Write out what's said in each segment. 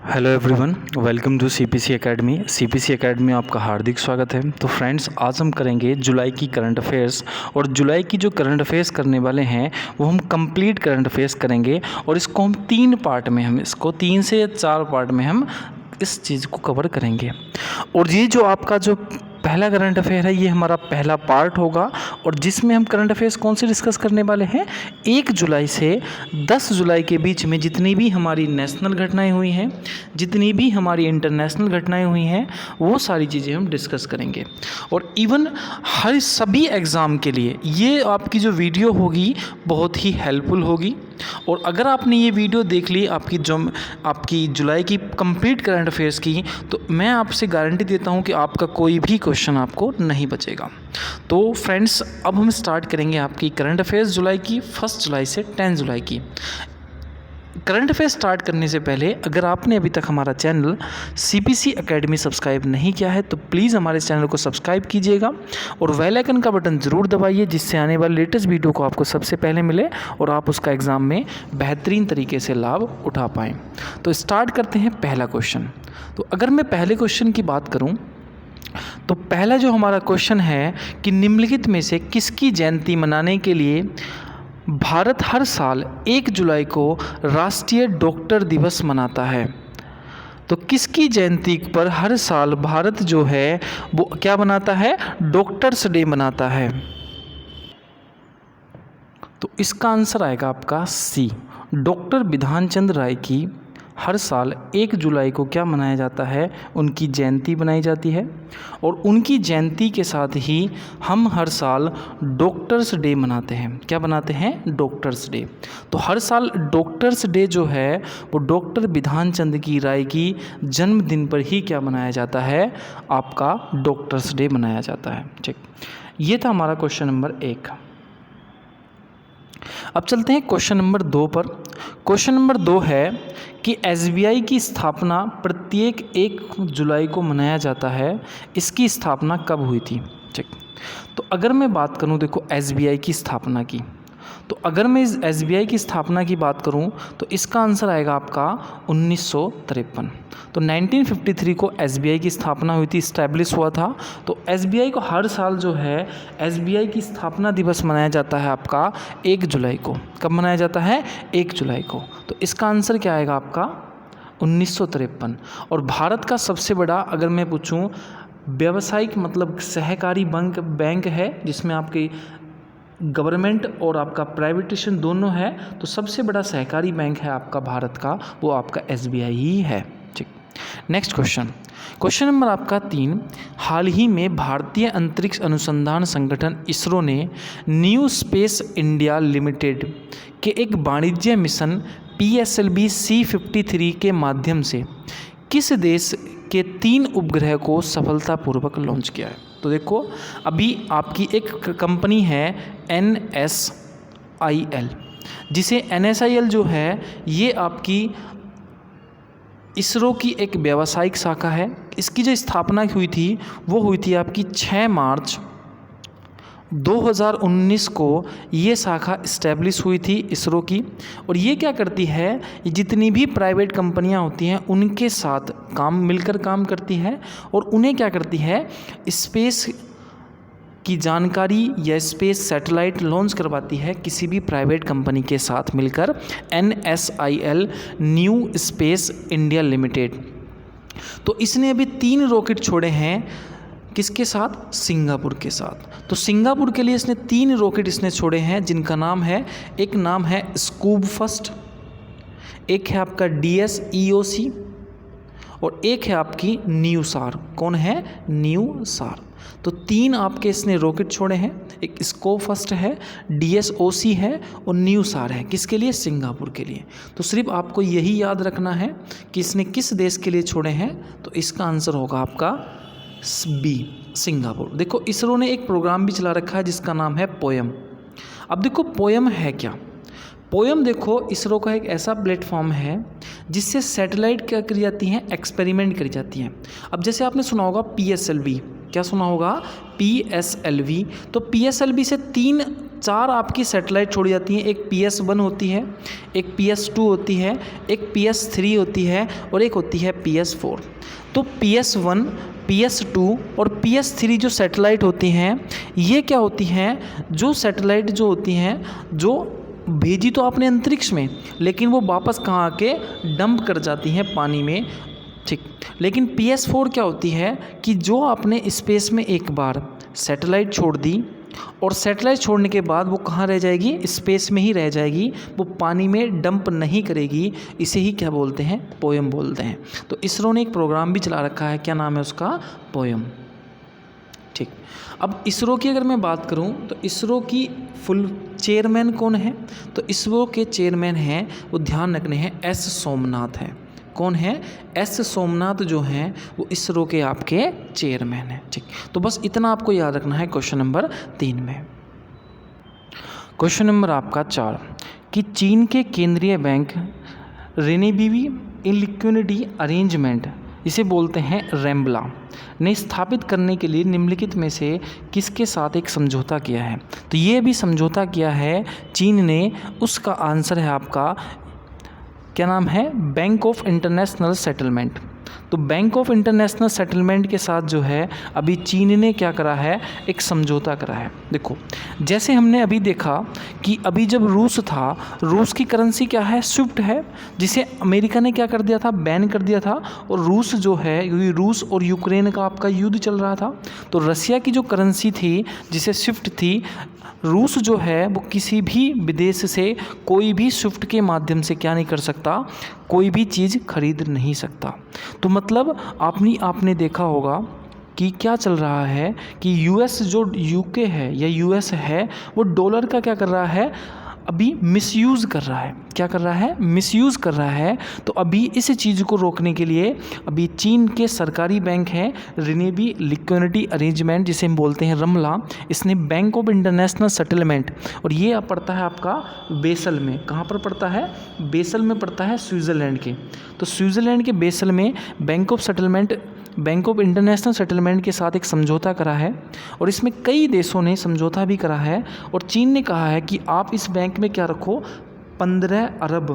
Hello everyone, welcome to CPC academy. CPC academy में आपका हार्दिक स्वागत है। तो फ्रेंड्स, आज हम करेंगे जुलाई की करंट अफेयर्स। और जुलाई की जो करंट अफेयर्स करने वाले हैं वो हम कंप्लीट करंट अफेयर्स करेंगे। और इसको हम 3 पार्ट में, हम इसको 3 से 4 पार्ट में हम इस चीज़ को कवर करेंगे। और ये जो आपका जो पहला करंट अफेयर है, ये हमारा पहला पार्ट होगा। और जिसमें हम करंट अफेयर्स कौन से डिस्कस करने वाले हैं, 1 जुलाई से 10 जुलाई के बीच में जितनी भी हमारी नेशनल घटनाएं हुई हैं, जितनी भी हमारी इंटरनेशनल घटनाएं हुई हैं, वो सारी चीज़ें हम डिस्कस करेंगे। और इवन हर सभी एग्ज़ाम के लिए ये आपकी जो वीडियो होगी बहुत ही हेल्पफुल होगी। और अगर आपने ये वीडियो देख ली आपकी जुलाई की कंप्लीट करंट अफेयर्स की, तो मैं आपसे गारंटी देता हूँ कि आपका कोई भी क्वेश्चन आपको नहीं बचेगा। तो फ्रेंड्स, अब हम स्टार्ट करेंगे आपकी करंट अफेयर्स जुलाई की, 1 जुलाई से 10 जुलाई की। करंट अफेयर स्टार्ट करने से पहले अगर आपने अभी तक हमारा चैनल सीपीसी एकेडमी सब्सक्राइब नहीं किया है तो प्लीज़ हमारे चैनल को सब्सक्राइब कीजिएगा और बेल आइकन का बटन ज़रूर दबाइए, जिससे आने वाले लेटेस्ट वीडियो को आपको सबसे पहले मिले और आप उसका एग्ज़ाम में बेहतरीन तरीके से लाभ उठा पाएँ। तो स्टार्ट करते हैं पहला क्वेश्चन। तो अगर मैं पहले क्वेश्चन की बात करूँ तो पहला जो हमारा क्वेश्चन है कि निम्नलिखित में से किसकी जयंती मनाने के लिए भारत हर साल 1 जुलाई को राष्ट्रीय डॉक्टर दिवस मनाता है। तो किसकी जयंती पर हर साल भारत जो है वो क्या मनाता है, डॉक्टर्स डे मनाता है। तो इसका आंसर आएगा आपका सी, डॉक्टर बिधान चंद्र राय की हर साल 1 जुलाई को क्या मनाया जाता है, उनकी जयंती बनाई जाती है। और उनकी जयंती के साथ ही हम हर साल डॉक्टर्स डे मनाते हैं। क्या बनाते हैं, डॉक्टर्स डे। तो हर साल डॉक्टर्स डे जो है वो डॉक्टर बिधान चंद्र की राय की जन्मदिन पर ही क्या मनाया जाता है, आपका डॉक्टर्स डे मनाया जाता है। ठीक, ये था हमारा क्वेश्चन नंबर 1। अब चलते हैं क्वेश्चन नंबर 2 पर। क्वेश्चन नंबर 2 है कि एसबीआई की स्थापना प्रत्येक 1 जुलाई को मनाया जाता है। इसकी स्थापना कब हुई थी? ठीक, तो अगर मैं बात करूं, देखो एसबीआई की स्थापना की, तो अगर मैं इस एसबीआई की स्थापना की बात करूं तो इसका आंसर आएगा आपका 1953। तो 1953 को एसबीआई की स्थापना हुई थी, इस्टेब्लिश हुआ था। तो एसबीआई को हर साल जो है एसबीआई की स्थापना दिवस मनाया जाता है आपका 1 जुलाई को। कब मनाया जाता है? 1 जुलाई को। तो इसका आंसर क्या आएगा आपका 1953। और भारत का सबसे बड़ा, अगर मैं पूछूं, व्यावसायिक मतलब सहकारी बैंक है जिसमें आपकी गवर्नमेंट और आपका प्राइवेटेशन दोनों है। तो सबसे बड़ा सहकारी बैंक है आपका भारत का, वो आपका एसबीआई ही है। ठीक, नेक्स्ट क्वेश्चन, क्वेश्चन नंबर आपका 3। हाल ही में भारतीय अंतरिक्ष अनुसंधान संगठन इसरो ने न्यू स्पेस इंडिया लिमिटेड के एक वाणिज्य मिशन PSLV C53 के माध्यम से किस देश के 3 उपग्रह को सफलतापूर्वक लॉन्च किया है? तो देखो, अभी आपकी एक कंपनी है NSIL, जिसे NSIL जो है ये आपकी इसरो की एक व्यावसायिक शाखा है। इसकी जो स्थापना हुई थी वो हुई थी आपकी 6 मार्च 2019 को ये शाखा इस्टेब्लिश हुई थी इसरो की। और ये क्या करती है, जितनी भी प्राइवेट कंपनियां होती हैं उनके साथ मिलकर काम करती है और उन्हें क्या करती है, स्पेस की जानकारी या स्पेस सैटेलाइट लॉन्च करवाती है किसी भी प्राइवेट कंपनी के साथ मिलकर, NSIL new space India limited. तो इसने अभी 3 रॉकेट छोड़े हैं, किसके साथ? सिंगापुर के साथ। तो सिंगापुर के लिए इसने 3 रॉकेट इसने छोड़े हैं, जिनका नाम है, एक नाम है स्कूब फर्स्ट, एक है आपका DSEOC और एक है आपकी न्यू सार। कौन है? न्यू सार। तो 3 आपके इसने रॉकेट छोड़े हैं, एक स्कोप फर्स्ट है, DSOC है और न्यू सार है। किसके लिए? सिंगापुर के लिए। तो सिर्फ आपको यही याद रखना है कि इसने किस देश के लिए छोड़े हैं। तो इसका आंसर होगा आपका बी, सिंगापुर। देखो, इसरो ने एक प्रोग्राम भी चला रखा है जिसका नाम है पोयम। अब देखो पोयम है क्या? पोयम देखो इसरो का एक ऐसा प्लेटफॉर्म है जिससे सैटेलाइट क्या करी जाती हैं, एक्सपेरिमेंट करी जाती हैं। अब जैसे आपने सुना होगा PSLV, क्या सुना होगा? PSLV। तो PSLV से 3 4 आपकी सैटेलाइट छोड़ी जाती हैं। एक PS1 होती है, एक PS2 होती है, एक PS3 होती है और एक होती है PS4। तो PS1, PS2 और PS3 जो सैटेलाइट होती हैं, ये क्या होती हैं, जो सैटेलाइट जो होती हैं, जो भेजी तो आपने अंतरिक्ष में, लेकिन वो वापस कहाँ आके डंप कर जाती हैं, पानी में। ठीक, लेकिन PS4 क्या होती है कि जो आपने स्पेस में एक बार सैटेलाइट छोड़ दी और सैटेलाइट छोड़ने के बाद वो कहाँ रह जाएगी, स्पेस में ही रह जाएगी, वो पानी में डंप नहीं करेगी। इसे ही क्या बोलते हैं, पोयम बोलते हैं। तो इसरो ने एक प्रोग्राम भी चला रखा है, क्या नाम है उसका, पोयम। ठीक, अब इसरो की अगर मैं बात करूं तो इसरो की फुल चेयरमैन कौन है, तो इसरो के चेयरमैन हैं, वो ध्यान रखने हैं, S सोमनाथ है। कौन है, S सोमनाथ जो हैं वो इसरो के आपके चेयरमैन हैं। ठीक, तो बस इतना आपको याद रखना है क्वेश्चन नंबर 3 में। क्वेश्चन नंबर आपका 4 कि चीन के केंद्रीय बैंक रेनेबीबी इलिक्विडिटी अरेंजमेंट, इसे बोलते हैं रेम्बला, ने स्थापित करने के लिए निम्नलिखित में से किसके साथ एक समझौता किया है। तो ये भी समझौता किया है चीन ने, उसका आंसर है आपका, क्या नाम है, बैंक ऑफ इंटरनेशनल सेटलमेंट। तो बैंक ऑफ इंटरनेशनल सेटलमेंट के साथ जो है अभी चीन ने क्या करा है, एक समझौता करा है। देखो, जैसे हमने अभी देखा कि अभी जब रूस था, रूस की करेंसी क्या है, स्विफ्ट है, जिसे अमेरिका ने क्या कर दिया था, बैन कर दिया था। और रूस जो है, क्योंकि रूस और यूक्रेन का आपका युद्ध चल रहा था, तो रसिया की जो करेंसी थी जिसे स्विफ्ट थी, रूस जो है वो किसी भी विदेश से कोई भी स्विफ्ट के माध्यम से क्या नहीं कर सकता, कोई भी चीज़ खरीद नहीं सकता। तो मतलब आपने देखा होगा कि क्या चल रहा है कि यूएस जो यूके है या यूएस है, वो डॉलर का क्या कर रहा है, अभी मिसयूज़ कर रहा है। क्या कर रहा है, मिसयूज़ कर रहा है। तो अभी इस चीज़ को रोकने के लिए अभी चीन के सरकारी बैंक है रिनेबी लिक्विडिटी अरेंजमेंट, जिसे हम बोलते हैं रमला, इसने बैंक ऑफ इंटरनेशनल सेटलमेंट, और ये अब पड़ता है आपका बेसल में। कहाँ पर पड़ता है, बेसल में पड़ता है, स्विट्ज़रलैंड के। तो स्विट्ज़रलैंड के बेसल में बैंक ऑफ इंटरनेशनल सेटलमेंट के साथ एक समझौता करा है, और इसमें कई देशों ने समझौता भी करा है। और चीन ने कहा है कि आप इस बैंक में क्या रखो, 15 अरब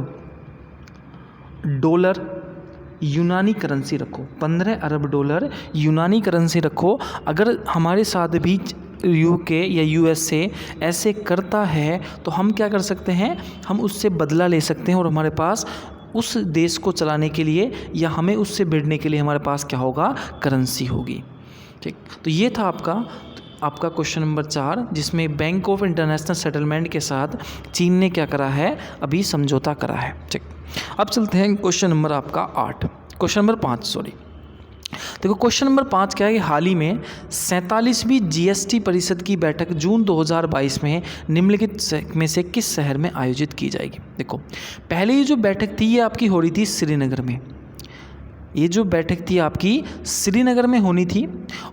डॉलर यूनानी करेंसी रखो, 15 अरब डॉलर यूनानी करेंसी रखो। अगर हमारे साथ भी यूके या यूएसए ऐसे करता है तो हम क्या कर सकते हैं, हम उससे बदला ले सकते हैं, और हमारे पास उस देश को चलाने के लिए या हमें उससे भिड़ने के लिए हमारे पास क्या होगा, करेंसी होगी। ठीक, तो ये था आपका क्वेश्चन नंबर 4, जिसमें बैंक ऑफ इंटरनेशनल सेटलमेंट के साथ चीन ने क्या करा है, अभी समझौता करा है। ठीक, अब चलते हैं क्वेश्चन नंबर आपका 8, क्वेश्चन नंबर 5 सॉरी। देखो क्वेश्चन नंबर 5 क्या है कि हाल ही में 47वीं GST परिषद की बैठक जून 2022 में निम्नलिखित में से किस शहर में आयोजित की जाएगी। देखो, पहले ये जो बैठक थी ये आपकी हो रही थी श्रीनगर में, ये जो बैठक थी आपकी श्रीनगर में होनी थी,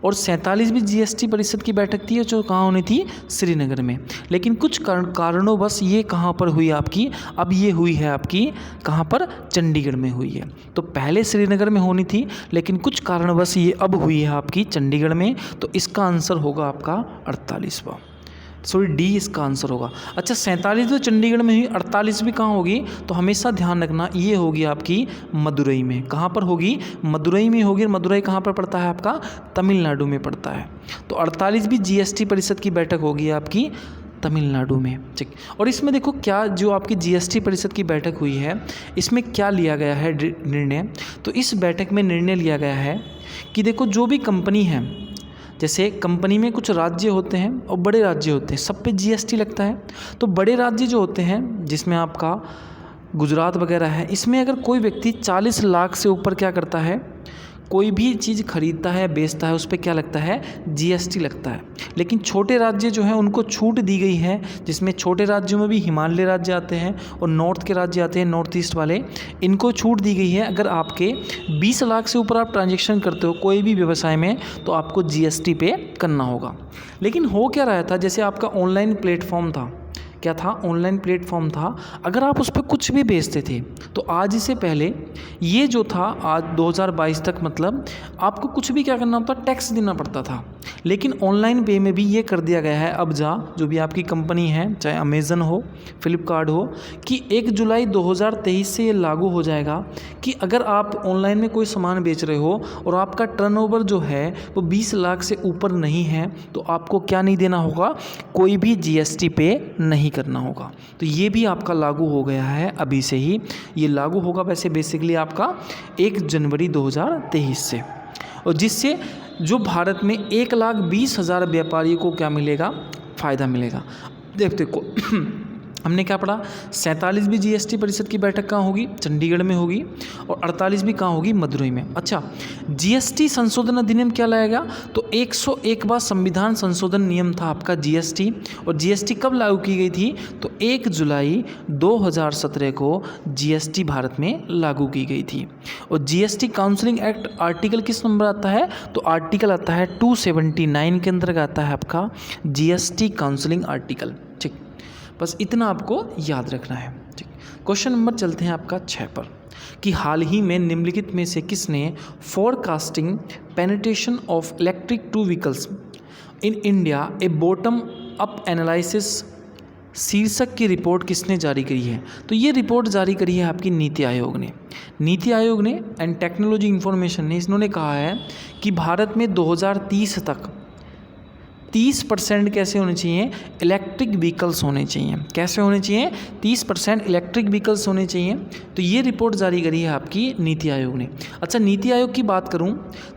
और 47वीं GST परिषद की बैठक थी जो कहाँ होनी थी, श्रीनगर में। लेकिन कुछ कारणों बस ये कहाँ पर हुई आपकी, अब ये हुई है आपकी कहाँ पर, चंडीगढ़ में हुई है। तो पहले श्रीनगर में होनी थी, लेकिन कुछ कारणवश ये अब हुई है आपकी चंडीगढ़ में। तो इसका आंसर होगा आपका 48वां, सॉरी डी इसका आंसर होगा। अच्छा, 47 तो चंडीगढ़ में हुई, 48 भी कहाँ होगी, तो हमेशा ध्यान रखना ये होगी आपकी मदुरई में। कहाँ पर होगी, मदुरई में होगी। मदुरई कहाँ पर पड़ता है आपका, तमिलनाडु में पड़ता है। तो 48वीं GST परिषद की बैठक होगी आपकी तमिलनाडु में। ठीक, और इसमें देखो क्या जो आपकी GST परिषद की बैठक हुई है, इसमें क्या लिया गया है निर्णय। तो इस बैठक में निर्णय लिया गया है कि देखो जो भी कंपनी है, जैसे कंपनी में कुछ राज्य होते हैं और बड़े राज्य होते हैं, सब पे GST लगता है। तो बड़े राज्य जो होते हैं, जिसमें आपका गुजरात वगैरह है, इसमें अगर कोई व्यक्ति 40 लाख से ऊपर क्या करता है, कोई भी चीज़ खरीदता है, बेचता है, उस पर क्या लगता है, GST लगता है। लेकिन छोटे राज्य जो हैं उनको छूट दी गई है, जिसमें छोटे राज्यों में भी हिमालय राज्य आते हैं और नॉर्थ के राज्य आते हैं, नॉर्थ ईस्ट वाले, इनको छूट दी गई है। अगर आपके 20 लाख से ऊपर आप ट्रांजैक्शन करते हो कोई भी व्यवसाय में, तो आपको GST पे करना होगा। लेकिन हो क्या रहा था, जैसे आपका ऑनलाइन प्लेटफॉर्म था, क्या था, ऑनलाइन प्लेटफॉर्म था, अगर आप उस पर कुछ भी बेचते थे तो आज से पहले ये जो था, आज 2022 तक मतलब आपको कुछ भी क्या करना होता, टैक्स देना पड़ता था। लेकिन ऑनलाइन पे में भी ये कर दिया गया है अब जो भी आपकी कंपनी है, चाहे अमेज़न हो, फ्लिपकार्ट हो, कि 1 जुलाई 2023 से ये लागू हो जाएगा कि अगर आप ऑनलाइन में कोई सामान बेच रहे हो और आपका टर्नओवर जो है वो 20 लाख से ऊपर नहीं है, तो आपको क्या नहीं देना होगा, कोई भी GST पे नहीं करना होगा। तो ये भी आपका लागू हो गया है, अभी से ही ये लागू होगा। वैसे बेसिकली आपका 1 जनवरी 2023 से, और जिससे जो भारत में 1,20,000 व्यापारियों को क्या मिलेगा, फ़ायदा मिलेगा। देखते को हमने क्या पढ़ा, 47वीं GST परिषद की बैठक कहाँ होगी, चंडीगढ़ में होगी, और 48वीं कहाँ होगी, मदुरई में। अच्छा, GST संशोधन अधिनियम क्या लाएगा, तो 101वां संविधान संशोधन नियम था आपका GST, और GST कब लागू की गई थी, तो 1 जुलाई 2017 को GST भारत में लागू की गई थी। और GST काउंसलिंग एक्ट आर्टिकल किस नंबर आता है, तो आर्टिकल आता है 279 के अंतर्गत आता है आपका GST काउंसलिंग आर्टिकल। ठीक, बस इतना आपको याद रखना है। ठीक, क्वेश्चन नंबर चलते हैं आपका 6 पर, कि हाल ही में निम्नलिखित में से किसने forecasting penetration of electric two vehicles in India A bottom up analysis शीर्षक की रिपोर्ट किसने जारी करी है, तो ये रिपोर्ट जारी करी है आपकी नीति आयोग ने। नीति आयोग ने एंड टेक्नोलॉजी इन्फॉर्मेशन ने, इन्होंने कहा है कि भारत में 2030 तक 30% कैसे होने चाहिए, इलेक्ट्रिक व्हीकल्स होने चाहिए। कैसे होने चाहिए, 30% इलेक्ट्रिक व्हीकल्स होने चाहिए। तो ये रिपोर्ट जारी करी है आपकी नीति आयोग ने। अच्छा, नीति आयोग की बात करूं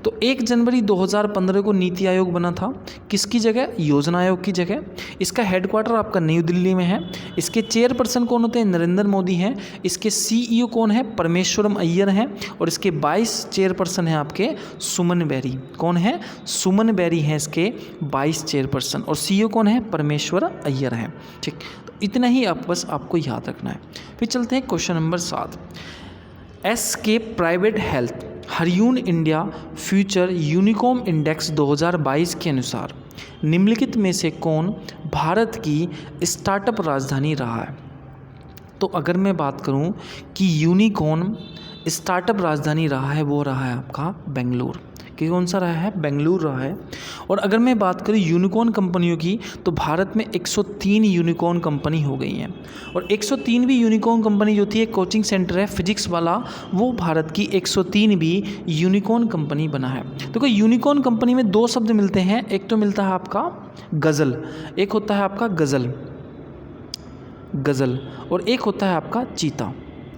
तो 1 जनवरी 2015 को नीति आयोग बना था। किसकी जगह, योजना आयोग की जगह। इसका हेडक्वार्टर आपका नई दिल्ली में है। इसके चेयरपर्सन कौन होते हैं, नरेंद्र मोदी हैं। इसके CEO कौन है, परमेश्वरम अय्यर हैं। और इसके 22 चेयरपर्सन हैं आपके सुमन बेरी। कौन है, सुमन बेरी हैं इसके 22 चेयरपर्सन, और CEO कौन है, परमेश्वर अय्यर हैं। ठीक, तो इतना ही बस आपको याद रखना है। फिर चलते हैं question number 7। SK private health Hurun India future unicorn index 2022 के अनुसार निम्नलिखित में से कौन भारत की स्टार्टअप राजधानी रहा है। तो अगर मैं बात करूं कि यूनिकॉर्न स्टार्टअप राजधानी रहा है, वो रहा है आपका बेंगलुरु। कि कौन सा रहा है, बेंगलुरु रहा है। और अगर मैं बात करूँ यूनिकॉर्न कंपनियों की, तो भारत में 103 यूनिकॉर्न कंपनी हो गई हैं। और 103वीं यूनिकॉर्न कंपनी जो थी, एक कोचिंग सेंटर है फिजिक्स वाला, वो भारत की 103वीं यूनिकॉर्न कंपनी बना है। देखो, यूनिकॉर्न कंपनी में 2 शब्द मिलते हैं। एक तो मिलता है आपका गज़ल, एक होता है आपका गज़ल, और एक होता है आपका चीता।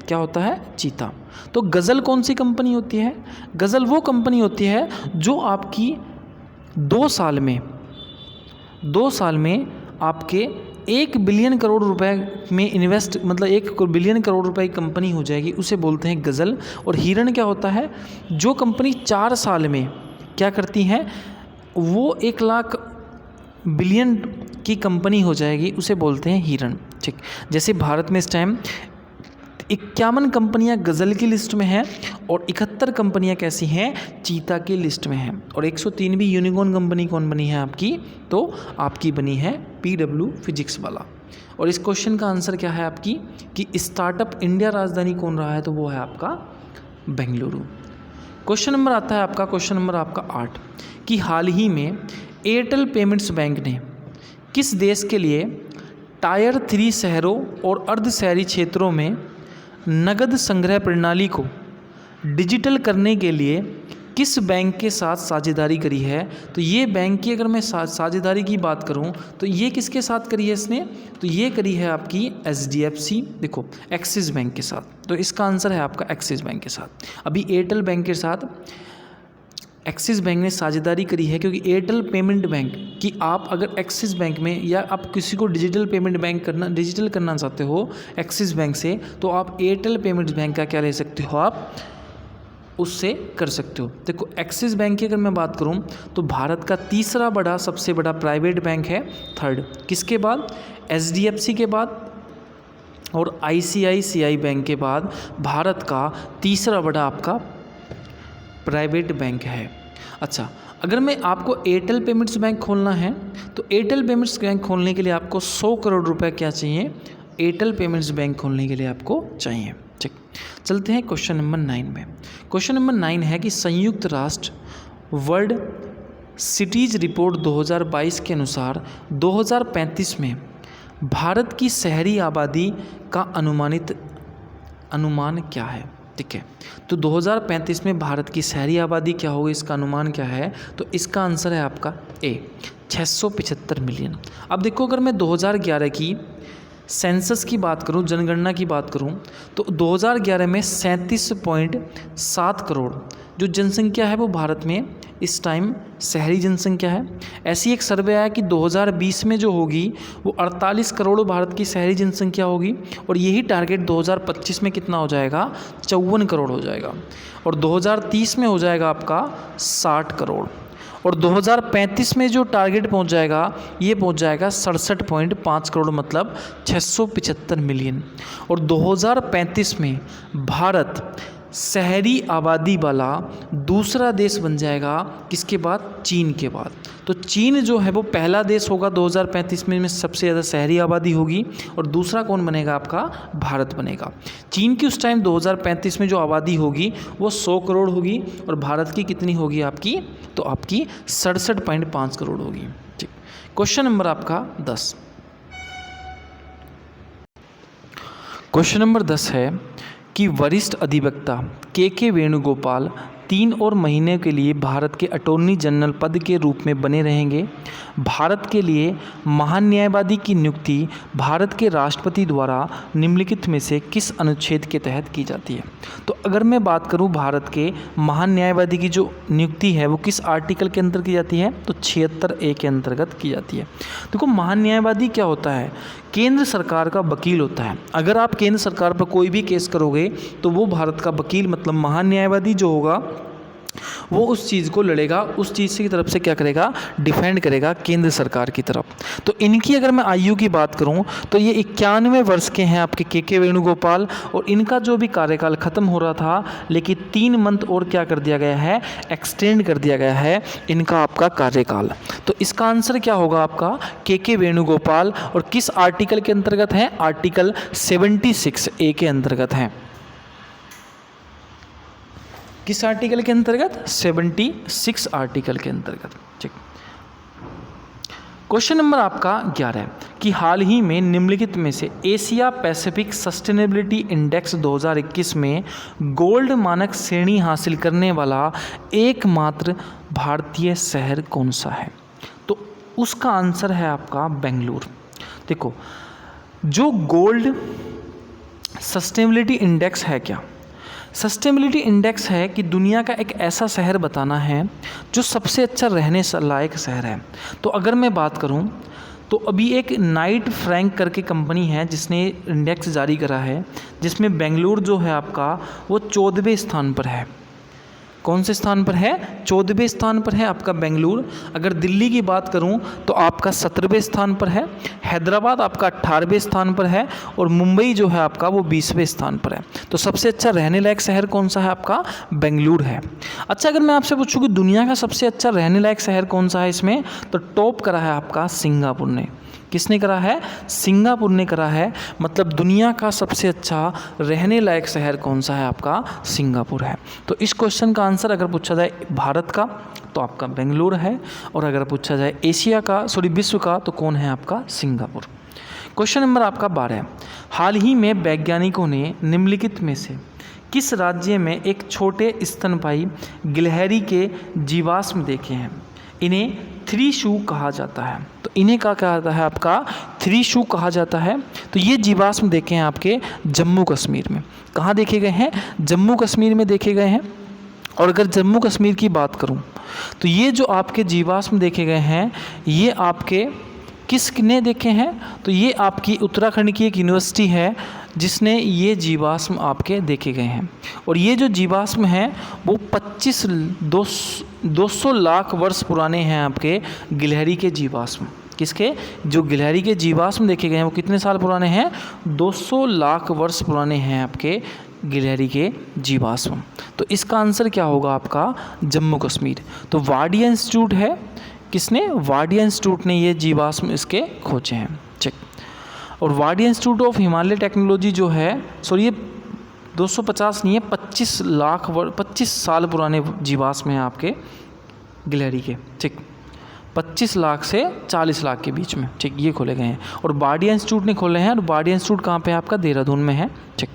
क्या होता है, चीता। तो गज़ल कौन सी कंपनी होती है, गज़ल वो कंपनी होती है जो आपकी 2 साल में आपके 1 बिलियन करोड़ रुपए में इन्वेस्ट, मतलब 1 बिलियन करोड़ रुपए की कंपनी हो जाएगी, उसे बोलते हैं गज़ल। और हिरण क्या होता है, जो कंपनी 4 साल में क्या करती है, वो 1 लाख बिलियन की कंपनी हो जाएगी, उसे बोलते हैं हिरण। ठीक, जैसे भारत में इस टाइम 51 कंपनियां गज़ल की लिस्ट में हैं और 71 कंपनियां कैसी हैं, चीता की लिस्ट में हैं। और 103वीं यूनिकॉर्न कंपनी कौन बनी है आपकी, तो आपकी बनी है PW फिजिक्स वाला। और इस क्वेश्चन का आंसर क्या है आपकी, कि स्टार्टअप इंडिया राजधानी कौन रहा है, तो वो है आपका बेंगलुरु। क्वेश्चन नंबर आता है आपका, क्वेश्चन नंबर आपका 8, कि हाल ही में एयरटेल पेमेंट्स बैंक ने किस देश के लिए टायर 3 शहरों और अर्ध शहरी क्षेत्रों में नगद संग्रह प्रणाली को डिजिटल करने के लिए किस बैंक के साथ साझेदारी करी है। तो ये बैंक की अगर मैं साझेदारी की बात करूं तो ये किसके साथ करी है इसने, तो ये करी है आपकी HDFC, देखो एक्सिस बैंक के साथ। तो इसका आंसर है आपका एक्सिस बैंक के साथ। अभी एयरटेल बैंक के साथ एक्सिस बैंक ने साझेदारी करी है, क्योंकि एयरटेल पेमेंट बैंक कि आप अगर एक्सिस बैंक में या आप किसी को डिजिटल करना चाहते हो एक्सिस बैंक से, तो आप एयरटेल पेमेंट्स बैंक का क्या ले सकते हो, आप उससे कर सकते हो। देखो, एक्सिस बैंक की अगर मैं बात करूं तो भारत का तीसरा बड़ा, सबसे बड़ा प्राइवेट बैंक है, 3rd, किसके बाद, HDFC के बाद और ICICI बैंक के बाद भारत का तीसरा बड़ा आपका प्राइवेट बैंक है। अच्छा, अगर मैं आपको एयरटेल पेमेंट्स बैंक खोलना है तो एयरटेल पेमेंट्स बैंक खोलने के लिए आपको 100 करोड़ रुपए क्या चाहिए, एयरटेल पेमेंट्स बैंक खोलने के लिए आपको चाहिए। ठीक, चलते हैं क्वेश्चन नंबर 9 में। क्वेश्चन नंबर 9 है कि संयुक्त राष्ट्र वर्ल्ड सिटीज़ रिपोर्ट 2022 के अनुसार 2035 में भारत की शहरी आबादी का अनुमान क्या है? ठीक है, तो 2035 में भारत की शहरी आबादी क्या होगी, इसका अनुमान क्या है? तो इसका आंसर है आपका ए, 675 मिलियन। अब देखो, अगर मैं 2011 की सेंसस की बात करूं, जनगणना की बात करूं, तो 2011 में 37.7 करोड़ जो जनसंख्या है वो भारत में इस टाइम शहरी जनसंख्या है। ऐसी एक सर्वे आया कि 2020 में जो होगी वो 48 करोड़ भारत की शहरी जनसंख्या होगी, और यही टारगेट 2025 में कितना हो जाएगा? 54 करोड़ हो जाएगा, और 2030 में हो जाएगा आपका 60 करोड़, और 2035 में जो टारगेट पहुंच जाएगा ये पहुंच जाएगा 67.5 करोड़, मतलब 675 मिलियन। और 2035 में भारत शहरी आबादी वाला दूसरा देश बन जाएगा, किसके बाद? चीन के बाद। तो चीन जो है वो पहला देश होगा 2035 में सबसे ज़्यादा शहरी आबादी होगी, और दूसरा कौन बनेगा? आपका भारत बनेगा। चीन की उस टाइम 2035 में जो आबादी होगी वो 100 करोड़ होगी, और भारत की कितनी होगी आपकी? तो आपकी 67.5 करोड़ होगी। ठीक, क्वेश्चन नंबर आपका 10। क्वेश्चन नंबर 10 है कि वरिष्ठ अधिवक्ता के वेणुगोपाल 3 और महीने के लिए भारत के अटॉर्नी जनरल पद के रूप में बने रहेंगे। भारत के लिए महान न्यायवादी की नियुक्ति भारत के राष्ट्रपति द्वारा निम्नलिखित में से किस अनुच्छेद के तहत की जाती है? तो अगर मैं बात करूं भारत के महान न्यायवादी की जो नियुक्ति है वो किस आर्टिकल के अंतर्गत की जाती है? तो 76A के अंतर्गत की जाती है। देखो, महान न्यायवादी क्या होता है? केंद्र सरकार का वकील होता है। अगर आप केंद्र सरकार पर कोई भी केस करोगे तो वो भारत का वकील, मतलब महान न्यायवादी जो होगा वो उस चीज़ को लड़ेगा, उस चीज़ की तरफ से क्या करेगा? डिफेंड करेगा केंद्र सरकार की तरफ। तो इनकी अगर मैं आयु की बात करूं तो ये 91 वर्ष के हैं आपके के वेणुगोपाल, और इनका जो भी कार्यकाल ख़त्म हो रहा था, लेकिन 3 मंथ और क्या कर दिया गया है? एक्सटेंड कर दिया गया है इनका आपका कार्यकाल। तो इसका आंसर क्या होगा आपका? के वेणुगोपाल, और किस आर्टिकल के अंतर्गत है? आर्टिकल 76A के अंतर्गत है। किस आर्टिकल के अंतर्गत? 76 आर्टिकल के अंतर्गत। ठीक, क्वेश्चन नंबर आपका 11 कि हाल ही में निम्नलिखित में से एशिया पैसिफिक सस्टेनेबिलिटी इंडेक्स 2021 में गोल्ड मानक श्रेणी हासिल करने वाला एकमात्र भारतीय शहर कौन सा है? तो उसका आंसर है आपका बेंगलुरु। देखो, जो गोल्ड सस्टेनेबिलिटी इंडेक्स है क्या? सस्टेनेबिलिटी इंडेक्स है कि दुनिया का एक ऐसा शहर बताना है जो सबसे अच्छा रहने लायक शहर है। तो अगर मैं बात करूं तो अभी एक नाइट फ्रैंक करके कंपनी है जिसने इंडेक्स जारी करा है, जिसमें बेंगलुरु जो है आपका वो 14वें स्थान पर है। कौन से स्थान पर है? 14वें स्थान पर है आपका बेंगलुरु। अगर दिल्ली की बात करूं तो आपका 17वें स्थान पर है, हैदराबाद आपका 18वें स्थान पर है, और मुंबई जो है आपका वो 20वें स्थान पर है। तो सबसे अच्छा रहने लायक शहर कौन सा है? आपका बेंगलुरु है। अच्छा, अगर मैं आपसे पूछूं कि दुनिया का सबसे अच्छा रहने लायक शहर कौन सा है इसमें, तो टॉप करा है आपका सिंगापुर ने। किसने करा है? सिंगापुर ने करा है। मतलब दुनिया का सबसे अच्छा रहने लायक शहर कौन सा है? आपका सिंगापुर है। तो इस क्वेश्चन का आंसर अगर पूछा जाए भारत का तो आपका बेंगलुरु है, और अगर पूछा जाए एशिया का, विश्व का, तो कौन है? आपका सिंगापुर। क्वेश्चन नंबर आपका 12 हाल ही में वैज्ञानिकों ने निम्नलिखित में से किस राज्य में एक छोटे स्तनपायी गिलहरी के जीवाश्म देखे हैं? इन्हें 3 शू कहा जाता है। तो इन्हें क्या कहा जाता है? आपका 3 शू कहा जाता है। तो ये जीवाश्म देखे हैं आपके जम्मू कश्मीर में। कहाँ देखे गए हैं? जम्मू कश्मीर में देखे गए हैं। और अगर जम्मू कश्मीर की बात करूं तो ये जो आपके जीवाश्म देखे गए हैं ये आपके किसने देखे हैं? तो ये आपकी उत्तराखंड की एक यूनिवर्सिटी है जिसने ये जीवाश्म आपके देखे गए हैं। और ये जो जीवाश्म हैं वो 200 लाख वर्ष पुराने हैं आपके गिलहरी के जीवाश्म। किसके? जो गिलहरी के जीवाश्म देखे गए हैं वो कितने साल पुराने हैं? 200 लाख वर्ष पुराने हैं आपके गिलहरी के जीवाश्म। तो इसका आंसर क्या होगा आपका? जम्मू कश्मीर। तो वाडिया इंस्टीट्यूट है। किसने? वाडिया इंस्टीट्यूट ने ये जीवाश्म इसके खोजे हैं। चेक। और Wadia institute of Himalaya technology जो है, सॉरी, ये 250 नहीं है, 25 साल पुराने जीवाश्म हैं आपके गिलहरी के, ठीक, 25 लाख से 40 लाख के बीच में, ठीक, ये खोले गए हैं। और बारडिया इंस्टीट्यूट ने खोले हैं, और बारडिया इंस्टीट्यूट कहाँ पे है आपका, देहरादून में है, ठीक।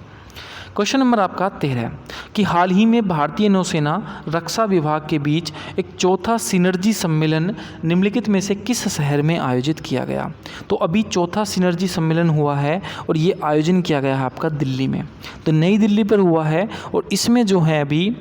क्वेश्चन नंबर आपका 13 कि हाल ही में भारतीय नौसेना रक्षा विभाग के बीच एक चौथा सिनर्जी सम्मेलन निम्नलिखित में से किस शहर में आयोजित किया गया। तो अभी चौथा सिनर्जी सम्मेलन हुआ है और ये आयोजन किया गया है आपका दिल्ली में, तो नई दिल्ली पर हुआ है। और इसमें जो है अभी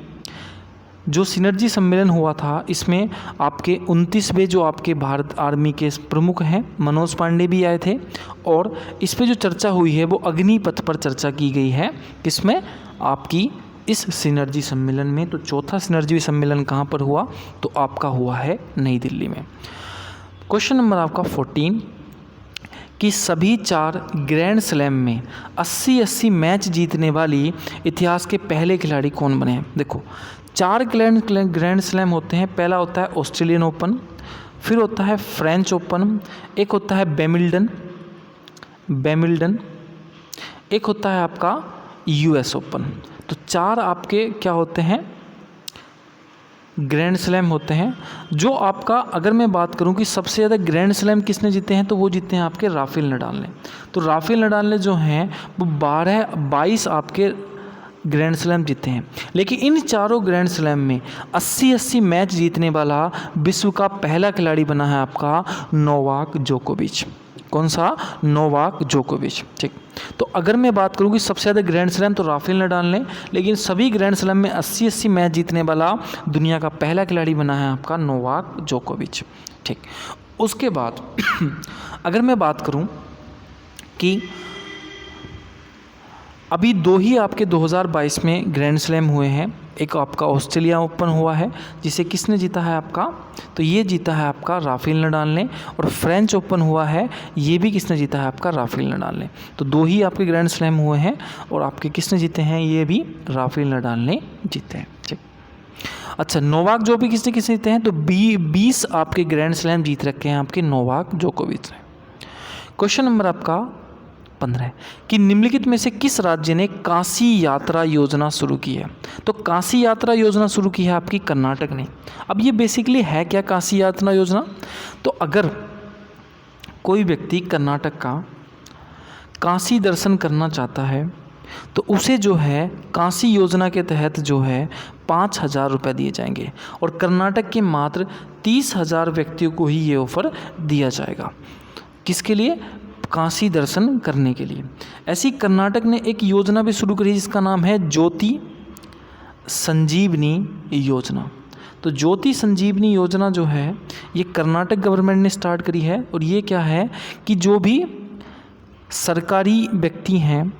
जो सिनर्जी सम्मेलन हुआ था, इसमें आपके 29वें जो आपके भारत आर्मी के प्रमुख हैं मनोज पांडे भी आए थे, और इस पे जो चर्चा हुई है वो अग्निपथ पर चर्चा की गई है, किसमें, आपकी इस सिनर्जी सम्मेलन में। तो चौथा सिनर्जी सम्मेलन कहाँ पर हुआ, तो आपका हुआ है नई दिल्ली में। क्वेश्चन नंबर आपका 14 कि सभी 4 ग्रैंड स्लैम में 80-80 मैच जीतने वाली इतिहास के पहले खिलाड़ी कौन बने हैं। देखो 4 ग्रैंड स्लैम होते हैं। पहला होता है ऑस्ट्रेलियन ओपन, फिर होता है फ्रेंच ओपन, एक होता है बैमिल्टन, एक होता है आपका यूएस ओपन। तो 4 आपके क्या होते हैं, ग्रैंड स्लैम होते हैं। जो आपका अगर मैं बात करूं कि सबसे ज़्यादा ग्रैंड स्लैम किसने जीते हैं, तो वो जीते हैं आपके राफेल नडाल ने। तो राफेल नडाल ने जो हैं वो 22 आपके ग्रैंड स्लैम जीते हैं। लेकिन इन चारों ग्रैंड स्लैम में 80-80 मैच जीतने वाला विश्व का पहला खिलाड़ी बना है आपका नोवाक जोकोविच। कौन सा, नोवाक जोकोविच, ठीक। तो अगर मैं बात करूँ कि सबसे ज़्यादा ग्रैंड स्लैम, तो राफेल नडाल ने, लेकिन सभी ग्रैंड स्लैम में 80-80 मैच जीतने वाला दुनिया का पहला खिलाड़ी बना है आपका नोवाक जोकोविच, ठीक। उसके बाद अगर मैं बात करूँ कि अभी 2 ही आपके 2022 में ग्रैंड स्लैम हुए हैं। एक आपका ऑस्ट्रेलिया ओपन हुआ है, जिसे किसने जीता है आपका, तो ये जीता है आपका राफेल नडाल ने। और फ्रेंच ओपन हुआ है, ये भी किसने जीता है आपका, राफेल नडाल ने। तो 2 ही आपके ग्रैंड स्लैम हुए हैं और आपके किसने जीते हैं, ये भी राफेल नडाल ने जीते हैं, ठीक। अच्छा, नोवाक जो भी किसने जीते हैं, तो 20 आपके ग्रैंड स्लैम जीत रखे हैं आपके नोवाक जोकोविच ने। क्वेश्चन नंबर आपका 15 कि निम्नलिखित में से किस राज्य ने काशी यात्रा योजना शुरू की है। तो काशी यात्रा योजना शुरू की है आपकी कर्नाटक ने। अब ये बेसिकली है क्या काशी यात्रा योजना, तो अगर कोई व्यक्ति कर्नाटक का काशी दर्शन करना चाहता है तो उसे जो है काशी योजना के तहत जो है 5,000 रुपये दिए जाएंगे, और कर्नाटक के मात्र 30,000 व्यक्तियों को ही ये ऑफ़र दिया जाएगा। किसके लिए, काशी दर्शन करने के लिए। ऐसी कर्नाटक ने एक योजना भी शुरू करी जिसका नाम है ज्योति संजीवनी योजना। तो ज्योति संजीवनी योजना जो है ये कर्नाटक गवर्नमेंट ने स्टार्ट करी है, और ये क्या है कि जो भी सरकारी व्यक्ति हैं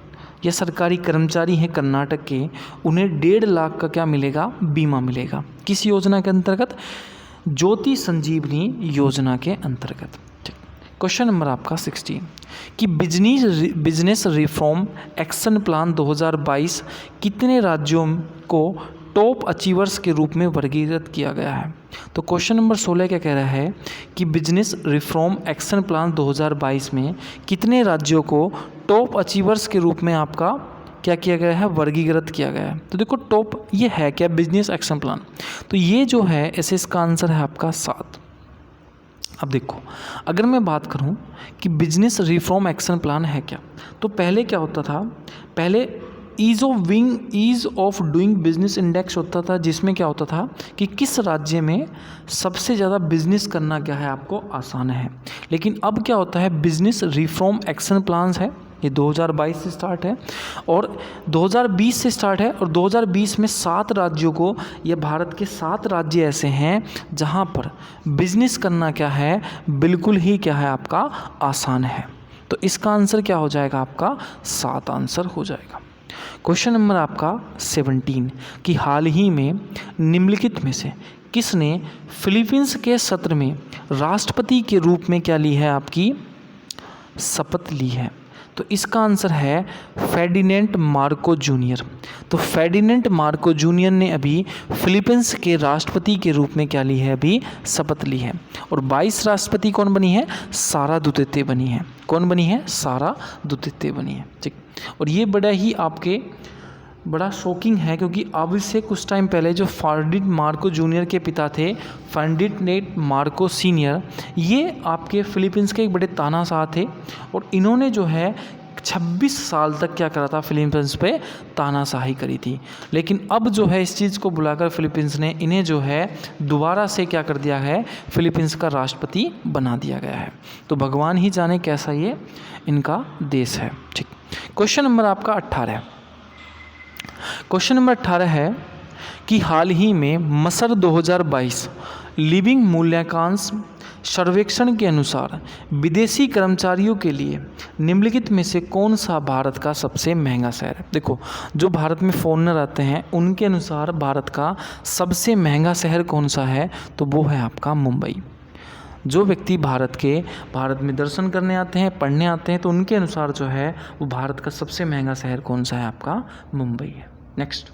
या सरकारी कर्मचारी हैं कर्नाटक के, उन्हें 1.5 लाख का क्या मिलेगा, बीमा मिलेगा। किस योजना के अंतर्गत, ज्योति संजीवनी योजना के अंतर्गत। क्वेश्चन नंबर आपका 16 कि बिजनेस रिफॉर्म एक्शन प्लान 2022 कितने राज्यों को टॉप अचीवर्स के रूप में वर्गीकृत किया गया है। तो क्वेश्चन नंबर 16 क्या कह रहा है कि बिजनेस रिफॉर्म एक्शन प्लान 2022 में कितने राज्यों को टॉप अचीवर्स के रूप में आपका क्या किया गया है, वर्गीकृत किया गया है। तो देखो टॉप ये है क्या, बिजनेस एक्शन प्लान, तो ये जो है ऐसे इसका आंसर है आपका 7। अब देखो अगर मैं बात करूं कि बिजनेस रिफॉर्म एक्शन प्लान है क्या, तो पहले क्या होता था, पहले ease of doing business index होता था, जिसमें क्या होता था कि किस राज्य में सबसे ज़्यादा बिजनेस करना क्या है आपको आसान है। लेकिन अब क्या होता है, बिजनेस रिफॉर्म एक्शन प्लान्स है, ये 2022 से स्टार्ट है और 2020 से स्टार्ट है, और 2020 में 7 राज्यों को, ये भारत के 7 राज्य ऐसे हैं जहां पर बिजनेस करना क्या है, बिल्कुल ही क्या है आपका आसान है। तो इसका आंसर क्या हो जाएगा आपका 7 आंसर हो जाएगा। क्वेश्चन नंबर आपका 17 कि हाल ही में निम्नलिखित में से किसने फिलीपींस के सत्र में राष्ट्रपति के रूप में क्या ली है, आपकी शपथ ली है। तो इसका आंसर है फेर्डिनेंड मार्को जूनियर। तो फेर्डिनेंड मार्को जूनियर ने अभी फिलीपींस के राष्ट्रपति के रूप में क्या ली है, अभी शपथ ली है। और 22 राष्ट्रपति कौन बनी है, सारा दुतित्ते बनी है। कौन बनी है, सारा दुतित्ते बनी है, ठीक। और ये बड़ा ही आपके बड़ा शॉकिंग है, क्योंकि अब इससे कुछ टाइम पहले जो फर्डिनांड मार्को जूनियर के पिता थे, फर्डिनांड मार्को सीनियर, ये आपके फिलीपींस के एक बड़े तानाशाह थे और इन्होंने जो है 26 साल तक क्या करा था, फिलीपींस पे तानाशाही करी थी। लेकिन अब जो है इस चीज़ को बुलाकर फिलीपींस ने इन्हें जो है दोबारा से क्या कर दिया है, फिलीपींस का राष्ट्रपति बना दिया गया है। तो भगवान ही जाने कैसा ये इनका देश है। ठीक, क्वेश्चन नंबर आपका 18। क्वेश्चन नंबर 18 है कि हाल ही में मसर 2022 लिविंग मूल्यांकन सर्वेक्षण के अनुसार विदेशी कर्मचारियों के लिए निम्नलिखित में से कौन सा भारत का सबसे महंगा शहर है। देखो, जो भारत में फॉरेनर आते हैं उनके अनुसार भारत का सबसे महंगा शहर कौन सा है, तो वो है आपका मुंबई। जो व्यक्ति भारत में दर्शन करने आते हैं, पढ़ने आते हैं, तो उनके अनुसार जो है वो भारत का सबसे महंगा शहर कौन सा है, आपका मुंबई है। नेक्स्ट,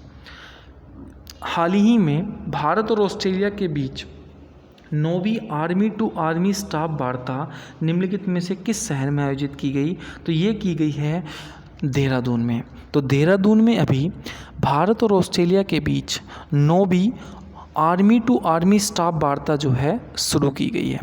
हाल ही में भारत और ऑस्ट्रेलिया के बीच 9वीं आर्मी टू आर्मी स्टाफ वार्ता निम्नलिखित में से किस शहर में आयोजित की गई, तो ये की गई है देहरादून में। तो देहरादून में अभी भारत और ऑस्ट्रेलिया के बीच 9वीं आर्मी टू आर्मी स्टाफ वार्ता जो है शुरू की गई है।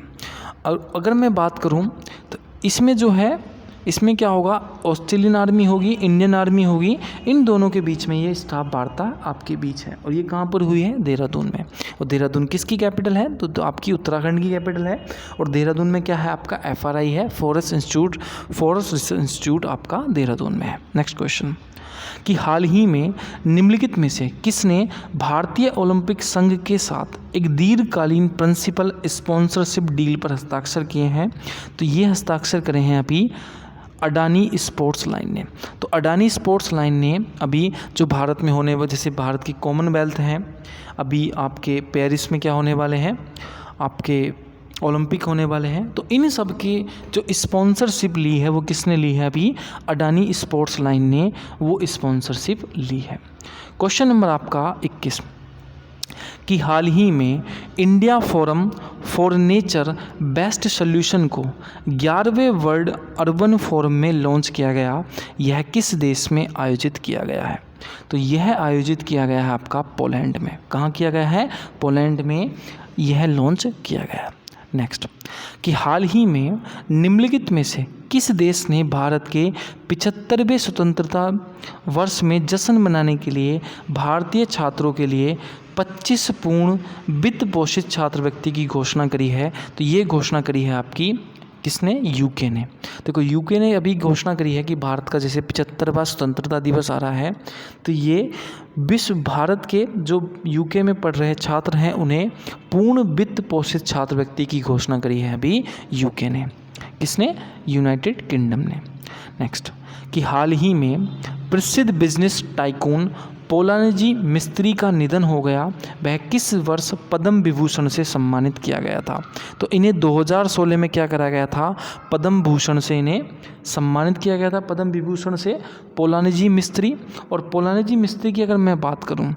और अगर मैं बात करूं तो इसमें जो है, इसमें क्या होगा, ऑस्ट्रेलियन आर्मी होगी, इंडियन आर्मी होगी, इन दोनों के बीच में ये स्टाफ वार्ता आपके बीच है। और ये कहाँ पर हुई है, देहरादून में। और देहरादून किसकी कैपिटल है, तो आपकी उत्तराखंड की कैपिटल है। और देहरादून में क्या है, आपका FRI है, फॉरेस्ट रिसर्च इंस्टीट्यूट आपका देहरादून में है। नेक्स्ट क्वेश्चन कि हाल ही में निम्नलिखित में से किसने भारतीय ओलंपिक संघ के साथ एक दीर्घकालीन प्रिंसिपल स्पॉन्सरशिप डील पर हस्ताक्षर किए हैं, तो ये हस्ताक्षर करे हैं अभी अडानी स्पोर्ट्स लाइन ने। तो अडानी स्पोर्ट्स लाइन ने अभी जो भारत में होने वाले, जैसे भारत की कॉमनवेल्थ हैं, अभी आपके पेरिस में क्या होने वाले हैं, आपके ओलंपिक होने वाले हैं, तो इन सब की जो स्पॉन्सरशिप ली है वो किसने ली है, अभी अडानी स्पोर्ट्स लाइन ने वो स्पॉन्सरशिप ली है। क्वेश्चन नंबर आपका 21 कि हाल ही में India forum for nature best solution को 11वें वर्ल्ड अर्बन फोरम में लॉन्च किया गया, यह किस देश में आयोजित किया गया है, तो यह आयोजित किया गया है आपका पोलैंड में। कहाँ किया गया है, पोलैंड में यह लॉन्च किया गया। नेक्स्ट कि हाल ही में निम्नलिखित में से किस देश ने भारत के 75वें स्वतंत्रता वर्ष में जश्न मनाने के लिए भारतीय छात्रों के लिए 25 पूर्ण वित्त पोषित छात्रवृत्ति की घोषणा करी है, तो ये घोषणा करी है आपकी किसने, यूके ने। देखो, यूके ने अभी घोषणा करी है कि भारत का जैसे 75वां स्वतंत्रता दिवस आ रहा है, तो ये विश्व भारत के जो यूके में पढ़ रहे छात्र हैं उन्हें पूर्ण वित्त पोषित छात्रवृत्ति की घोषणा करी है अभी यूके ने। किसने, यूनाइटेड किंगडम ने। नेक्स्ट कि हाल ही में प्रसिद्ध बिजनेस टाइकून पोलानजी मिस्त्री का निधन हो गया, वह किस वर्ष पद्म विभूषण से सम्मानित किया गया था, तो इन्हें 2016 में क्या करा गया था, पद्म भूषण से इन्हें सम्मानित किया गया था, पद्म विभूषण से पोलानजी मिस्त्री। और पोलानजी मिस्त्री की अगर मैं बात करूं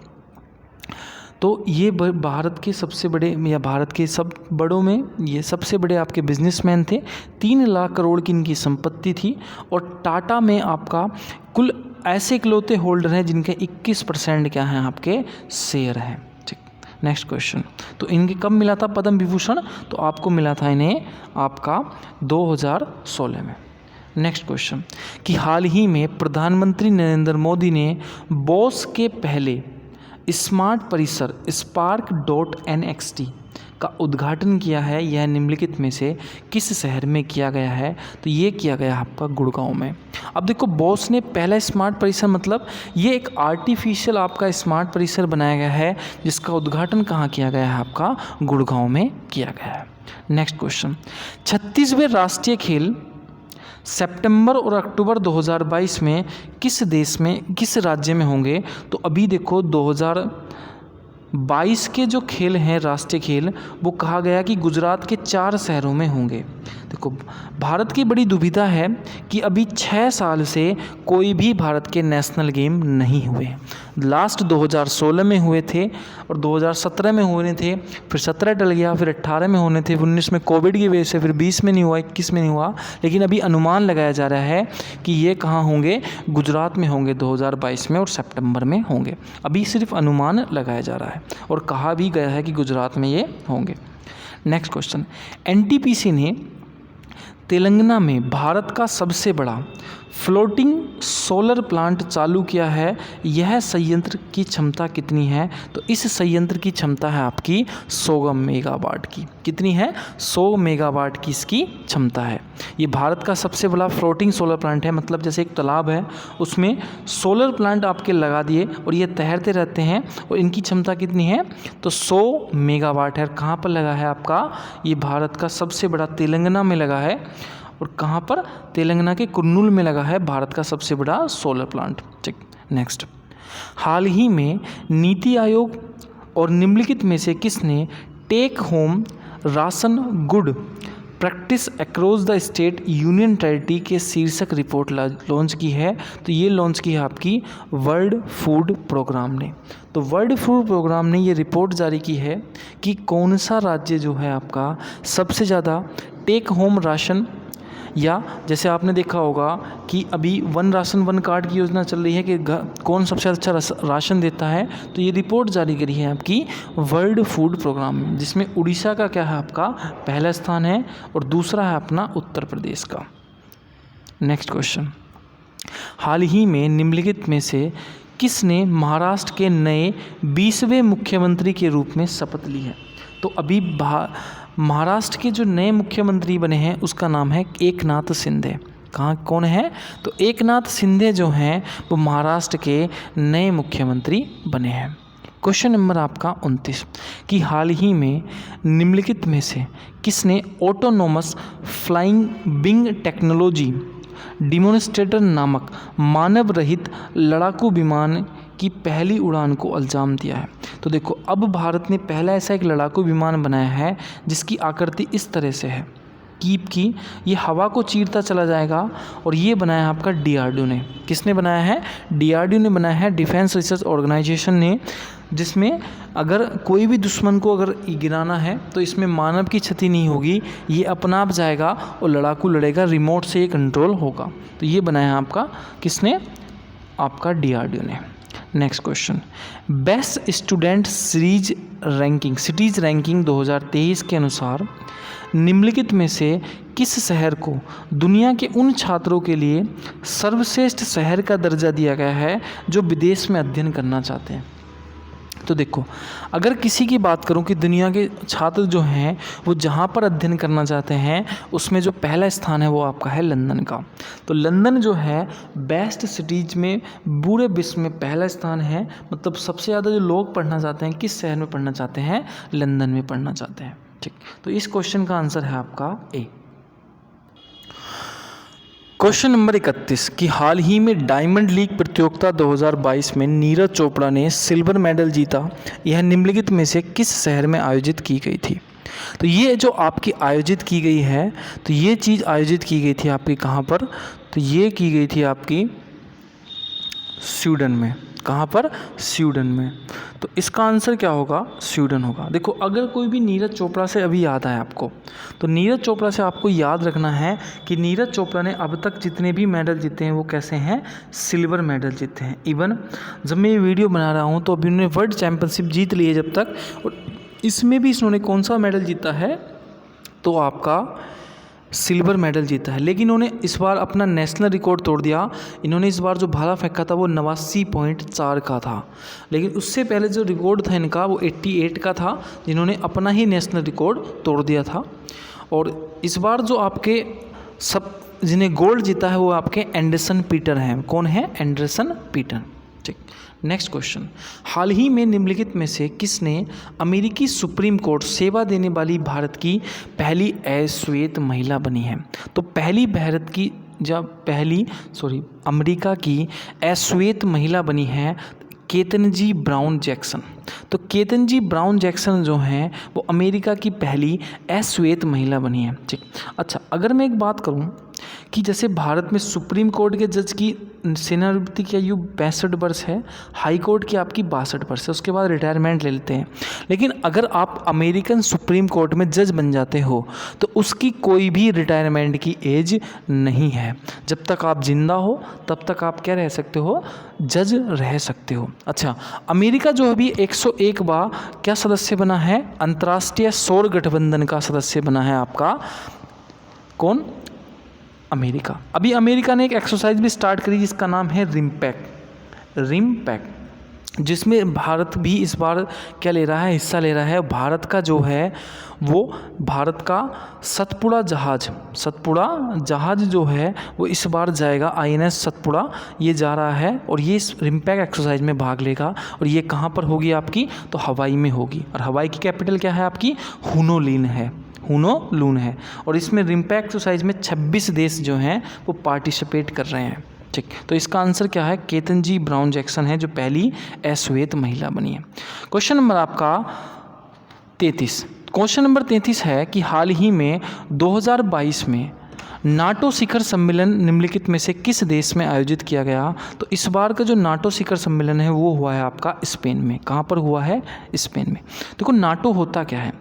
तो ये भारत के सबसे बड़े, या भारत के सब बड़ों में ये सबसे बड़े आपके बिजनेसमैन थे। 3 लाख करोड़ की इनकी संपत्ति थी और टाटा में आपका कुल ऐसे इकलौते होल्डर हैं जिनके 21% क्या हैं, आपके शेयर हैं। ठीक, नेक्स्ट क्वेश्चन, तो इनके कब मिला था पद्म विभूषण, तो आपको मिला था इन्हें आपका 2016 में। नेक्स्ट क्वेश्चन कि हाल ही में प्रधानमंत्री नरेंद्र मोदी ने बॉस के पहले स्मार्ट परिसर spark.nxt का उद्घाटन किया है, यह निम्नलिखित में से किस शहर में किया गया है, तो ये किया गया आपका गुड़गांव में। अब देखो, बॉस ने पहला स्मार्ट परिसर, मतलब ये एक आर्टिफिशियल आपका स्मार्ट परिसर बनाया गया है जिसका उद्घाटन कहाँ किया गया है, आपका गुड़गांव में किया गया है। नेक्स्ट क्वेश्चन, 36वें राष्ट्रीय खेल सितंबर और अक्टूबर 2022 में किस देश में, किस राज्य में होंगे, तो अभी देखो 2022 के जो खेल हैं राष्ट्रीय खेल, वो कहा गया कि गुजरात के 4 शहरों में होंगे। देखो, भारत की बड़ी दुविधा है कि अभी 6 साल से कोई भी भारत के नेशनल गेम नहीं हुए। लास्ट 2016 में हुए थे और 2017 में होने थे, फिर 17 टल गया, फिर 18 में होने थे, 19 में कोविड की वजह से, फिर 20 में नहीं हुआ, 21 में नहीं हुआ। लेकिन अभी अनुमान लगाया जा रहा है कि ये कहाँ होंगे, गुजरात में होंगे 2022 में और सितंबर में होंगे। अभी सिर्फ अनुमान लगाया जा रहा है और कहा भी गया है कि गुजरात में ये होंगे। नेक्स्ट क्वेश्चन, एनटीपीसी ने तेलंगाना में भारत का सबसे बड़ा फ्लोटिंग सोलर प्लांट चालू किया है। यह संयंत्र की क्षमता कितनी है? तो इस संयंत्र की क्षमता है आपकी 100 मेगावाट की। कितनी है? 100 मेगावाट की इसकी क्षमता है। ये भारत का सबसे बड़ा फ्लोटिंग सोलर प्लांट है। मतलब जैसे एक तालाब है, उसमें सोलर प्लांट आपके लगा दिए और ये तैरते रहते हैं और इनकी क्षमता कितनी है? तो 100 मेगावाट है। कहाँ पर लगा है आपका? ये भारत का सबसे बड़ा तेलंगाना में लगा है। और कहाँ पर? तेलंगाना के कुर्नूल में लगा है भारत का सबसे बड़ा सोलर प्लांट। ठीक, नेक्स्ट, हाल ही में नीति आयोग और निम्नलिखित में से किसने take home ration good practice across the state union territory के शीर्षक रिपोर्ट लॉन्च की है? तो ये लॉन्च की है आपकी वर्ल्ड फूड प्रोग्राम ने। तो वर्ल्ड फूड प्रोग्राम ने ये रिपोर्ट जारी की है कि कौन सा राज्य जो है आपका सबसे ज़्यादा टेक होम राशन, या जैसे आपने देखा होगा कि अभी वन राशन वन कार्ड की योजना चल रही है कि कौन सबसे अच्छा राशन देता है। तो ये रिपोर्ट जारी करी है आपकी वर्ल्ड फूड प्रोग्राम में, जिसमें उड़ीसा का क्या है आपका पहला स्थान है और दूसरा है अपना उत्तर प्रदेश का। नेक्स्ट क्वेश्चन, हाल ही में निम्नलिखित में से किसने महाराष्ट्र के नए 20वें मुख्यमंत्री के रूप में शपथ ली है? तो अभी महाराष्ट्र के जो नए मुख्यमंत्री बने हैं उसका नाम है एकनाथ शिंदे। कौन है? तो एकनाथ शिंदे जो हैं वो महाराष्ट्र के नए मुख्यमंत्री बने हैं। क्वेश्चन नंबर आपका 29 कि हाल ही में निम्नलिखित में से किसने autonomous flying wing technology demonstrator नामक मानव रहित लड़ाकू विमान की पहली उड़ान को अंजाम दिया है? तो देखो, अब भारत ने पहला ऐसा एक लड़ाकू विमान बनाया है जिसकी आकृति इस तरह से है कीप की, ये हवा को चीरता चला जाएगा और ये बनाया है आपका डीआरडीओ ने। किसने बनाया है? डीआरडीओ ने बनाया है, डिफेंस रिसर्च ऑर्गेनाइजेशन ने, जिसमें अगर कोई भी दुश्मन को अगर गिराना है तो इसमें मानव की क्षति नहीं होगी, ये अपना आप जाएगा और लड़ाकू लड़ेगा, रिमोट से ये कंट्रोल होगा। तो ये बनाया है आपका किसने? आपका डीआरडीओ ने। Next question, best student cities ranking 2023 के अनुसार निम्नलिखित में से किस शहर को दुनिया के उन छात्रों के लिए सर्वश्रेष्ठ शहर का दर्जा दिया गया है जो विदेश में अध्ययन करना चाहते हैं? तो देखो, अगर किसी की बात करूं कि दुनिया के छात्र जो हैं वो जहां पर अध्ययन करना चाहते हैं उसमें जो पहला स्थान है वो आपका है लंदन का। तो लंदन जो है बेस्ट सिटीज़ में पूरे विश्व में पहला स्थान है। मतलब सबसे ज़्यादा जो लोग पढ़ना चाहते हैं किस शहर में पढ़ना चाहते हैं? लंदन में पढ़ना चाहते हैं। ठीक, तो इस क्वेश्चन का आंसर है आपका ए। क्वेश्चन नंबर 31 कि हाल ही में डायमंड लीग प्रतियोगिता 2022 में नीरज चोपड़ा ने सिल्वर मेडल जीता। यह निम्नलिखित में से किस शहर में आयोजित की गई थी? तो ये जो आपकी आयोजित की गई है, तो ये चीज़ आयोजित की गई थी आपकी कहाँ पर? तो ये की गई थी आपकी स्वीडन में। कहाँ पर? स्वीडन में। तो इसका आंसर क्या होगा? स्वीडन होगा। देखो, अगर कोई भी नीरज चोपड़ा से अभी याद आए आपको, तो नीरज चोपड़ा से आपको याद रखना है कि नीरज चोपड़ा ने अब तक जितने भी मेडल जीते हैं वो कैसे हैं? सिल्वर मेडल जीते हैं। इवन जब मैं ये वीडियो बना रहा हूँ तो अभी उन्होंने वर्ल्ड चैम्पियनशिप जीत ली है जब तक, और इसमें भी इन्होंने कौन सा मेडल जीता है? तो आपका सिल्वर मेडल जीता है। लेकिन इन्होंने इस बार अपना नेशनल रिकॉर्ड तोड़ दिया। इन्होंने इस बार जो भाला फेंका था वो 89.4 का था, लेकिन उससे पहले जो रिकॉर्ड था इनका वो 88 का था, जिन्होंने अपना ही नेशनल रिकॉर्ड तोड़ दिया था। और इस बार जो आपके सब जिन्हें गोल्ड जीता है वो आपके एंडरसन पीटर हैं। कौन है? Anderson Peter. ठीक, नेक्स्ट क्वेश्चन, हाल ही में निम्नलिखित में से किसने अमेरिकी सुप्रीम कोर्ट सेवा देने वाली भारत की पहली अश्वेत महिला बनी है? तो अमेरिका की अश्वेत महिला बनी है केतनजी ब्राउन जैक्सन। तो केतनजी ब्राउन जैक्सन जो हैं वो अमेरिका की पहली अश्वेत महिला बनी है। ठीक, अच्छा, अगर मैं एक बात करूं कि जैसे भारत में सुप्रीम कोर्ट के जज की सेवानिवृत्ति की आयु 65 वर्ष है, हाई कोर्ट की आपकी 62 वर्ष है, उसके बाद रिटायरमेंट ले लेते हैं। लेकिन अगर आप अमेरिकन सुप्रीम कोर्ट में जज बन जाते हो तो उसकी कोई भी रिटायरमेंट की एज नहीं है। जब तक आप जिंदा हो तब तक आप क्या रह सकते हो, जज रह सकते हो। अच्छा, अमेरिका जो अभी 101 बार क्या सदस्य बना है, अंतर्राष्ट्रीय सौर गठबंधन का सदस्य बना है आपका कौन, अमेरिका। अभी अमेरिका ने एक एक्सरसाइज भी स्टार्ट करी जिसका नाम है रिमपैक, जिसमें भारत भी इस बार क्या ले रहा है, हिस्सा ले रहा है। भारत का जो है वो भारत का सतपुड़ा जहाज जो है वो इस बार जाएगा, INS सतपुड़ा ये जा रहा है और ये इस रिमपैक एक्सरसाइज में भाग लेगा। और ये कहाँ पर होगी आपकी, तो हवाई में होगी। और हवाई की कैपिटल क्या है आपकी, होनोलुलु है। और इसमें रिमपैक एक्सरसाइज में 26 देश जो हैं वो पार्टिसिपेट कर रहे हैं। ठीक, तो इसका आंसर क्या है, केतन-जी ब्राउन जैक्सन है जो पहली अश्वेत महिला बनी है। क्वेश्चन नंबर आपका 33। क्वेश्चन नंबर 33 है कि हाल ही में 2022 में नाटो शिखर सम्मेलन निम्नलिखित में से किस देश में आयोजित किया गया। तो इस बार का जो नाटो शिखर सम्मेलन है वो हुआ है आपका स्पेन में। कहाँ पर हुआ है, स्पेन में। देखो नाटो होता क्या है,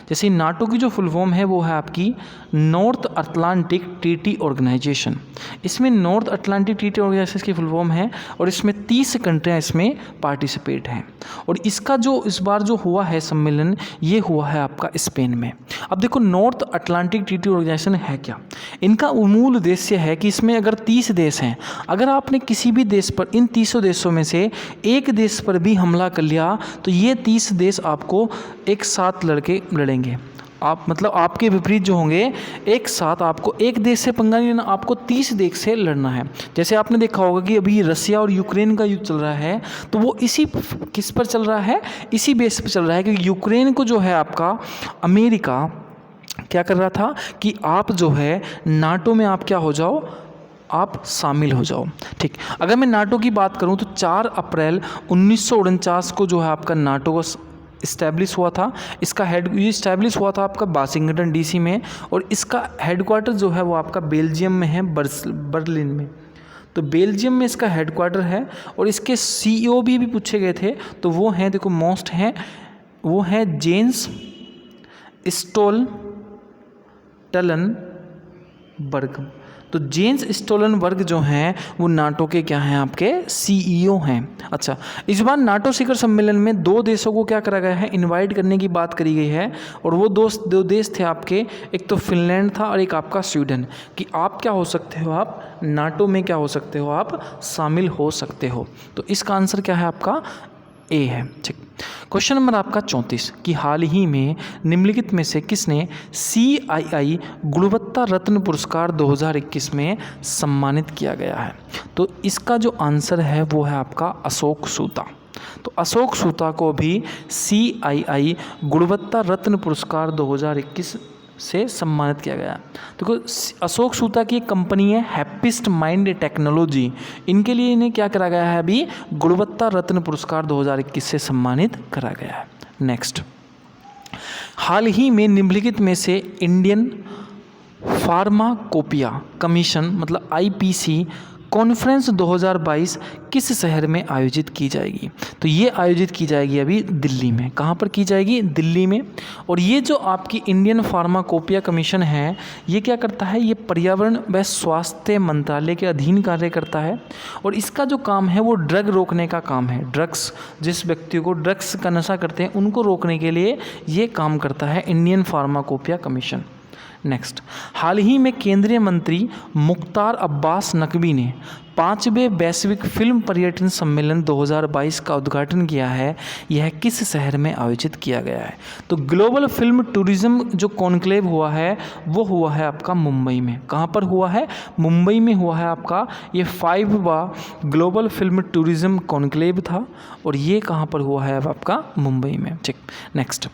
जैसे नाटो की जो फुल फॉर्म है वो है आपकी नॉर्थ अटलांटिक ट्रीटी ऑर्गेनाइजेशन। इसमें नॉर्थ अटलांटिक ट्रीटी ऑर्गेनाइजेशन की फुल फॉर्म है और इसमें 30 कंट्रियाँ इसमें पार्टिसिपेट हैं। और इसका जो इस बार जो हुआ है सम्मेलन ये हुआ है आपका स्पेन में। अब देखो नॉर्थ अटलांटिक ट्रीटी ऑर्गेनाइजेशन है क्या, इनका मूल उद्देश्य है कि इसमें अगर 30 देश हैं, अगर आपने किसी भी देश पर, इन 30 देशों में से एक देश पर भी हमला कर लिया तो ये 30 देश आपको एक साथ लड़ेंगे। आप मतलब आपके विपरीत जो होंगे, एक साथ आपको एक देश से पंगा नहीं लेना, आपको 30 देश से लड़ना है। जैसे आपने देखा होगा कि अभी रसिया और यूक्रेन का युद्ध चल रहा है, तो वो इसी किस पर चल रहा है, इसी बेस पर चल रहा है कि यूक्रेन को जो है आपका अमेरिका क्या कर रहा था कि आप जो है नाटो में आप क्या हो जाओ, आप शामिल हो जाओ। ठीक, अगर मैं नाटो की बात करूं तो 4 अप्रैल 1949 को जो है आपका नाटो को इस्टेब्लिश हुआ था। इसका ये इस्टेब्लिश हुआ था आपका वाशिंगटन DC में और इसका हेडक्वार्टर जो है वो आपका बेल्जियम में है, बर्लिन में। तो बेल्जियम में इसका हेडक्वार्टर है और इसके CEO भी पूछे गए थे, तो वो हैं, देखो मोस्ट हैं, वो हैं जेन्स स्टोल्टनबर्ग। तो जेन्स स्टोल्टनबर्ग जो हैं वो नाटो के क्या हैं, आपके CEO हैं। अच्छा, इस बार नाटो शिखर सम्मेलन में 2 देशों को क्या करा गया है, इनवाइट करने की बात करी गई है। और वो दो देश थे आपके, एक तो फिनलैंड था और एक आपका स्वीडन, कि आप क्या हो सकते हो, आप नाटो में क्या हो सकते हो, आप शामिल हो सकते हो। तो इसका आंसर क्या है आपका, A है। ठीक, क्वेश्चन नंबर आपका 34 कि हाल ही में निम्नलिखित में से किसने CII गुणवत्ता रत्न पुरस्कार 2021 में सम्मानित किया गया है। तो इसका जो आंसर है वो है आपका अशोक सूता। तो अशोक सूता को भी CII गुणवत्ता रत्न पुरस्कार 2021 से सम्मानित किया गया। देखो अशोक सूता की एक कंपनी है हैप्पीस्ट माइंड टेक्नोलॉजी, इनके लिए इन्हें क्या करा गया है, अभी गुणवत्ता रत्न पुरस्कार 2021 से सम्मानित करा गया है। नेक्स्ट, हाल ही में निम्नलिखित में से इंडियन फार्माकोपिया कमीशन मतलब IPC कॉन्फ्रेंस 2022 किस शहर में आयोजित की जाएगी। तो ये आयोजित की जाएगी अभी दिल्ली में। कहाँ पर की जाएगी, दिल्ली में। और ये जो आपकी इंडियन फार्माकोपिया कमीशन है ये क्या करता है, ये पर्यावरण व स्वास्थ्य मंत्रालय के अधीन कार्य करता है। और इसका जो काम है वो ड्रग रोकने का काम है। ड्रग्स, जिस व्यक्तियों को ड्रग्स का नशा करते हैं उनको रोकने के लिए ये काम करता है इंडियन फार्माकोपिया कमीशन। नेक्स्ट, हाल ही में केंद्रीय मंत्री मुख्तार अब्बास नकवी ने 5वें वैश्विक फिल्म पर्यटन सम्मेलन 2022 का उद्घाटन किया है। यह किस शहर में आयोजित किया गया है। तो ग्लोबल फिल्म टूरिज्म जो कॉन्क्लेव हुआ है वो हुआ है आपका मुंबई में। कहाँ पर हुआ है, मुंबई में हुआ है आपका ये 5वां ग्लोबल फिल्म टूरिज्म कॉन्क्लेव था और ये कहाँ पर हुआ है अब आपका मुंबई में। ठीक, नेक्स्ट,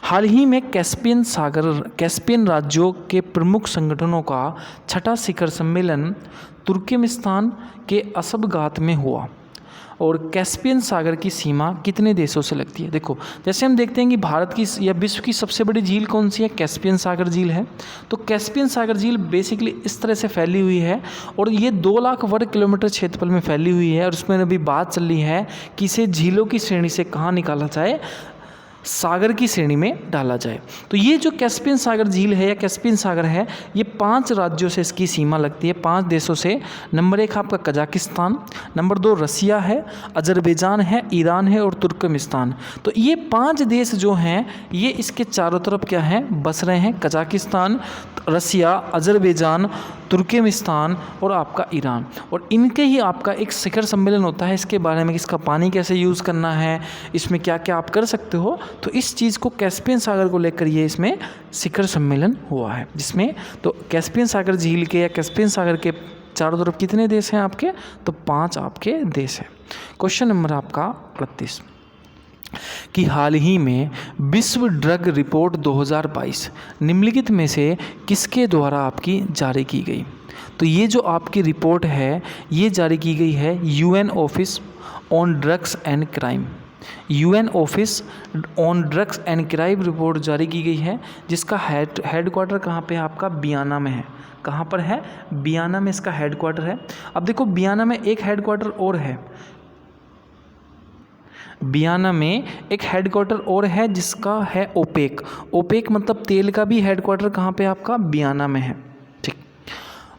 हाल ही में कैस्पियन राज्यों के प्रमुख संगठनों का 6ठा शिखर सम्मेलन तुर्कमेनिस्तान के अशगाबत में हुआ। और कैस्पियन सागर की सीमा कितने देशों से लगती है? देखो, जैसे हम देखते हैं कि भारत की या विश्व की सबसे बड़ी झील कौन सी है? कैस्पियन सागर झील है। तो कैस्पियन सागर झील बेसिकली इस तरह से फैली हुई है और ये 2 लाख वर्ग किलोमीटर क्षेत्रफल में फैली हुई है और उसमें अभी बात चल रही है कि इसे झीलों की श्रेणी से कहाँ निकाला जाए, सागर की श्रेणी में डाला जाए। तो ये जो कैस्पियन सागर झील है या कैस्पियन सागर है, ये 5 राज्यों से इसकी सीमा लगती है, 5 देशों से। नंबर 1 आपका कजाकिस्तान, नंबर 2 रसिया है, अजरबैजान है, ईरान है और तुर्कमेनिस्तान। तो ये 5 देश जो हैं ये इसके चारों तरफ क्या हैं, बस रहे हैं। कजाकिस्तान, रसिया, अजरबैजान, तुर्कमेनिस्तान और आपका ईरान। और इनके ही आपका एक शिखर सम्मेलन होता है इसके बारे में, इसका पानी कैसे यूज़ करना है, इसमें क्या क्या आप कर सकते हो। तो इस चीज़ को कैस्पियन सागर को लेकर ये इसमें शिखर सम्मेलन हुआ है, जिसमें तो कैस्पियन सागर झील के या कैस्पियन सागर के चारों तरफ कितने देश हैं आपके? तो 5 आपके देश हैं। क्वेश्चन नंबर आपका 38 कि हाल ही में विश्व ड्रग रिपोर्ट 2022 निम्नलिखित में से किसके द्वारा आपकी जारी की गई? तो ये जो आपकी रिपोर्ट है ये जारी की गई है UN office on drugs and crime. UN office on drugs and crime report जारी की गई है, जिसका हेडक्वार्टर कहाँ पे है आपका? बियाना में है। कहाँ पर है? बियाना में इसका हेडक्वार्टर है। अब देखो, बियाना में एक हेडक्वार्टर और है, बियाना में एक हेडक्वार्टर और है जिसका है ओपेक। ओपेक मतलब तेल का भी हेडक्वार्टर कहाँ पे आपका? बियाना में है। ठीक,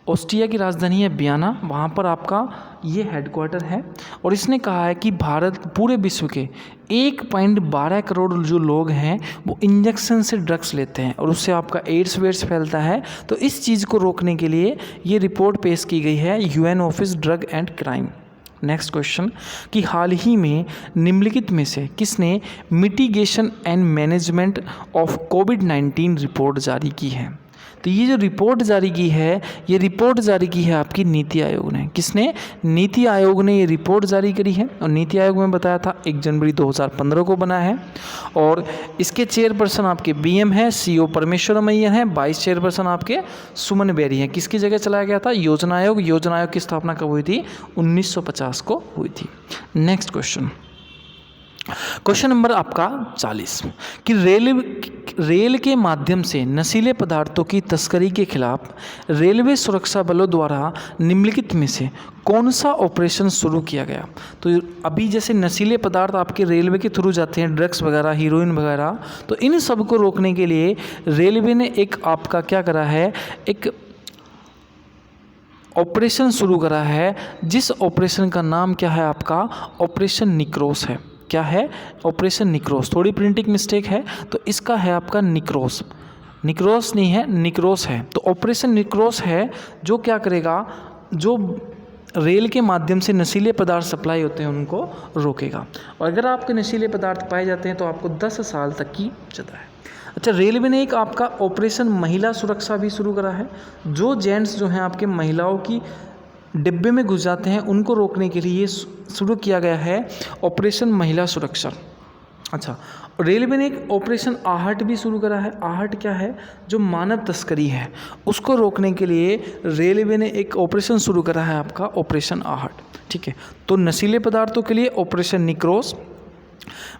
ऑस्ट्रिया की राजधानी है बियाना, वहाँ पर आपका ये हेडक्वार्टर है। और इसने कहा है कि भारत पूरे विश्व के 1.12 करोड़ जो लोग हैं वो इंजेक्शन से ड्रग्स लेते हैं और उससे आपका एड्स वेड्स फैलता है। तो इस चीज़ को रोकने के लिए ये रिपोर्ट पेश की गई है UN office drug and crime. Next question कि हाल ही में निम्नलिखित में से किसने mitigation and management of covid report जारी की है? तो ये जो रिपोर्ट जारी की है, ये रिपोर्ट जारी की है आपकी नीति आयोग ने। किसने? नीति आयोग ने ये रिपोर्ट जारी करी है और नीति आयोग में बताया था 1 जनवरी 2015 को बना है। और इसके चेयरपर्सन आपके बीएम है, सीओ परमेश्वरम अय्यर हैं, वाइस चेयरपर्सन आपके सुमन बेरी हैं। किसकी जगह चलाया गया था? योजना आयोग। योजना आयोग की स्थापना कब हुई थी? 1950 को हुई थी। नेक्स्ट क्वेश्चन, क्वेश्चन नंबर आपका 40 कि रेल के माध्यम से नशीले पदार्थों की तस्करी के खिलाफ रेलवे सुरक्षा बलों द्वारा निम्नलिखित में से कौन सा ऑपरेशन शुरू किया गया? तो अभी जैसे नशीले पदार्थ आपके रेलवे के थ्रू जाते हैं, ड्रग्स वगैरह, हीरोइन वगैरह, तो इन सब को रोकने के लिए रेलवे ने एक आपका क्या करा है, एक ऑपरेशन शुरू करा है, जिस ऑपरेशन का नाम क्या है आपका? ऑपरेशन निक्रोस है। क्या है? ऑपरेशन निक्रोस। थोड़ी प्रिंटिंग मिस्टेक है, तो इसका है आपका निक्रोस। निक्रोस नहीं है, निक्रोस है। तो ऑपरेशन निक्रोस है जो क्या करेगा, जो रेल के माध्यम से नशीले पदार्थ सप्लाई होते हैं उनको रोकेगा। और अगर आपके नशीले पदार्थ पाए जाते हैं तो आपको 10 साल तक की सजा है। अच्छा, रेलवे ने एक आपका ऑपरेशन महिला सुरक्षा भी शुरू करा है। जो जेंट्स जो हैं आपके महिलाओं की डिब्बे में घुस जाते हैं उनको रोकने के लिए ये शुरू किया गया है ऑपरेशन महिला सुरक्षा। अच्छा, रेलवे ने एक ऑपरेशन आहट भी शुरू करा है। आहट क्या है? जो मानव तस्करी है उसको रोकने के लिए रेलवे ने एक ऑपरेशन शुरू करा है आपका ऑपरेशन आहट। ठीक है, तो नशीले पदार्थों के लिए ऑपरेशन निक्रोस,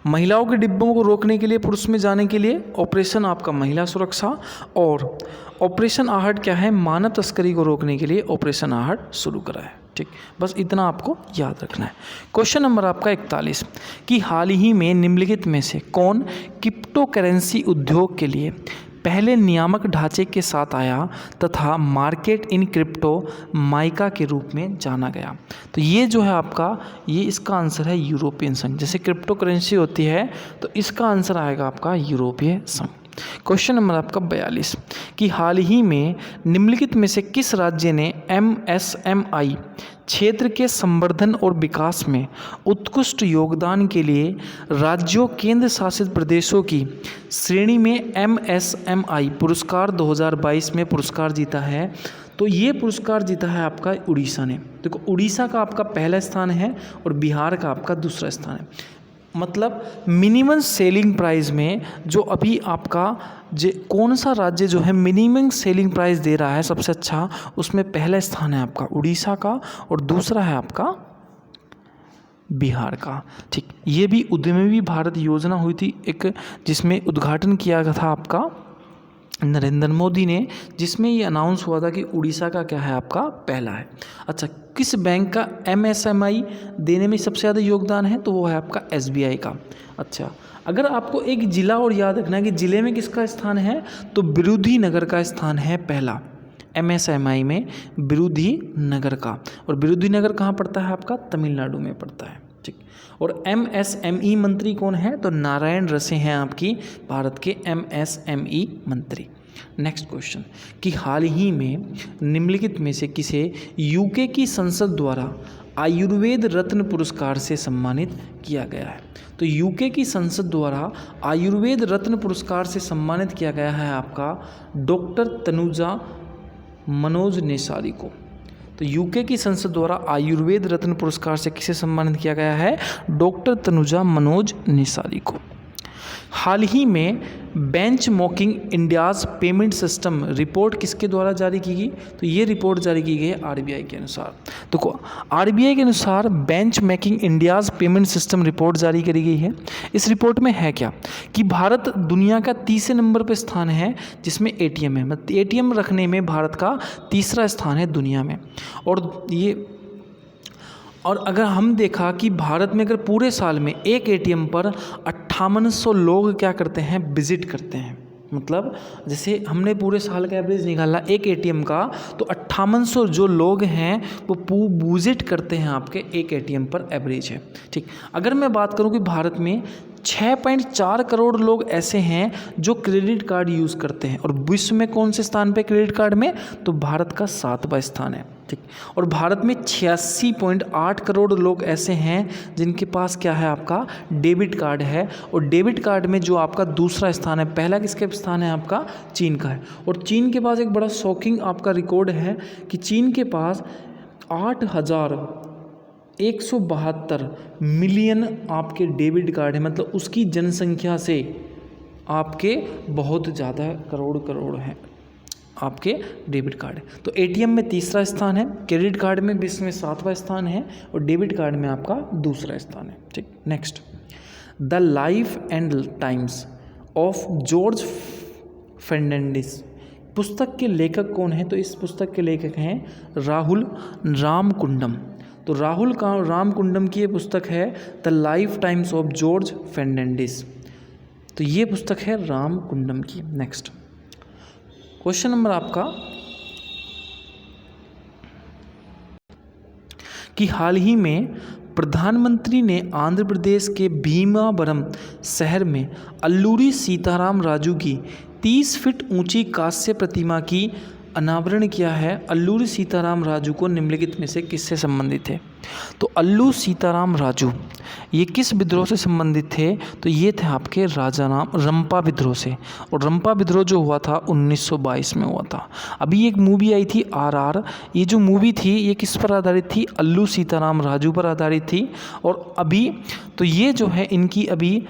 महिलाओं के डिब्बों को रोकने के लिए, पुरुष में जाने के लिए ऑपरेशन आपका महिला सुरक्षा, और ऑपरेशन आहट क्या है? मानव तस्करी को रोकने के लिए ऑपरेशन आहट शुरू करा है। ठीक, बस इतना आपको याद रखना है। क्वेश्चन नंबर आपका 41 कि हाल ही में निम्नलिखित में से कौन क्रिप्टो करेंसी उद्योग के लिए पहले नियामक ढांचे के साथ आया तथा मार्केट इन क्रिप्टो माइका के रूप में जाना गया? तो ये जो है आपका, ये इसका आंसर है यूरोपियन संघ। जैसे क्रिप्टो करेंसी होती है तो इसका आंसर आएगा आपका यूरोपीय संघ। क्वेश्चन नंबर आपका 42 कि हाल ही में निम्नलिखित में से किस राज्य ने MSMI क्षेत्र के संवर्धन और विकास में उत्कृष्ट योगदान के लिए राज्यों केंद्र शासित प्रदेशों की श्रेणी में MSMI पुरस्कार 2022 में पुरस्कार जीता है? तो ये पुरस्कार जीता है आपका उड़ीसा ने। देखो, उड़ीसा का आपका पहला स्थान है और बिहार का आपका दूसरा स्थान है। मतलब मिनिमम सेलिंग प्राइस में जो अभी आपका कौन सा राज्य जो है मिनिमम सेलिंग प्राइस दे रहा है सबसे अच्छा, उसमें पहला स्थान है आपका उड़ीसा का और दूसरा है आपका बिहार का। ठीक, ये भी उद्यमी भारत योजना हुई थी एक, जिसमें उद्घाटन किया गया था आपका नरेंद्र मोदी ने, जिसमें ये अनाउंस हुआ था कि उड़ीसा का क्या है आपका पहला है। अच्छा, किस बैंक का MSMI देने में सबसे ज़्यादा योगदान है, तो वो है आपका SBI का। अच्छा, अगर आपको एक ज़िला और याद रखना है कि ज़िले में किसका स्थान है, तो बिरुधी नगर का स्थान है पहला MSMI में, बिरुधी नगर का। और बिरुधी नगर कहाँ पड़ता है आपका, तमिलनाडु में पड़ता है। ठीक, और MSME मंत्री कौन है, तो नारायण रसे हैं आपकी भारत के MSME मंत्री। नेक्स्ट क्वेश्चन कि हाल ही में निम्नलिखित में से किसे UK की संसद द्वारा आयुर्वेद रत्न पुरस्कार से सम्मानित किया गया है। तो UK की संसद द्वारा आयुर्वेद रत्न पुरस्कार से सम्मानित किया गया है आपका डॉक्टर तनुजा मनोज नेसारी को। तो UK की संसद द्वारा आयुर्वेद रत्न पुरस्कार से किसे सम्मानित किया गया है, डॉक्टर तनुजा मनोज नेसारी को। हाल ही में benchmarking India's payment system report किसके द्वारा जारी की गई, तो ये रिपोर्ट जारी की गई है RBI के अनुसार। तो RBI के अनुसार benchmarking India's payment system report जारी करी गई है। इस रिपोर्ट में है क्या कि भारत दुनिया का तीसरे नंबर पर स्थान है जिसमें ATM है, मतलब ATM रखने में भारत का तीसरा स्थान है दुनिया में। और अगर हम देखा कि भारत में अगर पूरे साल में एक ATM पर 5800 लोग क्या करते हैं, विजिट करते हैं, मतलब जैसे हमने पूरे साल का एवरेज निकाला एक ATM का, तो 5800 जो लोग हैं वो विजिट करते हैं आपके एक ATM पर एवरेज है। ठीक, अगर मैं बात करूं कि भारत में 6.4 करोड़ लोग ऐसे हैं जो क्रेडिट कार्ड यूज़ करते हैं, और विश्व में कौन से स्थान पे क्रेडिट कार्ड में, तो भारत का 7वां स्थान है। ठीक, और भारत में 86.8 करोड़ लोग ऐसे हैं जिनके पास क्या है आपका डेबिट कार्ड है, और डेबिट कार्ड में जो आपका दूसरा स्थान है, पहला किसके स्थान है आपका चीन का है। और चीन के पास एक बड़ा शॉकिंग आपका रिकॉर्ड है कि चीन के पास 8,172 मिलियन आपके डेबिट कार्ड है, मतलब उसकी जनसंख्या से आपके बहुत ज़्यादा करोड़ हैं आपके डेबिट कार्ड। तो ATM में तीसरा स्थान है, क्रेडिट कार्ड में विश्व में 7वां स्थान है, और डेबिट कार्ड में आपका दूसरा स्थान है। ठीक, next, the life and times of George Fernandes पुस्तक के लेखक कौन है, तो इस पुस्तक के लेखक हैं राहुल रामकुंडम। तो राहुल रामकुंडम की ये पुस्तक है the life times of George Fernandes. तो ये पुस्तक है रामकुंडम की। नेक्स्ट क्वेश्चन नंबर आपका कि हाल ही में प्रधानमंत्री ने आंध्र प्रदेश के भीमावरम शहर में अल्लूरी सीताराम राजू की 30 फीट ऊंची कांस्य प्रतिमा की अनावरण किया है। अल्लूरी सीताराम राजू को निम्नलिखित में से किससे संबंधित है, तो अल्लू सीताराम राजू ये किस विद्रोह से संबंधित थे, तो ये थे आपके राजा नाम रंपा विद्रोह से। और रंपा विद्रोह जो हुआ था 1922 में हुआ था। अभी एक मूवी आई थी RR, ये जो मूवी थी ये किस पर आधारित थी, अल्लू सीताराम राजू पर आधारित थी। और अभी तो ये जो है इनकी अभी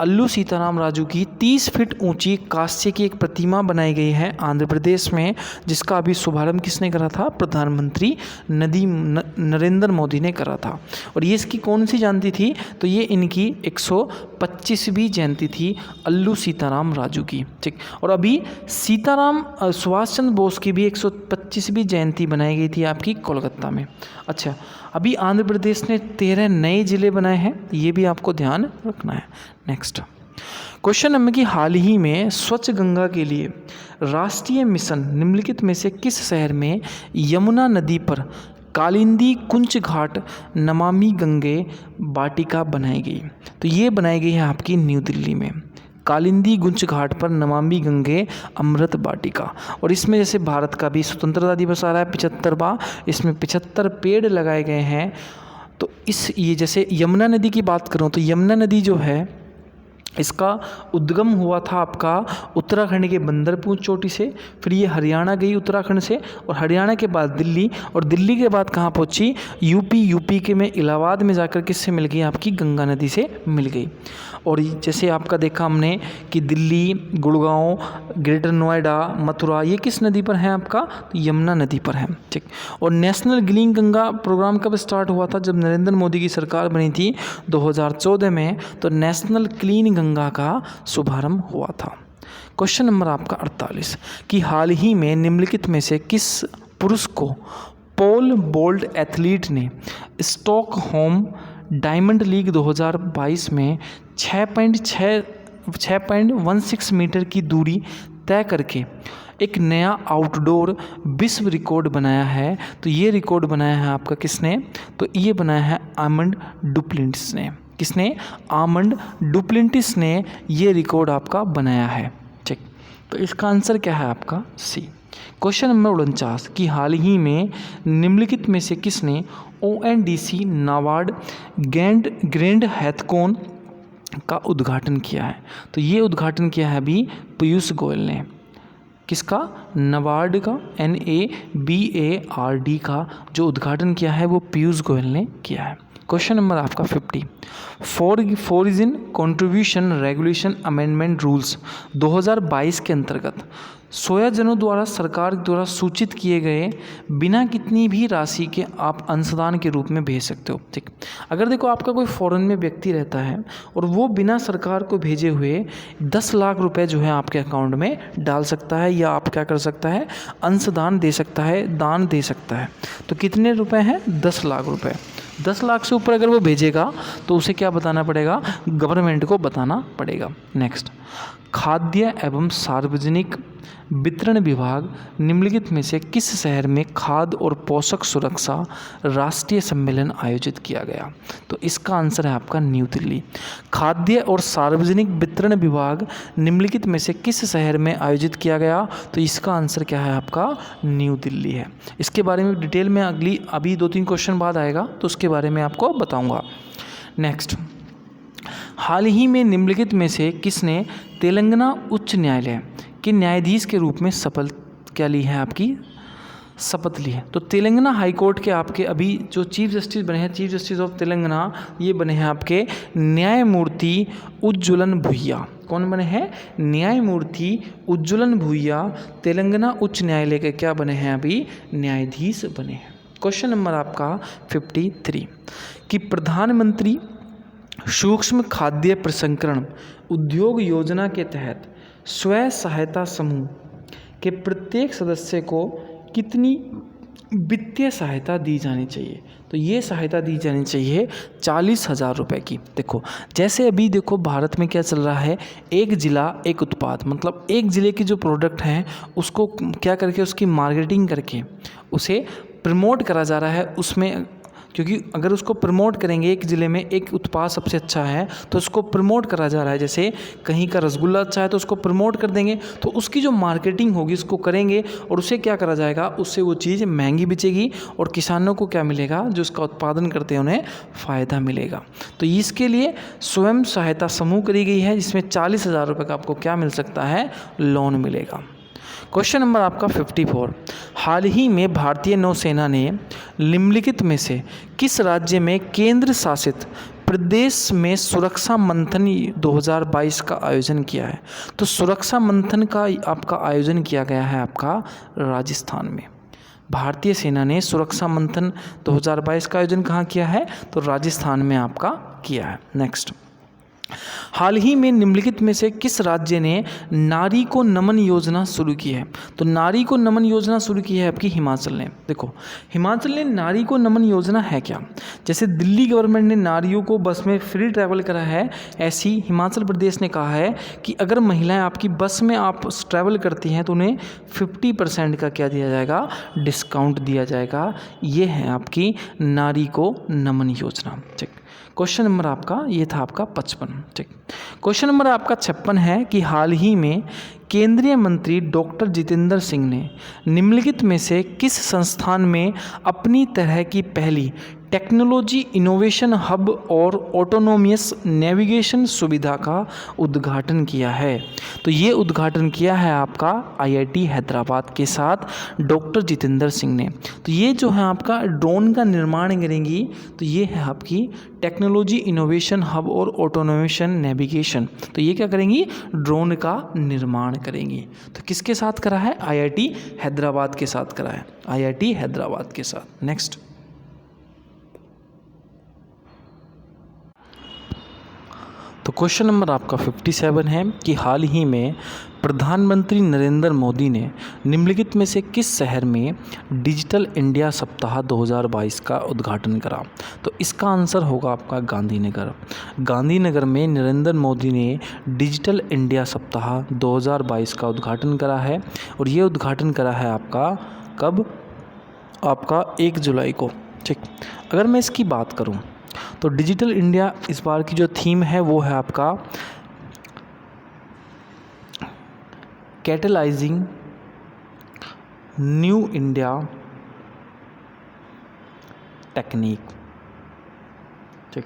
अल्लू सीताराम राजू की 30 फीट ऊंची कांस्य की एक प्रतिमा बनाई गई है आंध्र प्रदेश में, जिसका अभी शुभारंभ किसने करा था, प्रधानमंत्री नरेंद्र मोदी ने करा था। और ये इसकी कौन सी जयंती थी, तो ये इनकी 125वीं जयंती थी अल्लू सीताराम राजू की। ठीक, और अभी सीताराम सुभाष चंद्र बोस की भी 125वीं जयंती बनाई गई थी आपकी कोलकाता में। अच्छा, अभी आंध्र प्रदेश ने 13 नए जिले बनाए हैं, ये भी आपको ध्यान रखना है। नेक्स्ट क्वेश्चन नंबर कि हाल ही में स्वच्छ गंगा के लिए राष्ट्रीय मिशन निम्नलिखित में से किस शहर में यमुना नदी पर कालिंदी कुंच घाट नमामि गंगे वाटिका बनाई गई, तो ये बनाई गई है आपकी न्यू दिल्ली में, कालिंदी गुंच घाट पर नमामि गंगे अमृत वाटिका। और इसमें जैसे भारत का भी स्वतंत्रता दिवस आ रहा है 75वां, इसमें 75 पेड़ लगाए गए हैं। तो ये जैसे यमुना नदी की बात करूं तो यमुना नदी जो है इसका उद्गम हुआ था आपका उत्तराखंड के बंदरपुर चोटी से, फिर ये हरियाणा गई उत्तराखंड से, और हरियाणा के बाद दिल्ली, और दिल्ली के बाद कहाँ पहुँची, यूपी के में इलाहाबाद में जाकर किससे मिल गई, आपकी गंगा नदी से मिल गई। और जैसे आपका देखा हमने कि दिल्ली, गुड़गांव, ग्रेटर नोएडा, मथुरा, ये किस नदी पर है आपका? तो यमुना नदी पर है। ठीक। और नेशनल क्लीन गंगा प्रोग्राम कब स्टार्ट हुआ था? जब नरेंद्र मोदी की सरकार बनी थी 2014 में, तो नेशनल क्लीन गंगा का शुभारंभ हुआ था। क्वेश्चन नंबर आपका 48 कि हाल ही में निम्नलिखित में से किस पुरुष को पोल बोल्ट एथलीट ने स्टॉकहोम डायमंड लीग 2022 में 6.16 मीटर की दूरी तय करके एक नया आउटडोर विश्व रिकॉर्ड बनाया है? तो ये रिकॉर्ड बनाया है आपका किसने? तो ये बनाया है आर्मंड डुप्लेंटिस ने। किसने? आर्मंड डुप्लेंटिस ने ये रिकॉर्ड आपका बनाया है। ठीक। तो इसका आंसर क्या है आपका? सी। क्वेश्चन नंबर 49 कि हाल ही में निम्नलिखित में से किसने ONDC नाबार्ड ग्रैंड हैथकॉन का उद्घाटन किया है? तो ये उद्घाटन किया है अभी पीयूष गोयल ने। किसका? नाबार्ड का, NABARD का जो उद्घाटन किया है वो पीयूष गोयल ने किया है। क्वेश्चन नंबर आपका 50 foreign contribution regulation amendment rules 2022 के अंतर्गत 16 जनों द्वारा सरकार द्वारा सूचित किए गए बिना कितनी भी राशि के आप अंशदान के रूप में भेज सकते हो। ठीक। अगर देखो आपका कोई फॉरेन में व्यक्ति रहता है और वो बिना सरकार को भेजे हुए 10 लाख रुपए जो है आपके अकाउंट में डाल सकता है, या आप क्या कर सकता है? अंशदान दे सकता है, दान दे सकता है। तो कितने रुपए हैं? 10 लाख रुपए। 10 लाख से ऊपर अगर वो भेजेगा तो उसे क्या बताना पड़ेगा? गवर्नमेंट को बताना पड़ेगा। नेक्स्ट, खाद्य एवं सार्वजनिक वितरण विभाग निम्नलिखित में से किस शहर में खाद्य और पोषक सुरक्षा राष्ट्रीय सम्मेलन आयोजित किया गया? तो इसका आंसर है आपका न्यू दिल्ली। खाद्य और सार्वजनिक वितरण विभाग निम्नलिखित में से किस शहर में आयोजित किया गया? तो इसका आंसर क्या है आपका? न्यू दिल्ली है। इसके बारे में डिटेल में अभी 2-3 क्वेश्चन बाद आएगा तो उसके बारे में आपको बताऊँगा। नेक्स्ट, हाल ही में निम्नलिखित में से किसने तेलंगाना उच्च न्यायालय के न्यायाधीश के रूप में शपथ क्या ली है? आपकी शपथ ली है। तो तेलंगाना हाई कोर्ट के आपके अभी जो चीफ जस्टिस बने हैं, चीफ जस्टिस ऑफ तेलंगाना, ये बने हैं आपके न्यायमूर्ति उज्ज्वलन भुइया। कौन बने हैं? न्यायमूर्ति उज्ज्वलन भुइया तेलंगाना उच्च न्यायालय के क्या बने हैं? अभी न्यायाधीश बने हैं। क्वेश्चन नंबर आपका 53 कि प्रधानमंत्री सूक्ष्म खाद्य प्रसंस्करण उद्योग योजना के तहत स्वयं सहायता समूह के प्रत्येक सदस्य को कितनी वित्तीय सहायता दी जानी चाहिए? तो ये सहायता दी जानी चाहिए 40,000 रुपये की। देखो जैसे अभी देखो भारत में क्या चल रहा है, एक ज़िला एक उत्पाद, मतलब एक ज़िले की जो प्रोडक्ट हैं उसको क्या करके उसकी मार्केटिंग करके उसे प्रमोट करा जा रहा है उसमें, क्योंकि अगर उसको प्रमोट करेंगे, एक ज़िले में एक उत्पाद सबसे अच्छा है तो उसको प्रमोट करा जा रहा है। जैसे कहीं का रसगुल्ला अच्छा है तो उसको प्रमोट कर देंगे, तो उसकी जो मार्केटिंग होगी उसको करेंगे और उसे क्या करा जाएगा, उससे वो चीज़ महंगी बिचेगी और किसानों को क्या मिलेगा? जो उसका उत्पादन करते हैं उन्हें फ़ायदा मिलेगा। तो इसके लिए स्वयं सहायता समूह करी गई है जिसमें 40,000 रुपये का आपको क्या मिल सकता है? लोन मिलेगा। क्वेश्चन नंबर आपका 54 हाल ही में भारतीय नौसेना ने निम्नलिखित में से किस राज्य में केंद्र शासित प्रदेश में सुरक्षा मंथन 2022 का आयोजन किया है? तो सुरक्षा मंथन का आपका आयोजन किया गया है आपका राजस्थान में। भारतीय सेना ने सुरक्षा मंथन 2022 का आयोजन कहाँ किया है? तो राजस्थान में आपका किया है। नेक्स्ट, हाल ही में निम्नलिखित में से किस राज्य ने नारी को नमन योजना शुरू की है? तो नारी को नमन योजना शुरू की है आपकी हिमाचल ने। देखो हिमाचल ने नारी को नमन योजना है क्या? जैसे दिल्ली गवर्नमेंट ने नारियों को बस में फ्री ट्रैवल करा है, ऐसी हिमाचल प्रदेश ने कहा है कि अगर महिलाएं आपकी बस में आप ट्रैवल करती हैं तो उन्हें 50% का क्या दिया जाएगा? डिस्काउंट दिया जाएगा। ये है आपकी नारी को नमन योजना। ठीक। क्वेश्चन नंबर आपका ये था आपका 55। ठीक। क्वेश्चन नंबर आपका 56 है कि हाल ही में केंद्रीय मंत्री डॉक्टर जितेंद्र सिंह ने निम्नलिखित में से किस संस्थान में अपनी तरह की पहली टेक्नोलॉजी इनोवेशन हब और ऑटोनोमियस नेविगेशन सुविधा का उद्घाटन किया है। तो ये उद्घाटन किया है आपका आईआईटी हैदराबाद के साथ डॉक्टर जितेंद्र सिंह ने। तो ये जो है आपका ड्रोन का निर्माण करेंगी, तो ये है आपकी टेक्नोलॉजी इनोवेशन हब और ऑटोनोमेशन नेविगेशन। तो ये क्या करेंगी, ड्रोन का निर्माण करेंगी। तो किसके साथ करा है, आईआईटी हैदराबाद के साथ करा है, आईआईटी हैदराबाद के साथ। नेक्स्ट, तो क्वेश्चन नंबर आपका 57 है कि हाल ही में प्रधानमंत्री नरेंद्र मोदी ने निम्नलिखित में से किस शहर में डिजिटल इंडिया सप्ताह 2022 का उद्घाटन करा। तो इसका आंसर होगा आपका गांधीनगर। गांधीनगर में नरेंद्र मोदी ने डिजिटल इंडिया सप्ताह 2022 का उद्घाटन करा है, और ये उद्घाटन करा है आपका कब, आपका 1 जुलाई को। ठीक, अगर मैं इसकी बात करूँ तो डिजिटल इंडिया इस बार की जो थीम है वो है आपका कैटलाइजिंग न्यू इंडिया टेक्निक। ठीक,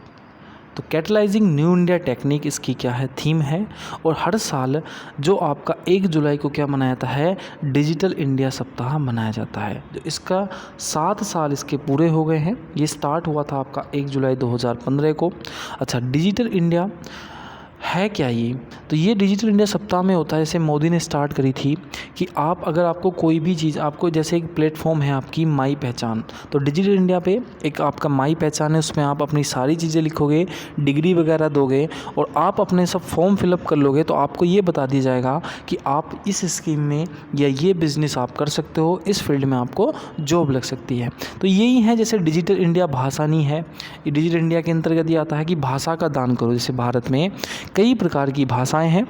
तो कैटलाइजिंग न्यू इंडिया टेक्निक इसकी क्या है, थीम है। और हर साल जो आपका 1 जुलाई को क्या मनाया जाता है, डिजिटल इंडिया सप्ताह मनाया जाता है। जो इसका 7 साल इसके पूरे हो गए हैं। ये स्टार्ट हुआ था आपका 1 जुलाई 2015 को। अच्छा, डिजिटल इंडिया है क्या ये, तो ये डिजिटल इंडिया सप्ताह में होता है, जैसे मोदी ने स्टार्ट करी थी कि आप अगर आपको कोई भी चीज़, आपको जैसे एक प्लेटफॉर्म है आपकी माई पहचान, तो डिजिटल इंडिया पे एक आपका माई पहचान है, उसमें आप अपनी सारी चीज़ें लिखोगे, डिग्री वगैरह दोगे और आप अपने सब फॉर्म फिलअप कर लोगे, तो आपको ये बता दिया जाएगा कि आप इस स्कीम में या ये बिज़नेस आप कर सकते हो, इस फील्ड में आपको जॉब लग सकती है। तो यही है, जैसे डिजिटल इंडिया भाषा नहीं है, ये डिजिटल इंडिया के अंतर्गत ये आता है कि भाषा का दान करो। जैसे भारत में कई प्रकार की भाषाएं हैं,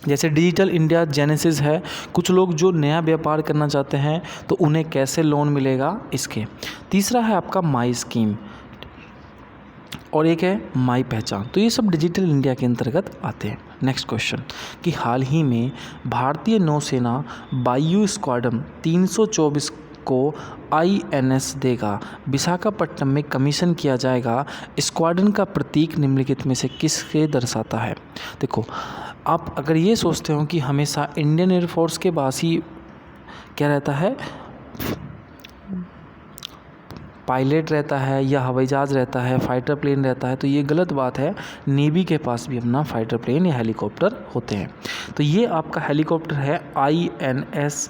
जैसे डिजिटल इंडिया जेनेसिस है, कुछ लोग जो नया व्यापार करना चाहते हैं तो उन्हें कैसे लोन मिलेगा इसके। तीसरा है आपका माई स्कीम, और एक है माई पहचान। तो ये सब डिजिटल इंडिया के अंतर्गत आते हैं। नेक्स्ट क्वेश्चन कि हाल ही में भारतीय नौसेना वायु स्क्वाड्रन 324 को INS देगा, विशाखापट्टनम में कमीशन किया जाएगा। स्क्वाड्रन का प्रतीक निम्नलिखित में से किसके दर्शाता है। देखो, आप अगर ये सोचते हो कि हमेशा इंडियन एयरफोर्स के पास ही क्या रहता है, पायलट रहता है या हवाई जहाज़ रहता है, फाइटर प्लेन रहता है, तो ये गलत बात है। नेवी के पास भी अपना फाइटर प्लेन या हेलीकॉप्टर होते हैं। तो ये आपका हेलीकॉप्टर है INS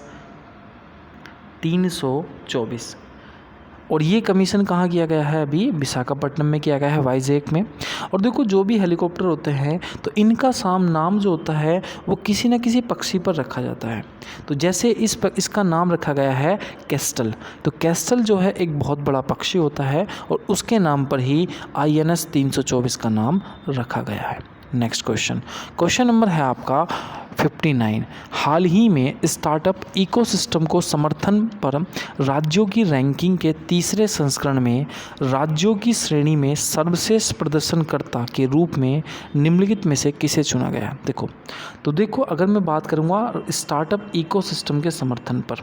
324, और ये कमीशन कहाँ किया गया है, अभी विशाखापट्टनम में किया गया है, वाइजैक में। और देखो, जो भी हेलीकॉप्टर होते हैं तो इनका नाम जो होता है वो किसी न किसी पक्षी पर रखा जाता है। तो जैसे इसका नाम रखा गया है केस्टल। तो केस्टल जो है एक बहुत बड़ा पक्षी होता है, और उसके नाम पर ही INS 324 का नाम रखा गया है। नेक्स्ट क्वेश्चन, क्वेश्चन नंबर है आपका 59। हाल ही में स्टार्टअप इकोसिस्टम को समर्थन पर राज्यों की रैंकिंग के तीसरे संस्करण में राज्यों की श्रेणी में सर्वश्रेष्ठ प्रदर्शनकर्ता के रूप में निम्नलिखित में से किसे चुना गया। देखो, अगर मैं बात करूँगा स्टार्टअप इकोसिस्टम के समर्थन पर,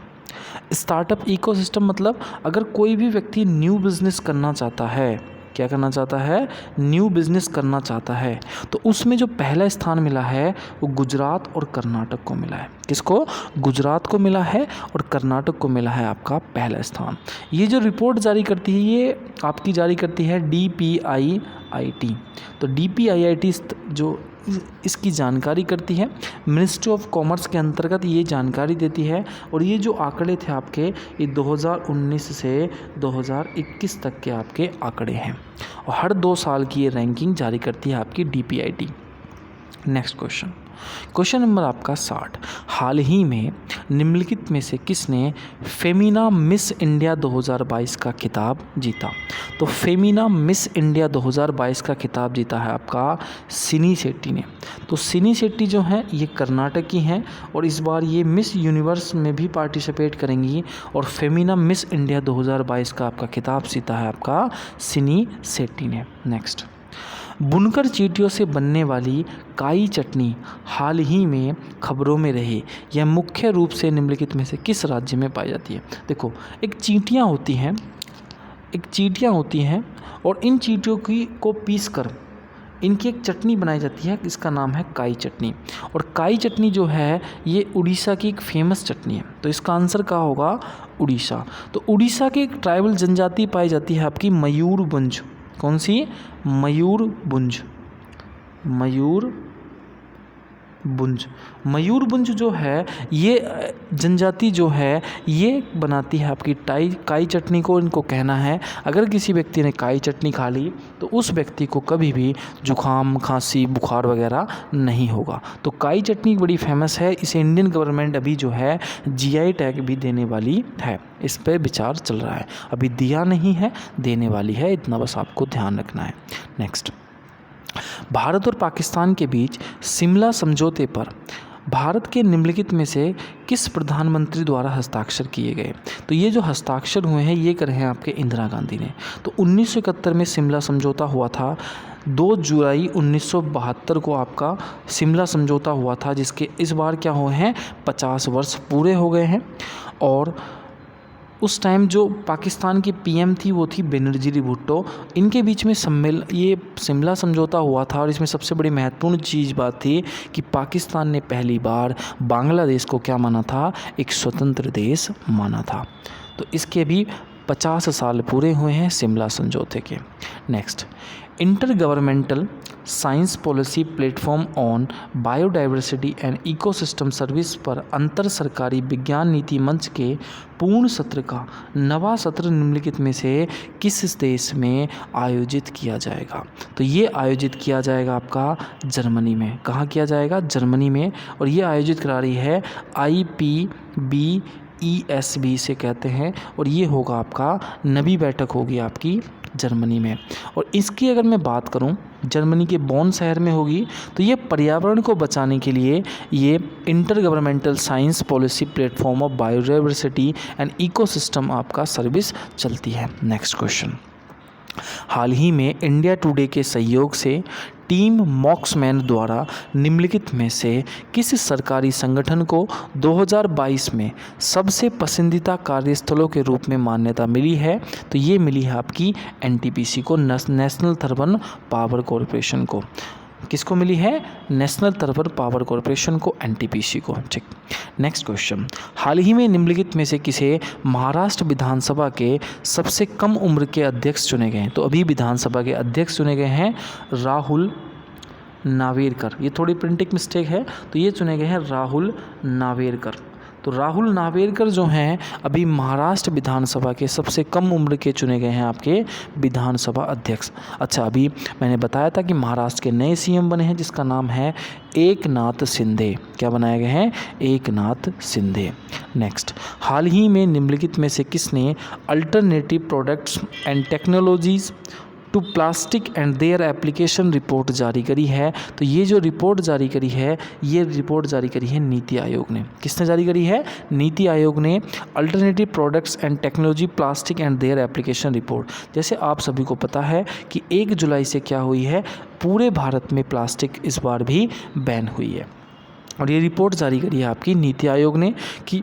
स्टार्टअप इकोसिस्टम मतलब अगर कोई भी व्यक्ति न्यू बिजनेस करना चाहता है, क्या करना चाहता है, न्यू बिजनेस करना चाहता है, तो उसमें जो पहला स्थान मिला है वो गुजरात और कर्नाटक को मिला है। किसको, गुजरात को मिला है और कर्नाटक को मिला है आपका पहला स्थान। ये जो रिपोर्ट जारी करती है ये आपकी जारी करती है DPIIT। तो DPIIT जो इसकी जानकारी करती है, मिनिस्ट्री ऑफ कॉमर्स के अंतर्गत ये जानकारी देती है। और ये जो आंकड़े थे आपके, ये 2019 से 2021 तक के आपके आंकड़े हैं, और हर 2 साल की ये रैंकिंग जारी करती है आपकी DPIIT। Next question, question number आपका 60। हाल ही में निम्नलिखित में से किसने फेमिना मिस इंडिया 2022 का खिताब जीता। तो फेमिना मिस इंडिया 2022 का खिताब जीता है आपका सिनी शेट्टी ने। तो सिनी शेट्टी जो हैं ये कर्नाटक की हैं, और इस बार ये मिस यूनिवर्स में भी पार्टिसिपेट करेंगी, और फेमिना मिस इंडिया 2022 का आपका खिताब जीता है आपका सिनी शेट्टी ने। नेक्स्ट, बुनकर चींटियों से बनने वाली काई चटनी हाल ही में खबरों में रही, यह मुख्य रूप से निम्नलिखित में से किस राज्य में पाई जाती है। देखो, एक चींटियाँ होती हैं, एक चींटियाँ होती हैं और इन चींटियों को पीस कर इनकी एक चटनी बनाई जाती है, इसका नाम है काई चटनी। और काई चटनी जो है ये उड़ीसा की एक फेमस चटनी है। तो इसका आंसर क्या होगा? उड़ीसा। तो उड़ीसा की एक ट्राइबल जनजाति पाई जाती है आपकी मयूरभंज। कौन सी? मयूरभंज। मयूरभंज जो है ये जनजाति जो है ये बनाती है आपकी काई चटनी को। इनको कहना है अगर किसी व्यक्ति ने काई चटनी खा ली तो उस व्यक्ति को कभी भी जुखाम, खांसी, बुखार वगैरह नहीं होगा। तो काई चटनी बड़ी फेमस है। इसे इंडियन गवर्नमेंट अभी जो है GI टैग भी देने वाली है। इस पर विचार चल रहा है, अभी दिया नहीं है, देने वाली है, इतना बस आपको ध्यान रखना है। नेक्स्ट, भारत और पाकिस्तान के बीच शिमला समझौते पर भारत के निम्नलिखित में से किस प्रधानमंत्री द्वारा हस्ताक्षर किए गए? तो ये जो हस्ताक्षर हुए हैं ये करे हैं आपके इंदिरा गांधी ने। तो 1971 में शिमला समझौता हुआ था। 2 जुलाई 1972 को आपका शिमला समझौता हुआ था, जिसके इस बार क्या हुए हैं? 50 वर्ष पूरे हो गए हैं। और उस टाइम जो पाकिस्तान की PM थी वो थी बेनजीर भुट्टो। इनके बीच में ये शिमला समझौता हुआ था। और इसमें सबसे बड़ी महत्वपूर्ण चीज़ बात थी कि पाकिस्तान ने पहली बार बांग्लादेश को क्या माना था? एक स्वतंत्र देश माना था। तो इसके भी 50 साल पूरे हुए हैं शिमला समझौते के। Next, inter governmental science policy platform on biodiversity and ecosystem service पर अंतर सरकारी विज्ञान नीति मंच के पूर्ण सत्र का 9वां सत्र निम्नलिखित में से किस देश में आयोजित किया जाएगा? तो ये आयोजित किया जाएगा आपका जर्मनी में। कहाँ किया जाएगा? जर्मनी में। और ये आयोजित करा रही है IPBESB से कहते हैं। और ये होगा आपका 9वीं बैठक होगी आपकी जर्मनी में। और इसकी अगर मैं बात करूं, जर्मनी के बॉन शहर में होगी। तो ये पर्यावरण को बचाने के लिए ये inter governmental science policy platform of biodiversity and ecosystem आपका सर्विस चलती है। नेक्स्ट क्वेश्चन, हाल ही में इंडिया टुडे के सहयोग से टीम मॉक्समैन द्वारा निम्नलिखित में से किस सरकारी संगठन को 2022 में सबसे पसंदीदा कार्यस्थलों के रूप में मान्यता मिली है? तो ये मिली है आपकी NTPC को, नेशनल थर्मल पावर कॉरपोरेशन को। किसको मिली है? नेशनल थर्मल पावर कॉरपोरेशन को, NTPC को। ठीक। नेक्स्ट क्वेश्चन, हाल ही में निम्नलिखित में से किसे महाराष्ट्र विधानसभा के सबसे कम उम्र के अध्यक्ष चुने गए हैं? तो अभी विधानसभा के अध्यक्ष चुने गए हैं राहुल नावेरकर। ये थोड़ी प्रिंटिंग मिस्टेक है, तो ये चुने गए हैं राहुल नावेरकर। तो राहुल नावेरकर जो हैं अभी महाराष्ट्र विधानसभा के सबसे कम उम्र के चुने गए हैं आपके विधानसभा अध्यक्ष। अच्छा, अभी मैंने बताया था कि महाराष्ट्र के नए CM बने हैं जिसका नाम है एकनाथ शिंदे। क्या बनाए गए हैं? एकनाथ शिंदे। नेक्स्ट, हाल ही में निम्नलिखित में से किसने alternative products and technologies to plastic and their application report जारी करी है? तो ये जो रिपोर्ट जारी करी है, ये रिपोर्ट जारी करी है नीति आयोग ने। किसने जारी करी है? नीति आयोग ने। Alternative products and technology plastic and their application report. जैसे आप सभी को पता है कि 1 जुलाई से क्या हुई है, पूरे भारत में प्लास्टिक इस बार भी बैन हुई है। और ये रिपोर्ट जारी करी है आपकी नीति आयोग ने कि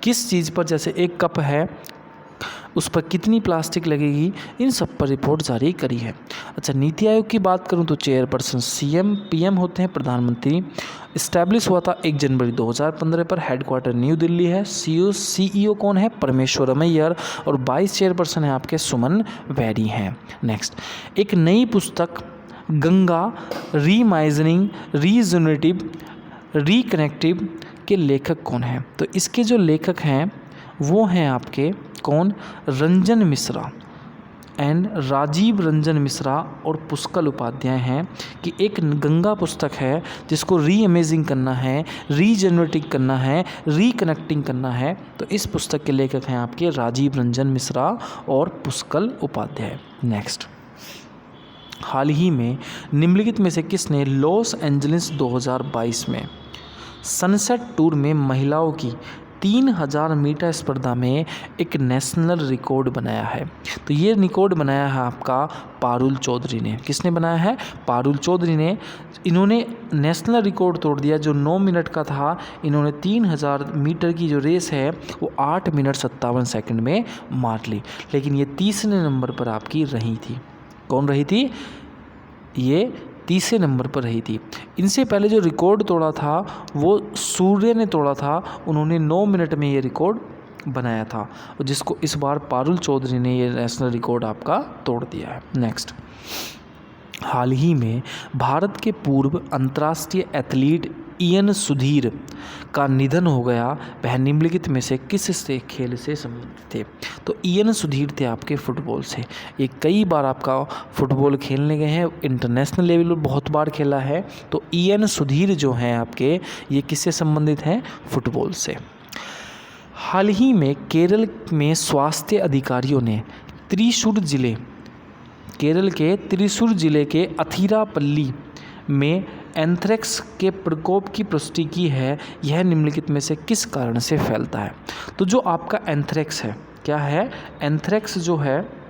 किस चीज़ पर, जैसे एक कप है उस पर कितनी प्लास्टिक लगेगी, इन सब पर रिपोर्ट जारी करी है। अच्छा, नीति आयोग की बात करूं तो चेयरपर्सन CM PM होते हैं, प्रधानमंत्री। इस्टेब्लिश हुआ था 1 जनवरी 2015 पर। हेडक्वार्टर न्यू दिल्ली है। CEO कौन है? परमेश्वरम अय्यर। और 22 चेयरपर्सन है आपके सुमन वैरी हैं। नेक्स्ट, एक नई पुस्तक गंगा रीइमेजिनिंग रीजनरेटिव रिकनेक्टिव के लेखक कौन है? तो इसके जो लेखक हैं वो हैं आपके कौन? रंजन मिश्रा एंड राजीव रंजन मिश्रा और पुष्कल उपाध्याय हैं। कि एक गंगा पुस्तक है जिसको रीइमेजिंग करना है, रीजनरेटिंग करना है, रिकनेक्टिंग करना है। तो इस पुस्तक के लेखक हैं आपके राजीव रंजन मिश्रा और पुष्कल उपाध्याय। नेक्स्ट, हाल ही में निम्नलिखित में से किसने लॉस एंजलिस 2022 में सनसेट टूर में महिलाओं की 3000 मीटर स्पर्धा में एक नेशनल रिकॉर्ड बनाया है। तो ये रिकॉर्ड बनाया है आपका पारुल चौधरी ने। किसने बनाया है? पारुल चौधरी ने। इन्होंने नेशनल रिकॉर्ड तोड़ दिया जो 9 मिनट का था। इन्होंने 3000 मीटर की जो रेस है वो 8 मिनट 57 सेकंड में मार ली। लेकिन ये तीसरे नंबर पर आपकी रही थी। कौन रही थी? ये तीसरे नंबर पर रही थी। इनसे पहले जो रिकॉर्ड तोड़ा था वो सूर्य ने तोड़ा था। उन्होंने 9 मिनट में ये रिकॉर्ड बनाया था, जिसको इस बार पारुल चौधरी ने ये नेशनल रिकॉर्ड आपका तोड़ दिया है। नेक्स्ट, हाल ही में भारत के पूर्व अंतर्राष्ट्रीय एथलीट इयन सुधीर का निधन हो गया। वह निम्नलिखित में से किस से खेल से संबंधित थे? तो इयन सुधीर थे आपके फुटबॉल से। ये कई बार आपका फुटबॉल खेलने गए हैं, इंटरनेशनल लेवल पर बहुत बार खेला है। तो इयन सुधीर जो हैं आपके, ये किससे संबंधित हैं? फुटबॉल से। हाल ही में केरल में स्वास्थ्य अधिकारियों ने त्रिशूर जिले, केरल के त्रिशूर जिले के अथिरापल्ली में एंथ्रेक्स के प्रकोप की पुष्टि की है। यह निम्नलिखित में से किस कारण से फैलता है? तो जो आपका एंथ्रेक्स है, क्या है? एंथ्रेक्स जो है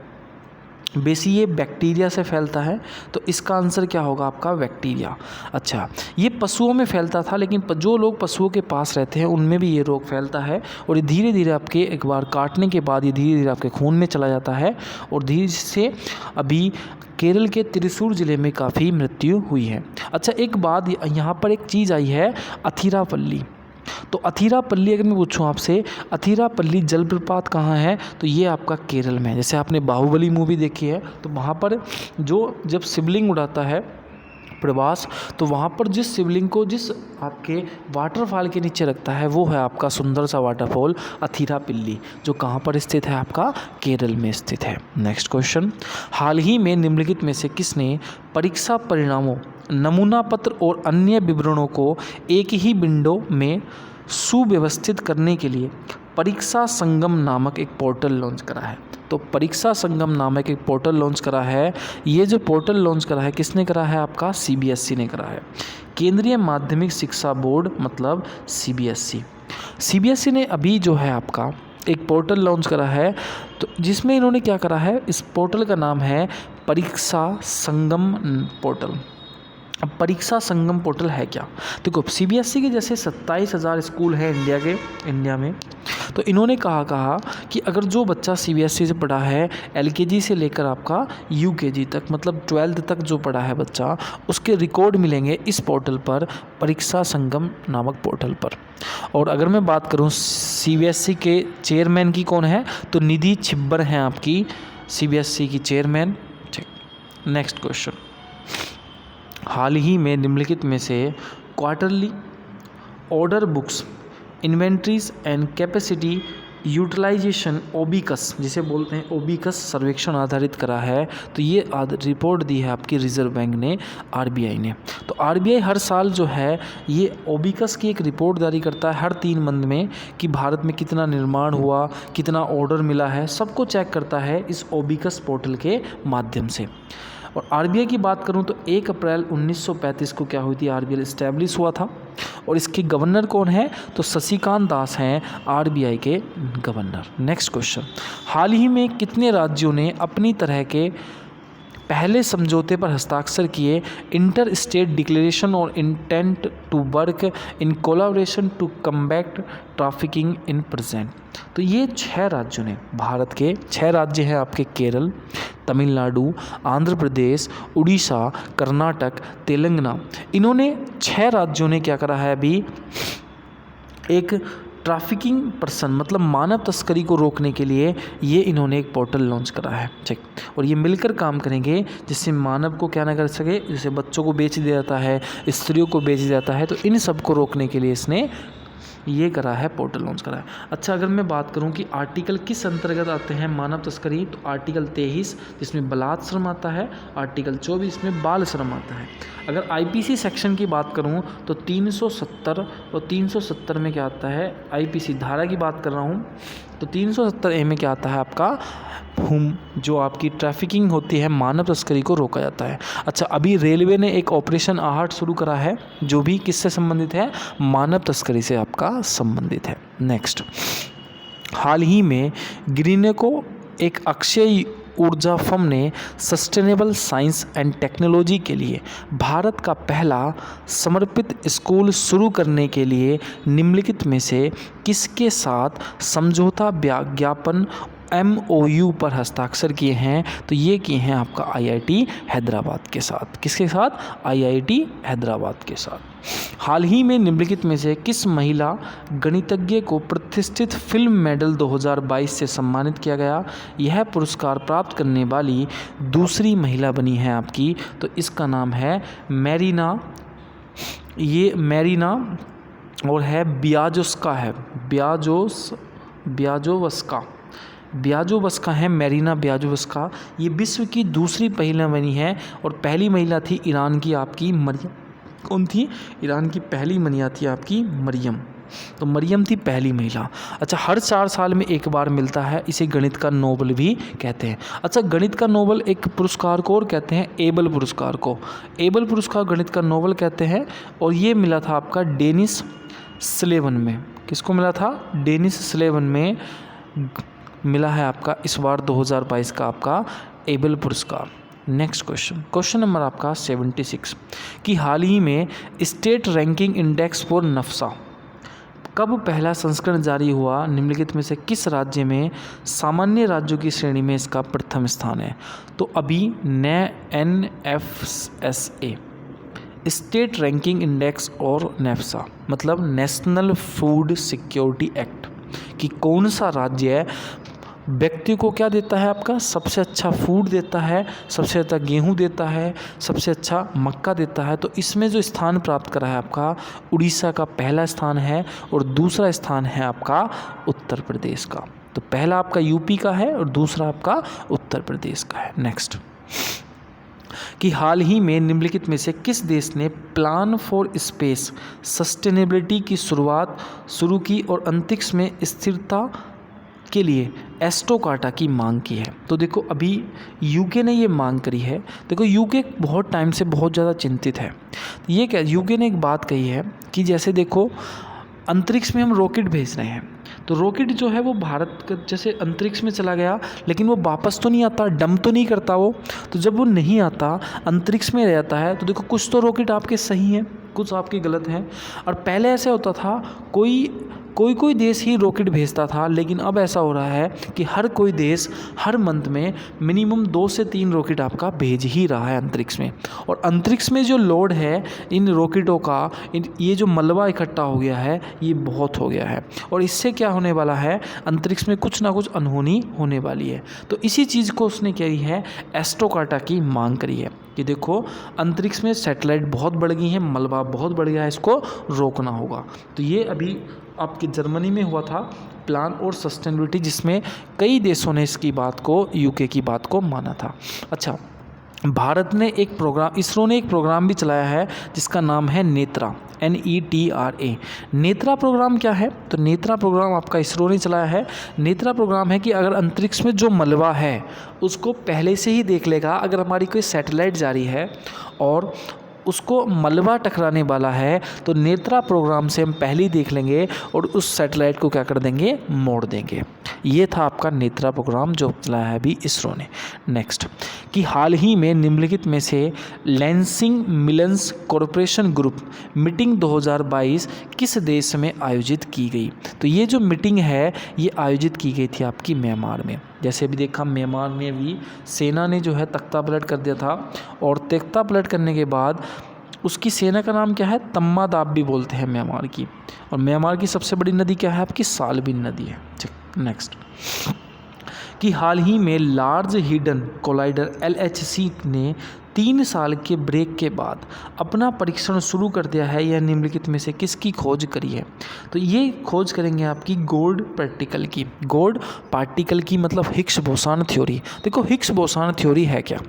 ये बैक्टीरिया से फैलता है। तो इसका आंसर क्या होगा आपका? बैक्टीरिया। अच्छा, ये पशुओं में फैलता था, लेकिन जो लोग पशुओं के पास रहते हैं उनमें भी ये रोग फैलता है। और ये धीरे धीरे आपके एक बार काटने के बाद ये धीरे धीरे आपके खून में चला जाता है। और धीरे से अभी केरल के त्रिशूर जिले में काफ़ी मृत्यु हुई है। अच्छा, एक बात यहाँ पर एक चीज़ आई है, अथिरापल्ली। तो अथिरापल्ली अगर मैं पूछूं आपसे, अथिरापल्ली जलप्रपात कहाँ है? तो ये आपका केरल में है। जैसे आपने बाहुबली मूवी देखी है तो वहाँ पर जब शिवलिंग उड़ाता है प्रभास, तो वहाँ पर जिस शिवलिंग को जिस आपके वाटरफॉल के नीचे रखता है वो है आपका सुंदर सा वाटरफॉल अथिरापल्ली, जो कहाँ पर स्थित है? आपका केरल में स्थित है। नेक्स्ट क्वेश्चन, हाल ही में निम्नलिखित में से किसने परीक्षा परिणामों, नमूना पत्र और अन्य विवरणों को एक ही विंडो में सुव्यवस्थित करने के लिए परीक्षा संगम नामक एक पोर्टल लॉन्च करा है? तो परीक्षा संगम नामक एक पोर्टल लॉन्च करा है। ये जो पोर्टल लॉन्च करा है किसने करा है? आपका CBSE ने करा है। केंद्रीय माध्यमिक शिक्षा बोर्ड मतलब CBSE। CBSE ने अभी जो है आपका एक पोर्टल लॉन्च करा है, तो जिसमें इन्होंने क्या करा है, इस पोर्टल का नाम है परीक्षा संगम पोर्टल। अब परीक्षा संगम पोर्टल है क्या? देखो, CBSE के जैसे 27,000 स्कूल हैं इंडिया में। तो इन्होंने कहा कि अगर जो बच्चा CBSE से पढ़ा है LKG से लेकर आपका UKG तक, मतलब 12th तक जो पढ़ा है बच्चा, उसके रिकॉर्ड मिलेंगे इस पोर्टल पर, परीक्षा संगम नामक पोर्टल पर। और अगर मैं बात करूं CBSE के चेयरमैन की कौन है, तो निधि छिब्बर हैं आपकी CBSE की चेयरमैन। ठीक, नेक्स्ट क्वेश्चन, हाल ही में निम्नलिखित में से quarterly order books inventories and capacity utilization OBICUS, जिसे बोलते हैं ओबिकस, सर्वेक्षण आधारित करा है। तो ये रिपोर्ट दी है आपकी रिजर्व बैंक ने, RBI ने। तो RBI हर साल जो है ये ओबिकस की एक रिपोर्ट जारी करता है हर 3 मंथ में, कि भारत में कितना निर्माण हुआ, कितना ऑर्डर मिला है, सबको चेक करता है इस ओबिकस पोर्टल के माध्यम से। और RBI की बात करूं तो 1 अप्रैल 1935 को क्या हुई थी? RBI इस्टेब्लिश हुआ था। और इसके गवर्नर कौन है? तो शशिकांत दास हैं RBI के गवर्नर। नेक्स्ट क्वेश्चन, हाल ही में कितने राज्यों ने अपनी तरह के पहले समझौते पर हस्ताक्षर किए? इंटर स्टेट डिक्लेरेशन और intent to work in collaboration to combat trafficking in present. तो ये 6 राज्यों ने, भारत के 6 राज्य हैं आपके, केरल, तमिलनाडु, आंध्र प्रदेश, उड़ीसा, कर्नाटक, तेलंगाना। इन्होंने 6 राज्यों ने क्या करा है अभी, एक ट्रैफिकिंग पर्सन मतलब मानव तस्करी को रोकने के लिए ये इन्होंने एक पोर्टल लॉन्च करा है। ठीक, और ये मिलकर काम करेंगे जिससे मानव को क्या ना कर सके, जैसे बच्चों को बेच दिया जाता है, स्त्रियों को बेच दिया जाता है, तो इन सब को रोकने के लिए इसने ये करा है, पोर्टल लॉन्च करा है। अच्छा, अगर मैं बात करूं कि आर्टिकल किस अंतर्गत आते हैं मानव तस्करी, तो आर्टिकल 23 जिसमें बलात् श्रम आता है, आर्टिकल 24 में बाल श्रम आता है। अगर IPC सेक्शन की बात करूं तो 370 और 370 में क्या आता है, IPC धारा की बात कर रहा हूं तो 370A में क्या आता है आपका, जो आपकी ट्रैफिकिंग होती है, मानव तस्करी को रोका जाता है। अच्छा, अभी रेलवे ने एक ऑपरेशन आहट शुरू करा है जो भी किससे संबंधित है, मानव तस्करी से आपका संबंधित है। नेक्स्ट, हाल ही में ग्रीनेको एक अक्षय ऊर्जा फर्म ने सस्टेनेबल साइंस एंड टेक्नोलॉजी के लिए भारत का पहला समर्पित स्कूल शुरू करने के लिए निम्नलिखित में से किसके साथ समझौता ज्ञापन MOU पर हस्ताक्षर किए हैं? तो ये किए हैं आपका IIT हैदराबाद के साथ। किसके साथ? IIT हैदराबाद के साथ। हाल ही में निम्नलिखित में से किस महिला गणितज्ञ को प्रतिष्ठित फिल्म मेडल 2022 से सम्मानित किया गया? यह पुरस्कार प्राप्त करने वाली दूसरी महिला बनी है आपकी, तो इसका नाम है मैरीना, ये मैरीना और है ब्याजोवस्का है, मैरीना ब्याजोवस्का। ये विश्व की दूसरी महिला बनी है और पहली महिला थी ईरान की आपकी मरियम। कौन थी? ईरान की पहली महिला थी आपकी मरियम। तो मरियम थी पहली महिला। अच्छा, हर 4 साल में एक बार मिलता है, इसे गणित का नोबेल भी कहते हैं। अच्छा, गणित का नोबेल एक पुरस्कार को और कहते हैं एबल पुरस्कार को। एबल पुरस्कार गणित का नोबेल कहते हैं और ये मिला था आपका डेनिस स्लेवन में। किसको मिला था? डेनिस स्लेवन में मिला है आपका इस बार 2022 का आपका एबल पुरस्कार। नेक्स्ट क्वेश्चन नंबर आपका 76 कि हाल ही में स्टेट रैंकिंग इंडेक्स फॉर नफ्सा कब पहला संस्करण जारी हुआ? निम्नलिखित में से किस राज्य में सामान्य राज्यों की श्रेणी में इसका प्रथम स्थान है? तो अभी NFSA स्टेट रैंकिंग इंडेक्स और नेफ्सा मतलब नेशनल फूड सिक्योरिटी एक्ट कि कौन सा राज्य है व्यक्ति को क्या देता है आपका, सबसे अच्छा फूड देता है, सबसे अच्छा गेहूं देता है, सबसे अच्छा मक्का देता है। तो इसमें जो स्थान प्राप्त करा है आपका उड़ीसा का पहला स्थान है और दूसरा स्थान है आपका उत्तर प्रदेश का। तो पहला आपका यूपी का है और दूसरा आपका उत्तर प्रदेश का है। नेक्स्ट कि हाल ही में निम्नलिखित में से किस देश ने प्लान फॉर स्पेस सस्टेनेबिलिटी की शुरू की और अंतरिक्ष में स्थिरता के लिए एस्ट्रोकार्टा की मांग की है? तो देखो, अभी यूके ने ये मांग करी है। देखो, यूके बहुत टाइम से बहुत ज़्यादा चिंतित है। ये क्या, यूके ने एक बात कही है कि जैसे देखो अंतरिक्ष में हम रॉकेट भेज रहे हैं, तो रॉकेट जो है वो भारत का जैसे अंतरिक्ष में चला गया लेकिन वो वापस तो नहीं आता, डंप तो नहीं करता वो। तो जब वो नहीं आता, अंतरिक्ष में रहता है, तो देखो कुछ तो रॉकेट आपके सही हैं, कुछ आपके गलत हैं। और पहले ऐसे होता था कोई देश ही रॉकेट भेजता था, लेकिन अब ऐसा हो रहा है कि हर कोई देश हर मंथ में मिनिमम 2 से 3 रॉकेट आपका भेज ही रहा है अंतरिक्ष में। और अंतरिक्ष में जो लोड है इन रॉकेटों का, ये जो मलबा इकट्ठा हो गया है, ये बहुत हो गया है और इससे क्या होने वाला है, अंतरिक्ष में कुछ ना कुछ अनहोनी होने वाली है। तो इसी चीज़ को उसने कही है, एस्ट्रोकार्टा की मांग करी है कि देखो अंतरिक्ष में सैटेलाइट बहुत बढ़ गई हैं, मलबा बहुत बढ़ गया है, इसको रोकना होगा। तो ये अभी आपके जर्मनी में हुआ था प्लान और सस्टेनेबिलिटी, जिसमें कई देशों ने इसकी बात को, यूके की बात को माना था। अच्छा, भारत ने एक प्रोग्राम, इसरो ने एक प्रोग्राम भी चलाया है जिसका नाम है नेत्रा, NETRA। नेत्रा प्रोग्राम क्या है? तो नेत्रा प्रोग्राम आपका इसरो ने चलाया है। नेत्रा प्रोग्राम है कि अगर अंतरिक्ष में जो मलबा है उसको पहले से ही देख लेगा। अगर हमारी कोई सैटेलाइट जा रही है और उसको मलबा टकराने वाला है, तो नेत्रा प्रोग्राम से हम पहले ही देख लेंगे और उस सैटेलाइट को क्या कर देंगे, मोड़ देंगे। ये था आपका नेत्रा प्रोग्राम जो चलाया है अभी इसरो ने। नेक्स्ट कि हाल ही में निम्नलिखित में से लैंसिंग मिलन्स कॉरपोरेशन ग्रुप मीटिंग 2022 किस देश में आयोजित की गई? तो ये जो मीटिंग है ये आयोजित की गई थी आपकी म्यांमार में। जैसे अभी देखा, म्यांमार में भी सेना ने जो है तख्ता पलट कर दिया था और तख्ता पलट करने के बाद उसकी सेना का नाम क्या है, तम्मादाब भी बोलते हैं म्यांमार की। और म्यांमार की सबसे बड़ी नदी क्या है आपकी, सालबिन नदी है। नेक्स्ट कि हाल ही में लार्ज हिडन कोलाइडर LHC ने 3 साल के ब्रेक के बाद अपना परीक्षण शुरू कर दिया है, यह निम्नलिखित में से किसकी खोज करी है? तो ये खोज करेंगे आपकी गोल्ड पार्टिकल की। गोल्ड पार्टिकल की मतलब हिग्स बोसान थ्योरी। देखो हिग्स बोसान थ्योरी है क्या?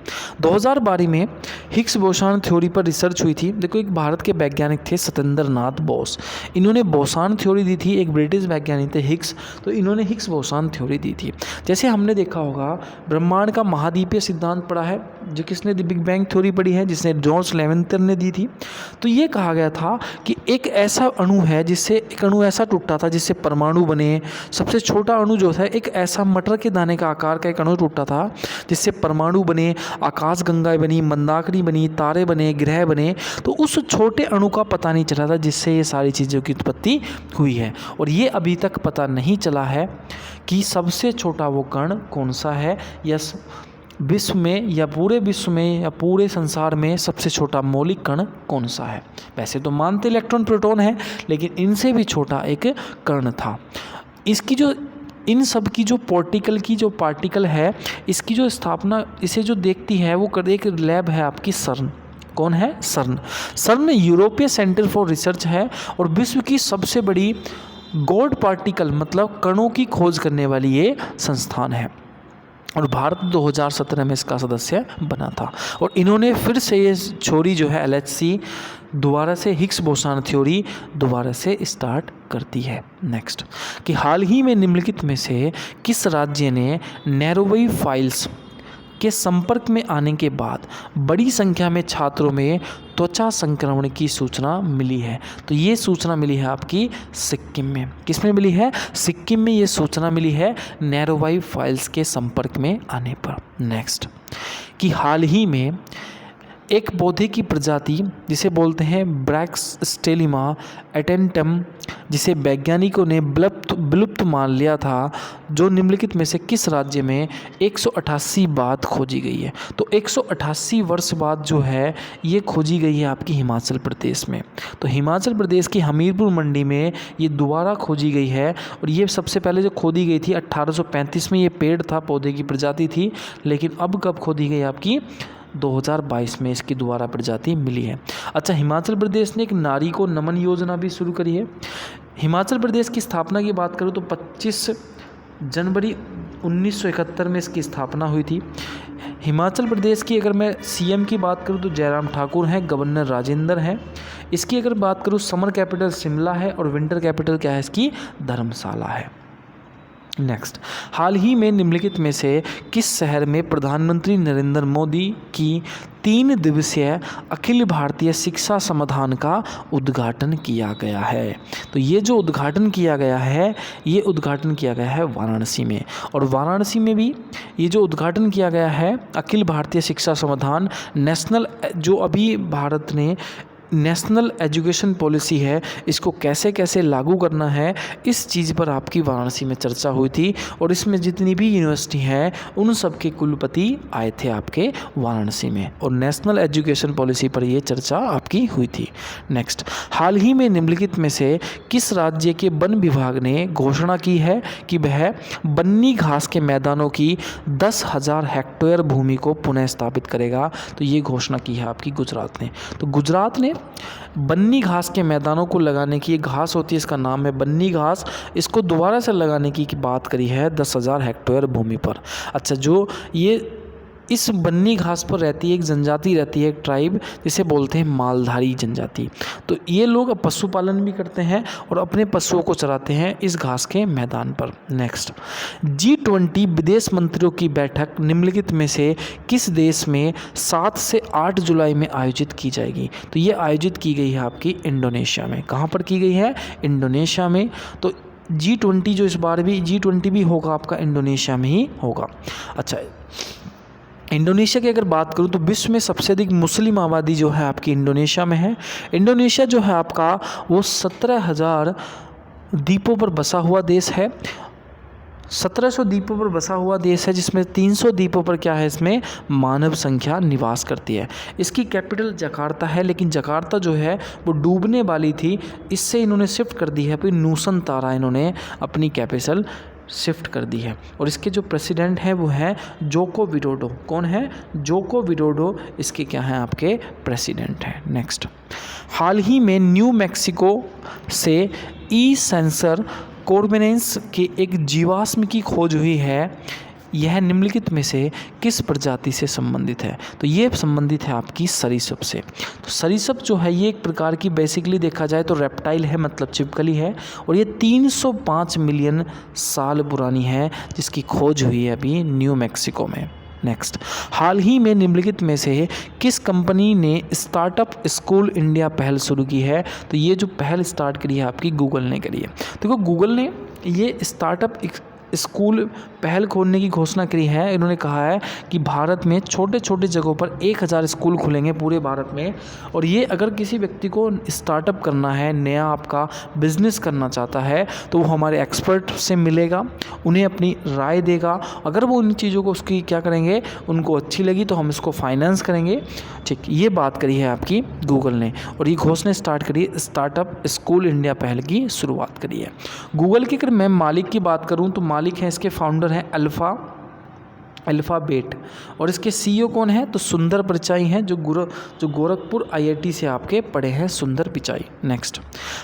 2012 में हिग्स बोसान थ्योरी पर रिसर्च हुई थी। देखो एक भारत के वैज्ञानिक थे सत्येंद्र नाथ बोस, इन्होंने बोसान थ्योरी दी थी। एक ब्रिटिश वैज्ञानिक थे हिग्स, तो इन्होंने हिग्स बोसान थ्योरी दी थी। जैसे हमने देखा होगा ब्रह्मांड का महाद्वीपीय सिद्धांत पढ़ा है, जो किसने दी? बिग बैंग थ्योरी पढ़ी है, जिसने जॉर्ज लेवेंटर ने दी थी। तो ये कहा गया था कि एक ऐसा अणु है जिससे एक अणु ऐसा टूटा था जिससे परमाणु बने। सबसे छोटा अणु जो था एक ऐसा मटर के दाने का आकार का एक अणु टूटा था जिससे परमाणु बने, आकाशगंगा बनी, मंदाकिनी बनी, तारे बने, ग्रह बने। तो उस छोटे अणु का पता नहीं चला था जिससे ये सारी चीज़ों की उत्पत्ति हुई है। और ये अभी तक पता नहीं चला है कि सबसे छोटा वो कण कौन सा है, या विश्व में या पूरे विश्व में या पूरे संसार में सबसे छोटा मौलिक कण कौन सा है। वैसे तो मानते इलेक्ट्रॉन प्रोटॉन है, लेकिन इनसे भी छोटा एक कण था। इसकी जो इन सब की जो पार्टिकल है, इसकी जो स्थापना इसे जो देखती है वो एक लैब है आपकी सर्न। कौन है? सर्न यूरोपीय सेंटर फॉर रिसर्च है और विश्व की सबसे बड़ी गोल्ड पार्टिकल मतलब कणों की खोज करने वाली ये संस्थान है। और भारत 2017 में इसका सदस्य बना था। और इन्होंने फिर से ये थ्योरी जो है LHC दोबारा से हिग्स बोसान थ्योरी दोबारा से स्टार्ट करती है। नेक्स्ट कि हाल ही में निम्नलिखित में से किस राज्य ने नैरोवेव फाइल्स के संपर्क में आने के बाद बड़ी संख्या में छात्रों में त्वचा संक्रमण की सूचना मिली है? तो ये सूचना मिली है आपकी सिक्किम में। किसमें मिली है? सिक्किम में ये सूचना मिली है नैरोवेव फाइल्स के संपर्क में आने पर। नेक्स्ट कि हाल ही में एक पौधे की प्रजाति जिसे बोलते हैं ब्रैक्सटेलिमा एटेंटम, जिसे वैज्ञानिकों ने विलुप्त मान लिया था, जो निम्नलिखित में से किस राज्य में 188 बाद खोजी गई है? तो 188 वर्ष बाद जो है ये खोजी गई है आपकी हिमाचल प्रदेश में। तो हिमाचल प्रदेश की हमीरपुर मंडी में ये दोबारा खोजी गई है। और ये सबसे पहले जो खोदी गई थी 1835 में, ये पेड़ था, पौधे की प्रजाति थी। लेकिन अब कब खोदी गई आपकी? 2022 में इसकी दोबारा प्रजाति मिली है। अच्छा, हिमाचल प्रदेश ने एक नारी को नमन योजना भी शुरू करी है। हिमाचल प्रदेश की स्थापना की बात करूँ तो 25 जनवरी 1971 में इसकी स्थापना हुई थी। हिमाचल प्रदेश की अगर मैं CM की बात करूँ तो जयराम ठाकुर हैं, गवर्नर राजेंद्र हैं। इसकी अगर बात करूँ समर कैपिटल शिमला है और विंटर कैपिटल क्या है इसकी? धर्मशाला है। नेक्स्ट, हाल ही में निम्नलिखित में से किस शहर में प्रधानमंत्री नरेंद्र मोदी की 3 दिवसीय अखिल भारतीय शिक्षा समाधान का उद्घाटन किया गया है? तो ये जो उद्घाटन किया गया है, ये उद्घाटन किया गया है वाराणसी में। और वाराणसी में भी ये जो उद्घाटन किया गया है अखिल भारतीय शिक्षा समाधान नेशनल, जो अभी भारत ने नेशनल एजुकेशन पॉलिसी है, इसको कैसे कैसे लागू करना है, इस चीज़ पर आपकी वाराणसी में चर्चा हुई थी। और इसमें जितनी भी यूनिवर्सिटी हैं उन सब के कुलपति आए थे आपके वाराणसी में, और नेशनल एजुकेशन पॉलिसी पर ये चर्चा आपकी हुई थी। नेक्स्ट, हाल ही में निम्नलिखित में से किस राज्य के वन विभाग ने घोषणा की है कि वह बन्नी घास के मैदानों की 10,000 हेक्टेयर भूमि को पुनः स्थापित करेगा? तो ये घोषणा की है आपकी गुजरात ने। तो गुजरात ने बन्नी घास के मैदानों को लगाने की, एक घास होती है इसका नाम है बन्नी घास, इसको दोबारा से लगाने की बात करी है 10,000 हेक्टेयर भूमि पर। अच्छा, जो ये इस बन्नी घास पर रहती है एक जनजाति रहती है, एक ट्राइब, जिसे बोलते हैं मालधारी जनजाति। तो ये लोग पशुपालन भी करते हैं और अपने पशुओं को चराते हैं इस घास के मैदान पर। नेक्स्ट, G20 विदेश मंत्रियों की बैठक निम्नलिखित में से किस देश में 7 से 8 जुलाई में आयोजित की जाएगी? तो ये आयोजित की गई है आपकी इंडोनेशिया में। कहाँ पर की गई है? इंडोनेशिया में। तो G20 जो इस बार भी G20 भी होगा आपका इंडोनेशिया में ही होगा। अच्छा, इंडोनेशिया की अगर बात करूं तो विश्व में सबसे अधिक मुस्लिम आबादी जो है आपकी इंडोनेशिया में है। इंडोनेशिया जो है आपका वो 17,000 द्वीपों पर बसा हुआ देश है। 1700 द्वीपों पर बसा हुआ देश है, जिसमें 300 द्वीपों पर क्या है, इसमें मानव संख्या निवास करती है। इसकी कैपिटल जकार्ता है, लेकिन जकार्ता जो है वो डूबने वाली थी, इससे इन्होंने शिफ्ट कर दी है। फिर नूसन तारा इन्होंने अपनी कैपिटल शिफ्ट कर दी है। और इसके जो प्रेसिडेंट हैं वो हैं जोको विडोडो। कौन है? जोको विडोडो इसके क्या हैं? आपके प्रेसिडेंट हैं। नेक्स्ट, हाल ही में न्यू मैक्सिको से ई सेंसर कोर्बेनेंस के एक जीवाश्म की खोज हुई है। यह निम्नलिखित में से किस प्रजाति से संबंधित है? तो ये संबंधित है आपकी सरीसृप से। तो सरीसृप जो है ये एक प्रकार की बेसिकली देखा जाए तो रेप्टाइल है, मतलब छिपकली है, और ये 305 मिलियन साल पुरानी है, जिसकी खोज हुई है अभी न्यू मैक्सिको में। नेक्स्ट, हाल ही में निम्नलिखित में से किस कंपनी ने स्टार्टअप स्कूल इंडिया पहल शुरू की है? तो ये जो पहल स्टार्ट करी है आपकी गूगल ने करी है। देखो गूगल ने ये स्टार्टअप स्कूल पहल खोलने की घोषणा करी है। इन्होंने कहा है कि भारत में छोटे छोटे जगहों पर 1000 स्कूल खुलेंगे पूरे भारत में, और ये अगर किसी व्यक्ति को स्टार्टअप करना है, नया आपका बिजनेस करना चाहता है, तो वो हमारे एक्सपर्ट से मिलेगा, उन्हें अपनी राय देगा। अगर वो इन चीज़ों को उसकी क्या करेंगे, उनको अच्छी लगी तो हम इसको फाइनेंस करेंगे। ठीक, ये बात करी है आपकी गूगल ने, और ये घोषणा स्टार्ट करी, स्टार्टअप स्कूल इंडिया पहल की शुरुआत करी है। गूगल की अगर मैं मालिक की बात करूँ तो मालिक हैं, इसके फाउंडर हैं अल्फ़ाबेट, और इसके सीईओ कौन है? तो सुंदर पिचाई हैं, जो गोरखपुर आईआईटी से आपके पढ़े हैं, सुंदर पिचाई। नेक्स्ट,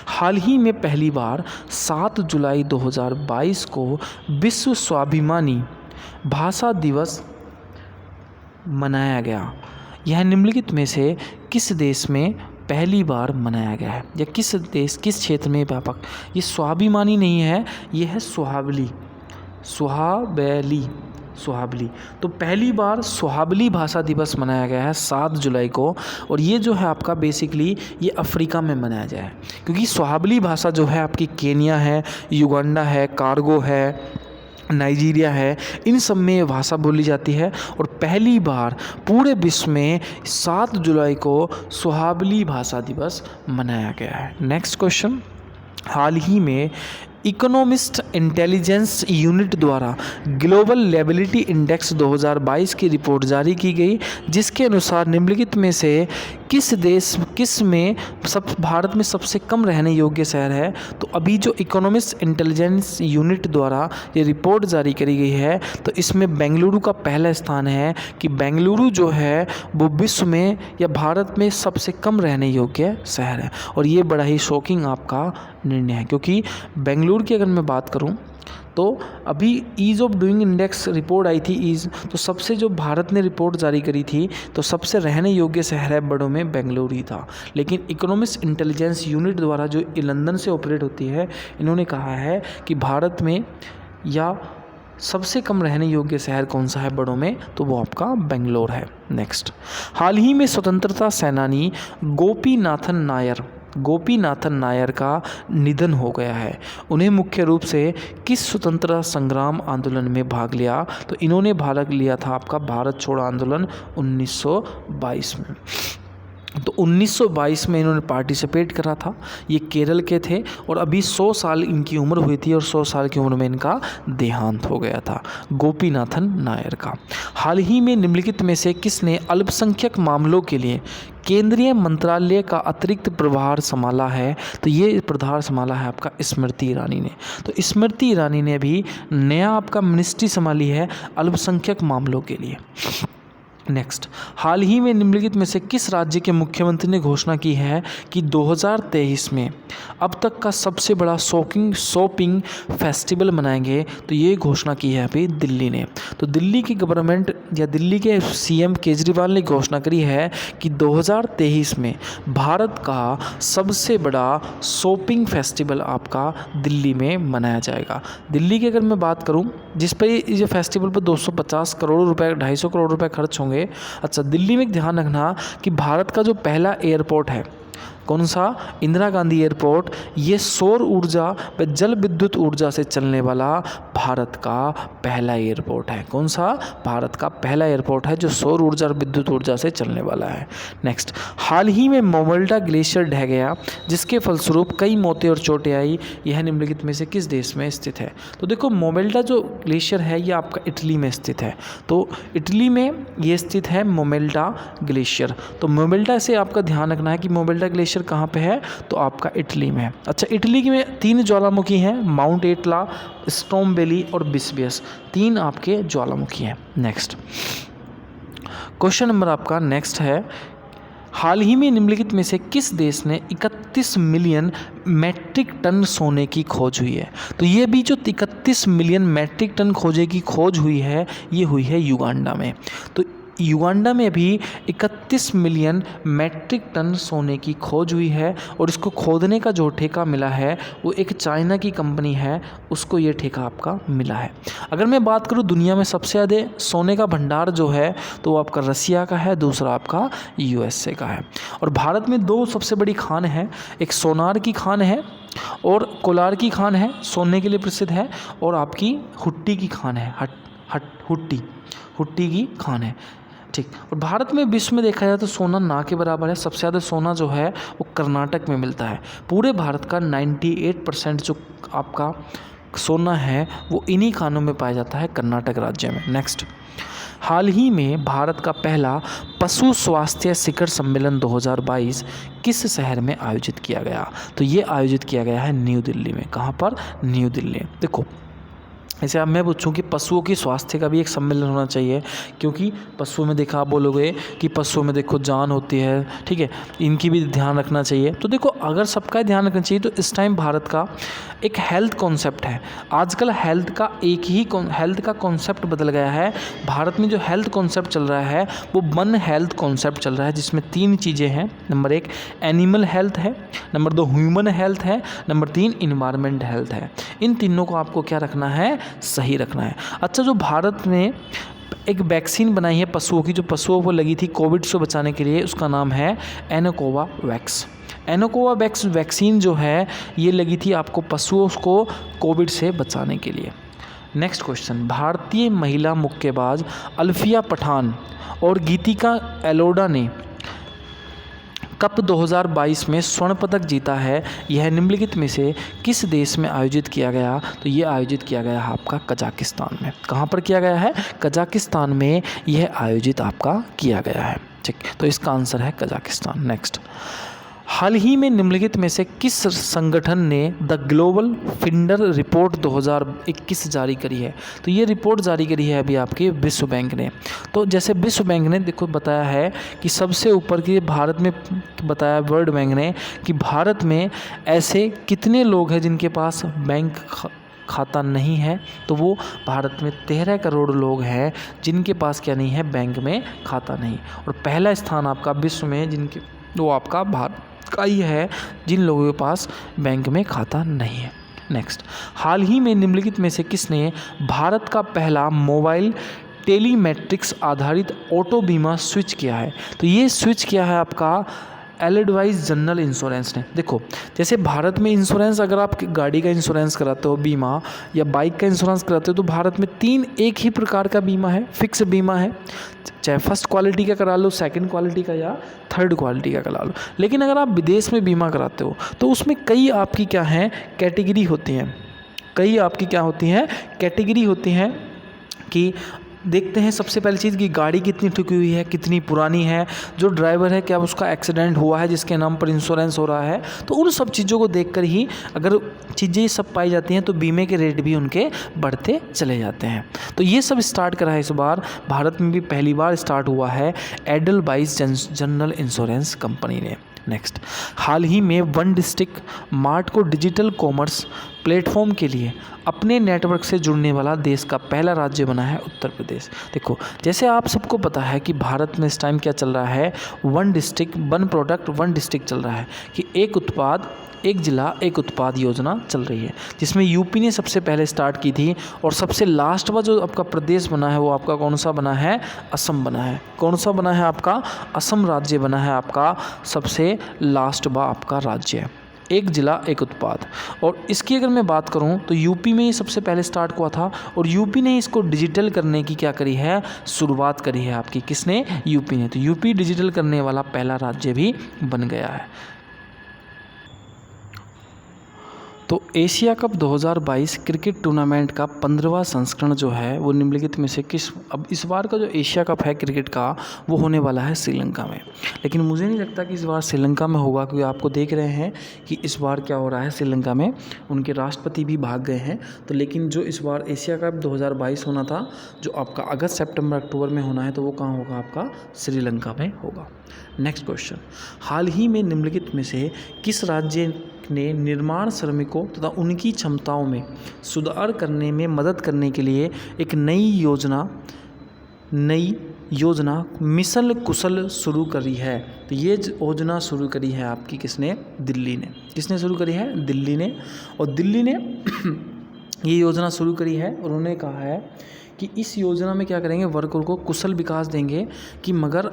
हाल ही में पहली बार 7 जुलाई 2022 को विश्व स्वाभिमानी भाषा दिवस मनाया गया। यह निम्नलिखित में से किस देश में पहली बार मनाया गया है, या किस देश, किस क्षेत्र में व्यापक? ये स्वाभिमानी नहीं है, ये है सुहाबली। तो पहली बार सुहाबली भाषा दिवस मनाया गया है 7 जुलाई को, और ये जो है आपका बेसिकली ये अफ्रीका में मनाया गया है, क्योंकि सुहाबली भाषा जो है आपकी केनिया है, युगांडा है, कार्गो है, नाइजीरिया है, इन सब में ये भाषा बोली जाती है। और पहली बार पूरे विश्व में 7 जुलाई को सुहाबली भाषा दिवस मनाया गया है। नेक्स्ट क्वेश्चन, हाल ही में इकोनॉमिस्ट इंटेलिजेंस यूनिट द्वारा ग्लोबल लेबिलिटी इंडेक्स 2022 की रिपोर्ट जारी की गई, जिसके अनुसार निम्नलिखित में से किस में भारत में सबसे कम रहने योग्य शहर है? तो अभी जो इकोनॉमिस्ट इंटेलिजेंस यूनिट द्वारा ये रिपोर्ट जारी करी गई है, तो इसमें बेंगलुरु का पहला स्थान है, कि बेंगलुरु जो है वो विश्व में या भारत में सबसे कम रहने योग्य शहर है। और ये बड़ा ही शॉकिंग आपका निर्णय है, क्योंकि बेंगलुरु की अगर मैं बात करूं तो अभी ease of doing index report आई थी ईज़, तो सबसे जो भारत ने रिपोर्ट जारी करी थी तो सबसे रहने योग्य शहर है बड़ों में बेंगलुरु ही था। लेकिन इकोनॉमिस्ट इंटेलिजेंस यूनिट द्वारा जो लंदन से ऑपरेट होती है, इन्होंने कहा है कि भारत में या सबसे कम रहने योग्य शहर कौन सा है बड़ों में, तो वो आपका बेंगलोर है। नेक्स्ट, हाल ही में स्वतंत्रता सेनानी गोपीनाथन नायर का निधन हो गया है। उन्हें मुख्य रूप से किस स्वतंत्रता संग्राम आंदोलन में भाग लिया? तो इन्होंने भाग लिया था आपका भारत छोड़ो आंदोलन 1922 में। तो 1922 में इन्होंने पार्टिसिपेट करा था। ये केरल के थे और अभी 100 साल इनकी उम्र हुई थी और 100 साल की उम्र में इनका देहांत हो गया था, गोपीनाथन नायर का। हाल ही में निम्नलिखित में से किसने अल्पसंख्यक मामलों के लिए केंद्रीय मंत्रालय का अतिरिक्त प्रभार संभाला है? तो ये प्रभार संभाला है आपका स्मृति ईरानी ने। तो स्मृति ईरानी ने भी नया आपका मिनिस्ट्री संभाली है अल्पसंख्यक मामलों के लिए। नेक्स्ट, हाल ही में निम्नलिखित में से किस राज्य के मुख्यमंत्री ने घोषणा की है कि 2023 में अब तक का सबसे बड़ा शॉपिंग फेस्टिवल मनाएंगे? तो ये घोषणा की है अभी दिल्ली ने। तो दिल्ली की गवर्नमेंट या दिल्ली के सीएम केजरीवाल ने घोषणा करी है कि 2023 में भारत का सबसे बड़ा शॉपिंग फेस्टिवल आपका दिल्ली में मनाया जाएगा। दिल्ली की अगर मैं बात करूं, जिस पर ये फेस्टिवल पर 250 करोड़ रुपए 250 करोड़ रुपए खर्च होंगे। अच्छा, दिल्ली में ध्यान रखना कि भारत का जो पहला एयरपोर्ट है, कौन सा? इंदिरा गांधी एयरपोर्ट, ये सौर ऊर्जा व जल विद्युत ऊर्जा से चलने वाला भारत का पहला एयरपोर्ट है। कौन सा? भारत का पहला एयरपोर्ट है जो सौर ऊर्जा और विद्युत ऊर्जा से चलने वाला है। नेक्स्ट, हाल ही में मोमेल्टा ग्लेशियर ढह गया, जिसके फलस्वरूप कई मौतें और चोटें आई। यह निम्नलिखित में से किस देश में स्थित है? तो देखो, मोमेल्टा जो ग्लेशियर है ये आपका इटली में स्थित है। तो इटली में ये स्थित है मोमेल्टा ग्लेशियर। तो मोमेल्टा से आपका ध्यान रखना है कि मोमेल्टा ग्लेशियर कहाँ पे है? तो आपका इटली में है। अच्छा, इटली में 3 ज्वालामुखी हैं, माउंट एटला, स्ट्रोम्बेली और विस्बियस, 3 आपके ज्वालामुखी हैं। नेक्स्ट क्वेश्चन नंबर आपका नेक्स्ट है, हाल ही में निम्नलिखित में से किस देश ने 31 मिलियन मैट्रिक टन सोने की खोज हुई है? तो ये भी जो 31 मिलियन मैट्रिक टन खोजे की खोज हुई है, ये हुई है युगांडा में। तो युगांडा में भी 31 मिलियन मैट्रिक टन सोने की खोज हुई है और इसको खोदने का जो ठेका मिला है वो एक चाइना की कंपनी है, उसको ये ठेका आपका मिला है। अगर मैं बात करूँ दुनिया में सबसे ज़्यादा सोने का भंडार जो है तो वो आपका रसिया का है, दूसरा आपका यूएसए का है। और भारत में 2 सबसे बड़ी खान है, एक सोनार की खान है और कोलार की खान है, सोने के लिए प्रसिद्ध है, और आपकी हुट्टी की खान है, हुट्टी की खान है। ठीक। और भारत में विश्व में देखा जाए तो सोना ना के बराबर है। सबसे ज़्यादा सोना जो है वो कर्नाटक में मिलता है। पूरे भारत का 98% जो आपका सोना है वो इन्हीं खानों में पाया जाता है, कर्नाटक राज्य में। नेक्स्ट, हाल ही में भारत का पहला पशु स्वास्थ्य शिखर सम्मेलन 2022 किस शहर में आयोजित किया गया? तो ये आयोजित किया गया है न्यू दिल्ली में। कहाँ पर? न्यू दिल्ली। देखो, ऐसे अब मैं पूछूं कि पशुओं की स्वास्थ्य का भी एक सम्मेलन होना चाहिए, क्योंकि पशुओं में देखा आप बोलोगे कि पशुओं में देखो जान होती है, ठीक है, इनकी भी ध्यान रखना चाहिए। तो देखो, अगर सबका ध्यान रखना चाहिए तो इस टाइम भारत का एक हेल्थ कॉन्सेप्ट है। आजकल हेल्थ का कॉन्सेप्ट बदल गया है। भारत में जो हेल्थ कॉन्सेप्ट चल रहा है वो वन हेल्थ कॉन्सेप्ट चल रहा है, जिसमें 3 चीज़ें हैं। नंबर 1 एनिमल हेल्थ है, नंबर 2 ह्यूमन हेल्थ है, नंबर 3 इन्वायरमेंट हेल्थ है। इन तीनों को आपको क्या रखना है? सही रखना है। अच्छा, जो भारत में एक वैक्सीन बनाई है पशुओं की, जो पशुओं को लगी थी कोविड से बचाने के लिए, उसका नाम है एनोकोवावैक्स। एनोकोवावैक्स वैक्सीन जो है ये लगी थी आपको पशुओं को कोविड से बचाने के लिए। नेक्स्ट क्वेश्चन, भारतीय महिला मुक्केबाज अल्फिया पठान और गीतिका एलोडा ने कप 2022 में स्वर्ण पदक जीता है। यह निम्नलिखित में से किस देश में आयोजित किया गया? तो ये आयोजित किया गया है आपका कजाकिस्तान में। कहाँ पर किया गया है? कजाकिस्तान में यह आयोजित आपका किया गया है। ठीक, तो इसका आंसर है कजाकिस्तान। नेक्स्ट, हाल ही में निम्नलिखित में से किस संगठन ने द ग्लोबल फिंडर रिपोर्ट 2021 जारी करी है? तो ये रिपोर्ट जारी करी है अभी आपके विश्व बैंक ने। तो जैसे विश्व बैंक ने देखो बताया है कि सबसे ऊपर की भारत में बताया वर्ल्ड बैंक ने कि भारत में ऐसे कितने लोग हैं जिनके पास बैंक खाता नहीं है। तो वो भारत में 13 करोड़ लोग हैं जिनके पास क्या नहीं है? बैंक में खाता नहीं। और पहला स्थान आपका विश्व में जिनके वो आपका भारत का ही है जिन लोगों के पास बैंक में खाता नहीं है। नेक्स्ट, हाल ही में निम्नलिखित में से किसने भारत का पहला मोबाइल टेलीमेट्रिक्स आधारित ऑटो बीमा स्विच किया है? तो ये स्विच किया है आपका एलिडवाइस जनरल इंश्योरेंस ने। देखो, जैसे भारत में इंश्योरेंस, अगर आप गाड़ी का इंश्योरेंस कराते हो बीमा, या बाइक का इंश्योरेंस कराते हो, तो भारत में 3 एक ही प्रकार का बीमा है, फिक्स बीमा है, चाहे फर्स्ट क्वालिटी का करा लो, सेकंड क्वालिटी का या थर्ड क्वालिटी का करा लो। लेकिन अगर आप विदेश में बीमा कराते हो तो उसमें कई आपकी क्या हैं? कैटेगरी होती हैं। कई आपकी क्या होती हैं? कैटेगरी होती हैं कि देखते हैं सबसे पहली चीज़ कि गाड़ी कितनी ठुकी हुई है, कितनी पुरानी है, जो ड्राइवर है क्या उसका एक्सीडेंट हुआ है जिसके नाम पर इंश्योरेंस हो रहा है। तो उन सब चीज़ों को देखकर ही अगर चीज़ें सब पाई जाती हैं तो बीमे के रेट भी उनके बढ़ते चले जाते हैं। तो ये सब स्टार्ट करा है इस बार, भारत में भी पहली बार स्टार्ट हुआ है एडलवाइस जनरल इंश्योरेंस कंपनी ने। नेक्स्ट, हाल ही में वन डिस्ट्रिक्ट मार्ट को डिजिटल कॉमर्स प्लेटफॉर्म के लिए अपने नेटवर्क से जुड़ने वाला देश का पहला राज्य बना है उत्तर प्रदेश। देखो, जैसे आप सबको पता है कि भारत में इस टाइम क्या चल रहा है? One district one product one district चल रहा है, कि एक उत्पाद एक जिला एक उत्पाद योजना चल रही है, जिसमें यूपी ने सबसे पहले स्टार्ट की थी। और सबसे लास्ट वाला जो आपका प्रदेश बना है वो आपका कौन सा बना है? असम बना है। कौन सा बना है आपका? असम राज्य बना है आपका सबसे लास्ट बा आपका राज्य, एक जिला एक उत्पाद। और इसकी अगर मैं बात करूं तो यूपी में ही सबसे पहले स्टार्ट हुआ था, और यूपी ने इसको डिजिटल करने की क्या करी है? शुरुआत करी है आपकी। किसने? यूपी ने। तो यूपी डिजिटल करने वाला पहला राज्य भी बन गया है। तो एशिया कप 2022 क्रिकेट टूर्नामेंट का 15वां संस्करण जो है वो निम्नलिखित में से किस, अब इस बार का जो एशिया कप है क्रिकेट का वो होने वाला है श्रीलंका में, लेकिन मुझे नहीं लगता कि इस बार श्रीलंका में होगा, क्योंकि आपको देख रहे हैं कि इस बार क्या हो रहा है, श्रीलंका में उनके राष्ट्रपति भी भाग गए हैं। तो लेकिन जो इस बार एशिया कप 2022 होना था, जो आपका अगस्त सितंबर अक्टूबर में होना है, तो वो कहाँ होगा, आपका श्रीलंका में होगा। नेक्स्ट क्वेश्चन, हाल ही में निम्नलिखित में से किस राज्य ने निर्माण श्रमिकों तथा उनकी क्षमताओं में सुधार करने में मदद करने के लिए एक नई योजना मिशन कुशल शुरू करी है? तो ये योजना शुरू करी है आपकी किसने? दिल्ली ने। किसने शुरू करी है? दिल्ली ने। और दिल्ली ने ये योजना शुरू करी है और उन्होंने कहा है कि इस योजना में क्या करेंगे, वर्कर को कुशल विकास देंगे कि मगर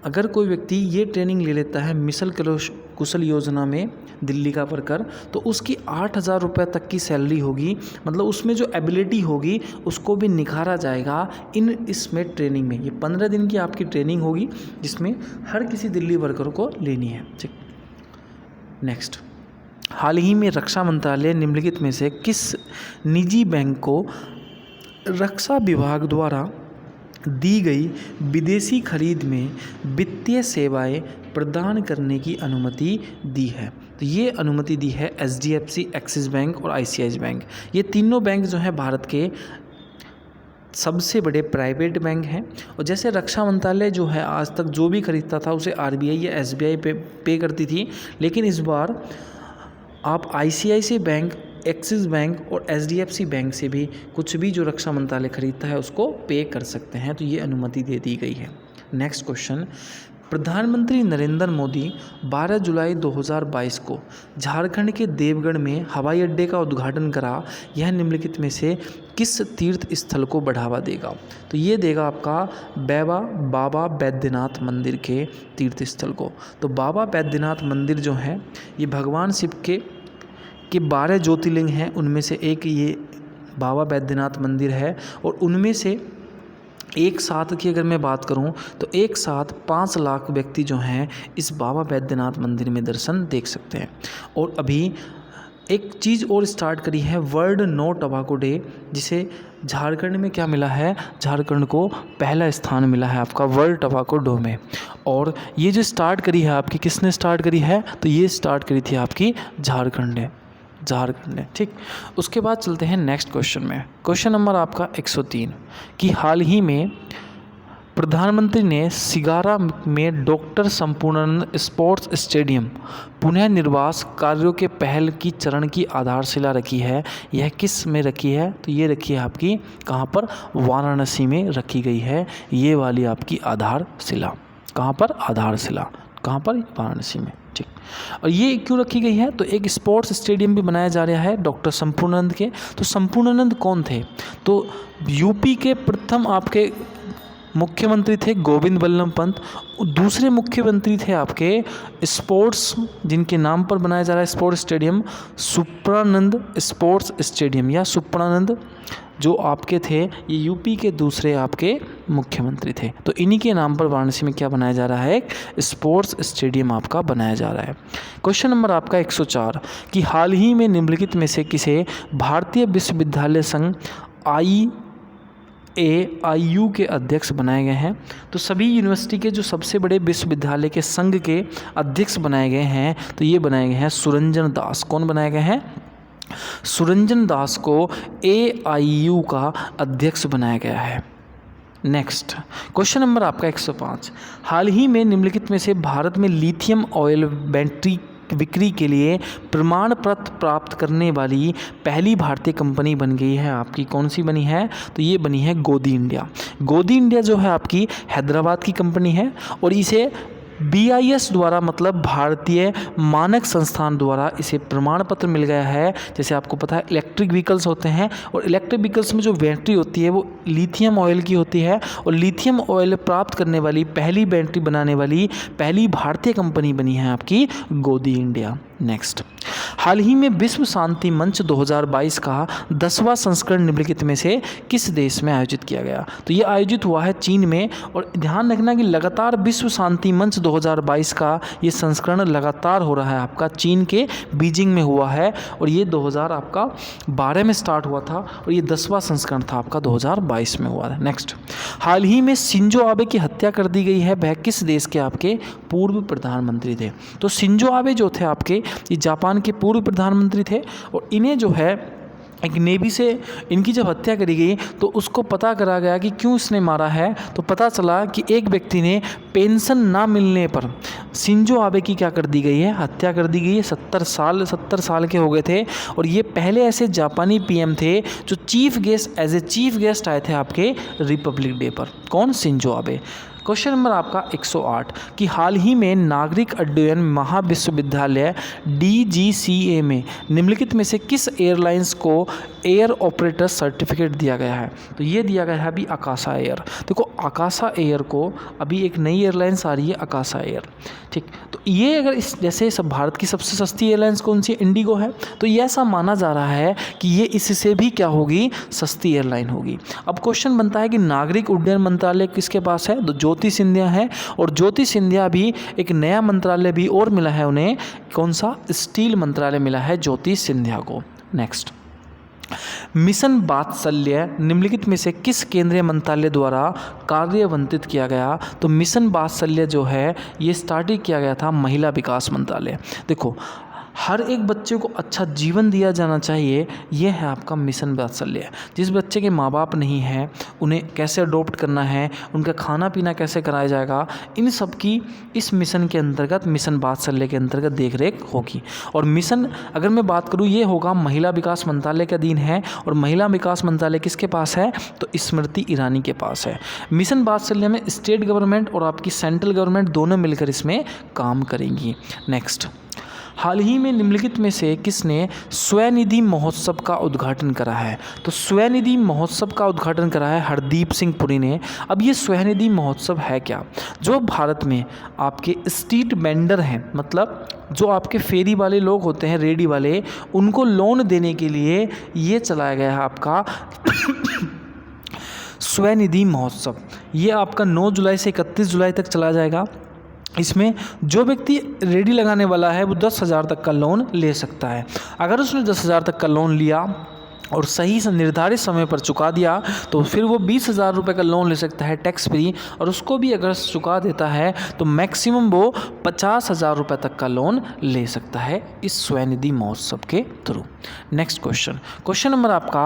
अगर कोई व्यक्ति ये ट्रेनिंग ले लेता है मिशन कुशल योजना में, दिल्ली का वर्कर, तो उसकी 8,000 रुपये तक की सैलरी होगी। मतलब उसमें जो एबिलिटी होगी उसको भी निखारा जाएगा इसमें ट्रेनिंग में। ये 15 दिन की आपकी ट्रेनिंग होगी जिसमें हर किसी दिल्ली वर्कर को लेनी है। ठीक, नेक्स्ट, हाल ही में रक्षा मंत्रालय निम्नलिखित में से किस निजी बैंक को रक्षा विभाग द्वारा दी गई विदेशी खरीद में वित्तीय सेवाएं प्रदान करने की अनुमति दी है? तो ये अनुमति दी है HDFC, एक्सिस बैंक और ICICI बैंक। ये तीनों बैंक जो हैं भारत के सबसे बड़े प्राइवेट बैंक हैं। और जैसे रक्षा मंत्रालय जो है आज तक जो भी खरीदता था उसे RBI या SBI पे करती थी, लेकिन इस बार आप ICICI बैंक, एक्सिस बैंक और HDFC बैंक से भी कुछ भी जो रक्षा मंत्रालय खरीदता है उसको पे कर सकते हैं। तो ये अनुमति दे दी गई है। नेक्स्ट क्वेश्चन, प्रधानमंत्री नरेंद्र मोदी 12 जुलाई 2022 को झारखंड के देवगढ़ में हवाई अड्डे का उद्घाटन करा। यह निम्नलिखित में से किस तीर्थ स्थल को बढ़ावा देगा? तो ये देगा आपका बाबा बैद्यनाथ मंदिर के तीर्थ स्थल को। तो बाबा बैद्यनाथ मंदिर जो है ये भगवान शिव के 12 ज्योतिर्लिंग हैं, उनमें से एक ये बाबा बैद्यनाथ मंदिर है। और उनमें से एक साथ की अगर मैं बात करूं तो एक साथ 5 लाख व्यक्ति जो हैं इस बाबा बैद्यनाथ मंदिर में दर्शन देख सकते हैं। और अभी एक चीज़ और स्टार्ट करी है, वर्ल्ड नो टबाको डे, जिसे झारखंड में क्या मिला है, झारखंड को पहला स्थान मिला है आपका वर्ल्ड टबाको डे में। और ये जो स्टार्ट करी है आपकी, किसने स्टार्ट करी है? तो ये स्टार्ट करी थी आपकी झारखंड ने। ठीक, उसके बाद चलते हैं नेक्स्ट क्वेश्चन में। क्वेश्चन नंबर आपका 103 कि हाल ही में प्रधानमंत्री ने सिगारा में डॉक्टर संपूर्णानंद स्पोर्ट्स स्टेडियम पुनः निर्वास कार्यों के पहल की चरण की आधारशिला रखी है। यह किस में रखी है? तो ये रखी है आपकी कहाँ पर? वाराणसी में रखी गई है ये वाली आपकी आधारशिला। कहाँ पर? आधारशिला कहाँ पर? वाराणसी में। ठीक, और ये क्यों रखी गई है? तो एक स्पोर्ट्स स्टेडियम भी बनाया जा रहा है डॉक्टर संपूर्णानंद के। तो संपूर्णानंद कौन थे? तो यूपी के प्रथम आपके मुख्यमंत्री थे गोविंद बल्लभ पंत। दूसरे मुख्यमंत्री थे आपके स्पोर्ट्स, जिनके नाम पर बनाया जा रहा है स्पोर्ट्स स्टेडियम, सुप्रानंद स्पोर्ट्स स्टेडियम या सुप्रानंद, जो आपके थे ये यूपी के दूसरे आपके मुख्यमंत्री थे। तो इन्हीं के नाम पर वाराणसी में क्या बनाया जा रहा है? एक स्पोर्ट्स स्टेडियम आपका बनाया जा रहा है। क्वेश्चन नंबर आपका 104 कि हाल ही में निम्नलिखित में से किसे भारतीय विश्वविद्यालय संघ AIU के अध्यक्ष बनाए गए हैं? तो सभी यूनिवर्सिटी के जो सबसे बड़े विश्वविद्यालय के संघ के अध्यक्ष बनाए गए हैं, तो ये बनाए गए हैं सुरंजन दास। कौन बनाए गए हैं? सुरंजन दास को AIU का अध्यक्ष बनाया गया है। नेक्स्ट क्वेश्चन नंबर आपका 105 हाल ही में निम्नलिखित में से भारत में लिथियम ऑयल बैटरी बिक्री के लिए प्रमाण पत्र प्राप्त करने वाली पहली भारतीय कंपनी बन गई है आपकी। कौन सी बनी है? तो ये बनी है गोदी इंडिया। गोदी इंडिया जो है आपकी हैदराबाद की कंपनी है और इसे BIS द्वारा, मतलब भारतीय मानक संस्थान द्वारा इसे प्रमाण पत्र मिल गया है। जैसे आपको पता है इलेक्ट्रिक व्हीकल्स होते हैं और इलेक्ट्रिक व्हीकल्स में जो बैटरी होती है वो लिथियम ऑयल की होती है और लिथियम ऑयल प्राप्त करने वाली पहली बैटरी बनाने वाली पहली भारतीय कंपनी बनी है आपकी गोदी इंडिया। नेक्स्ट, हाल ही में विश्व शांति मंच 2022 का 10वां संस्करण निम्नलिखित में से किस देश में आयोजित किया गया? तो ये आयोजित हुआ है चीन में। और ध्यान रखना कि लगातार विश्व शांति मंच 2022 का ये संस्करण लगातार हो रहा है, आपका चीन के बीजिंग में हुआ है और ये 2012 में स्टार्ट हुआ था और ये 10वां संस्करण था आपका 2022 में हुआ था। नेक्स्ट, हाल ही में शिंजो आबे की हत्या कर दी गई है, वह किस देश के आपके पूर्व प्रधानमंत्री थे? तो शिंजो आबे जो थे आपके, ये जापान के पूर्व प्रधानमंत्री थे और इन्हें जो है एक नेवी से इनकी जब हत्या करी गई तो उसको पता करा गया कि क्यों इसने मारा है। तो पता चला कि एक व्यक्ति ने पेंशन ना मिलने पर शिंजो आबे की क्या कर दी गई है, हत्या कर दी गई है। 70 साल के हो गए थे और ये पहले ऐसे जापानी पीएम थे जो एज ए चीफ गेस्ट आए थे आपके रिपब्लिक डे पर। कौन? Shinzo Abe. क्वेश्चन नंबर आपका 108 कि हाल ही में नागरिक उड्डयन महाविश्वविद्यालय DGCA में निम्नलिखित में से किस एयरलाइंस को एयर ऑपरेटर सर्टिफिकेट दिया गया है? तो ये दिया गया है अभी आकाशा एयर। देखो आकाशा एयर को अभी एक नई एयरलाइंस आ रही है आकाशा एयर, ठीक। तो ये अगर जैसे सब भारत की सबसे सस्ती एयरलाइंस कौन सी? इंडिगो है। तो ये ऐसा माना जा रहा है कि ये इससे भी क्या होगी, सस्ती एयरलाइन होगी। अब क्वेश्चन बनता है कि नागरिक उड्डयन मंत्रालय किसके पास है? तो ज्योति सिंधिया है और ज्योति सिंधिया भी एक नया मंत्रालय भी और मिला है उन्हें, कौन सा? स्टील मंत्रालय मिला है ज्योति सिंधिया को। नेक्स्ट, मिशन वात्सल्य निम्नलिखित में से किस केंद्रीय मंत्रालय द्वारा कार्यान्वित किया गया? तो मिशन वात्सल्य जो है ये स्टार्ट किया गया था महिला विकास मंत्रालय। देखो हर एक बच्चे को अच्छा जीवन दिया जाना चाहिए, ये है आपका मिशन वात्सल्य। जिस बच्चे के माँ बाप नहीं हैं उन्हें कैसे अडॉप्ट करना है, उनका खाना पीना कैसे कराया जाएगा, इन सब की इस मिशन के अंतर्गत, मिशन वात्सल्य के अंतर्गत देख रेख होगी। और मिशन अगर मैं बात करूँ ये होगा महिला विकास मंत्रालय के अधीन है और महिला विकास मंत्रालय किसके पास है? तो स्मृति ईरानी के पास है। मिशन वात्सल्य में स्टेट गवर्नमेंट और आपकी सेंट्रल गवर्नमेंट दोनों मिलकर इसमें काम करेंगी। नेक्स्ट, हाल ही में निम्नलिखित में से किसने स्वनिधि महोत्सव का उद्घाटन करा है? तो स्वनिधि महोत्सव का उद्घाटन करा है हरदीप सिंह पुरी ने। अब ये स्वनिधि महोत्सव है क्या? जो भारत में आपके स्ट्रीट वेंडर हैं, मतलब जो आपके फेरी वाले लोग होते हैं, रेडी वाले, उनको लोन देने के लिए ये चलाया गया है आपका स्वनिधि महोत्सव। ये आपका 9 जुलाई से 31 जुलाई तक चला जाएगा। इसमें जो व्यक्ति रेडी लगाने वाला है वो 10,000 तक का लोन ले सकता है। अगर उसने 10,000 तक का लोन लिया और सही से निर्धारित समय पर चुका दिया तो फिर वो 20,000 रुपये का लोन ले सकता है टैक्स फ्री, और उसको भी अगर चुका देता है तो मैक्सिमम वो 50,000 रुपये तक का लोन ले सकता है इस स्वनिधि महोत्सव के थ्रू। नेक्स्ट क्वेश्चन नंबर आपका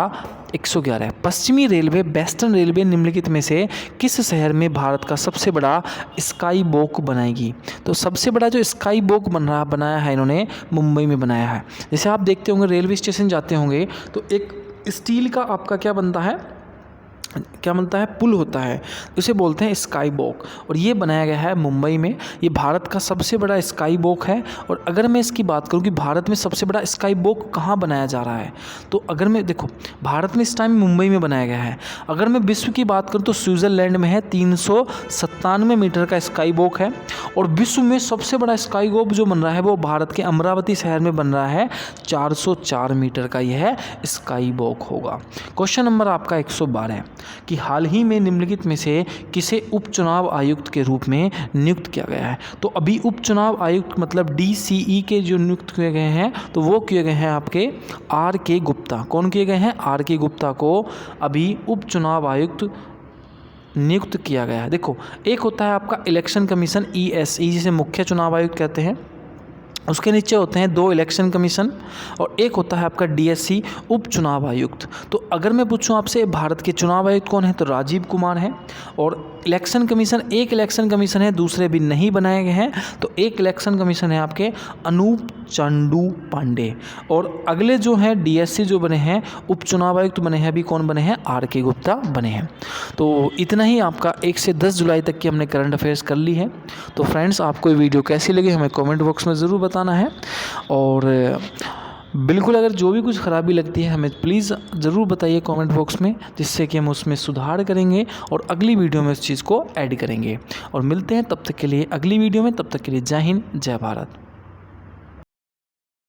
111 है, पश्चिमी रेलवे वेस्टर्न रेलवे निम्नलिखित में से किस शहर में भारत का सबसे बड़ा स्काई वॉक बनाएगी? तो सबसे बड़ा जो स्काई वॉक बनाया है इन्होंने मुंबई में बनाया है। जैसे आप देखते होंगे रेलवे स्टेशन जाते होंगे तो एक स्टील का आपका क्या बनता है, पुल होता है, उसे बोलते हैं स्काई वॉक, और ये बनाया गया है मुंबई में। ये भारत का सबसे बड़ा स्काई वॉक है। और अगर मैं इसकी बात करूँ कि भारत में सबसे बड़ा स्काई वॉक कहाँ बनाया जा रहा है, तो अगर मैं देखो भारत में इस टाइम मुंबई में बनाया गया है। अगर मैं विश्व की बात करूँ तो स्विट्ज़रलैंड में है, 397 मीटर का स्काई वॉक है। और विश्व में सबसे बड़ा स्काई वॉक जो बन रहा है वो भारत के अमरावती शहर में बन रहा है, 404 मीटर का यह स्काई वॉक होगा। क्वेश्चन नंबर आपका 112 है कि हाल ही में निम्नलिखित में से किसे उपचुनाव आयुक्त के रूप में नियुक्त किया गया है? तो अभी उपचुनाव आयुक्त मतलब DCE के जो नियुक्त किए गए हैं तो वो किए गए हैं आपके RK गुप्ता। कौन किए गए हैं? RK गुप्ता को अभी उपचुनाव आयुक्त नियुक्त किया गया है। देखो एक होता है आपका इलेक्शन कमीशन ESE जिसे मुख्य चुनाव आयुक्त कहते हैं, उसके नीचे होते हैं 2 इलेक्शन कमीशन, और एक होता है आपका DSC उपचुनाव आयुक्त। तो अगर मैं पूछूं आपसे भारत के चुनाव आयुक्त कौन है तो राजीव कुमार है। और इलेक्शन कमीशन, एक इलेक्शन कमीशन है, दूसरे भी नहीं बनाए गए हैं, तो एक इलेक्शन कमीशन है आपके अनूप चंडू पांडे। और अगले जो हैं DSC जो बने हैं उपचुनाव आयुक्त बने हैं, अभी कौन बने हैं? RK गुप्ता बने हैं। तो इतना ही आपका 1 से 10 जुलाई तक की हमने करंट अफेयर्स कर ली है। तो फ्रेंड्स आपको ये वीडियो कैसी लगी हमें कमेंट बॉक्स में ज़रूर बताना है, और बिल्कुल अगर जो भी कुछ ख़राबी लगती है हमें प्लीज़ ज़रूर बताइए कमेंट बॉक्स में, जिससे कि हम उसमें सुधार करेंगे और अगली वीडियो में इस चीज़ को ऐड करेंगे। और मिलते हैं तब तक के लिए अगली वीडियो में, तब तक के लिए जय हिंद जय भारत।